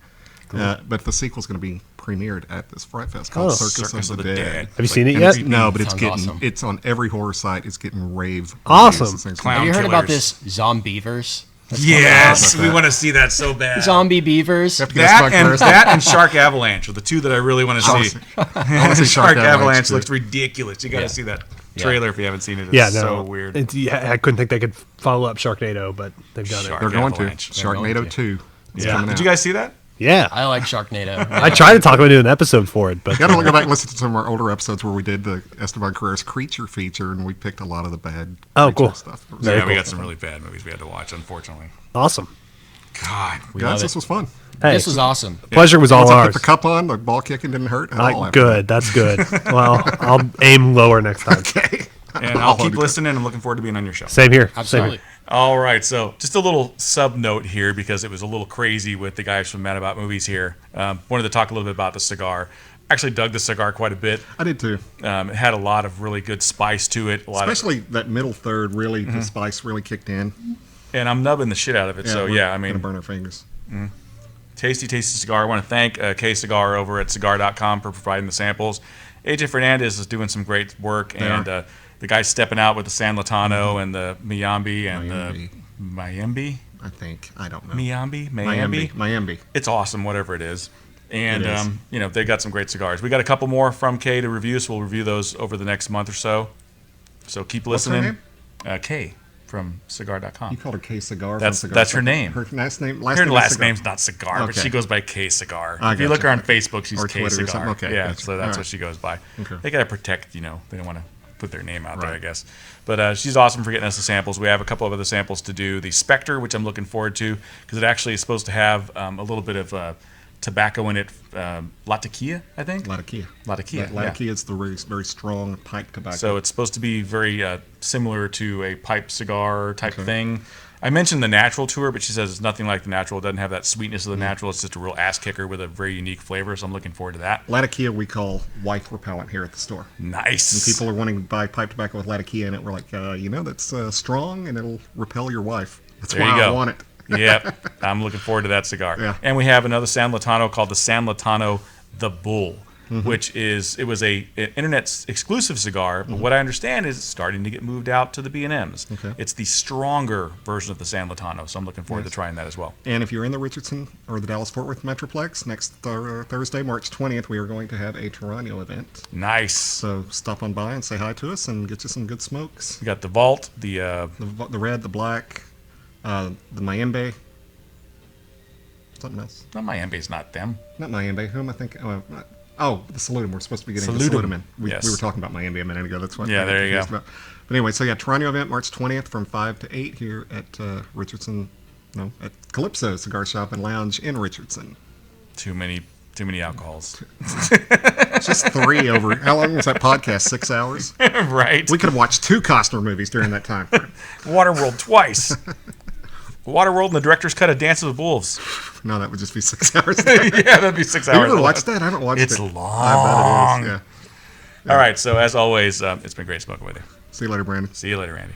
But the sequel's going to be premiered at this Fright Fest called Oh. Circus of the Dead. Have you seen it And yet? no, but it's Sounds getting awesome. it's on every horror site. It's getting rave. Awesome. reviews. This thing's Clown Have you heard about killers. this Zombievers? Yes, about we that. want to see that so bad. Zombie beavers. Have to get us back first. That and Shark Avalanche are the two that I really want to see. I wanna see Shark Avalanche too. looks ridiculous. You got to Yeah. see that Yeah. trailer if you haven't seen it. It's Yeah, no, so weird. I couldn't think they could follow up Sharknado, but they've done Shark. it. They're going Avalanche. to They're going Sharknado to. 2. Is Yeah. coming Did out. you guys see that? Yeah, I like Sharknado. I tried to talk about doing an episode for it, but You gotta go back and listen to some of our older episodes where we did the Esteban Carreras creature feature, and we picked a lot of the bad Oh, creature cool. stuff. It was Very Yeah, we cool. got some really bad movies we had to watch, unfortunately. awesome. God. We Guys, love this it. was fun. Hey, This was awesome. pleasure was all Once I put ours. the cup on, the ball kicking didn't hurt at all. after Good, that's good. Well, I'll aim lower next time. that. Okay. And I'll keep listening. I'm looking forward to being on your show. Same here. Same Absolutely. here. All right, so just a little sub note here because it was a little crazy with the guys from Mad About Movies here. Wanted to talk a little bit about the cigar. Actually dug the cigar quite a bit. I did too. It had a lot of really good spice to it. A lot Especially that middle third, really, the spice really kicked in. and I'm nubbing the shit out of it. So we're yeah, I gonna mean, burn our fingers. tasty cigar. I want to thank Kay Cigar over at cigar.com for providing the samples. AJ Fernandez is doing some great work, and the guy's stepping out with the San Latano and the Miambi and the Mayembi. I think. I don't know. Miambi. It's awesome, whatever it is. And, It is. they got some great cigars. We got a couple more from Kay to review, so we'll review those over the next month or so. So keep What's her listening. Kay from cigar.com. You called her Kay Cigar. from That's- Cigar that's her Shop. name. Her last name. Her is last Cigar. name's not Cigar, but Okay. she goes by Kay Cigar. I If you look gotcha. her on Facebook, she's Or Kay Twitter or Cigar. something. Okay, Yeah, gotcha. so that's All what right. she goes by. Okay. They gotta protect, they don't want to put their name out there, I Right. guess. But she's awesome for getting us the samples. We have a couple of other samples to do. The Spectre, which I'm looking forward to, because it actually is supposed to have a little bit of tobacco in it. Latakia, I think. Latakia. Latakia, Latakia is the very, very strong pipe tobacco. So it's supposed to be very similar to a pipe cigar type thing. I mentioned the natural to her, but she says it's nothing like the natural. It doesn't have that sweetness of the natural. It's just a real ass kicker with a very unique flavor. So I'm looking forward to that. Latakia we call wife repellent here at the store. Nice. People are wanting to buy pipe tobacco with Latakia in it. We're like, that's strong and it'll repel your wife. That's There why you I go. want it. Yep. I'm looking forward to that cigar. Yeah. And we have another San Latano called the San Latano The Bull, which it was an internet exclusive cigar. But what I understand is it's starting to get moved out to the B&Ms. Okay. It's the stronger version of the San Latano. So I'm looking forward to trying that as well. And if you're in the Richardson or the Dallas-Fort Worth Metroplex, next Thursday, March 20th, we are going to have a Tarano event. Nice. So stop on by and say hi to us and get you some good smokes. We got the Vault, the The red, the black, the Mayembe. Something else. no, Miami's not them. Not Mayembe. Who am I thinking? The Salutum. We're supposed to be getting Salutum. the Salutum in. We Yes. were talking about Miami a minute ago. That's what. Yeah, I'm there you confused go. about. But anyway, so yeah, Tarano event March 20th from 5 to 8 here at Richardson. No, at Calypso Cigar Shop and Lounge in Richardson. Too many alcohols. Just 3 over. How long was that podcast? 6 hours. Right. We could have watched 2 Costner movies during that time frame. Waterworld twice. Waterworld and the director's cut of Dances with Wolves. No, that would just be 6 hours. Yeah, that'd be 6 Have you hours. ever watched that? I haven't watched It's it. long. I bet it is. Yeah. All right, so as always, it's been great smoking with you. See you later, Brandon. See you later, Randy.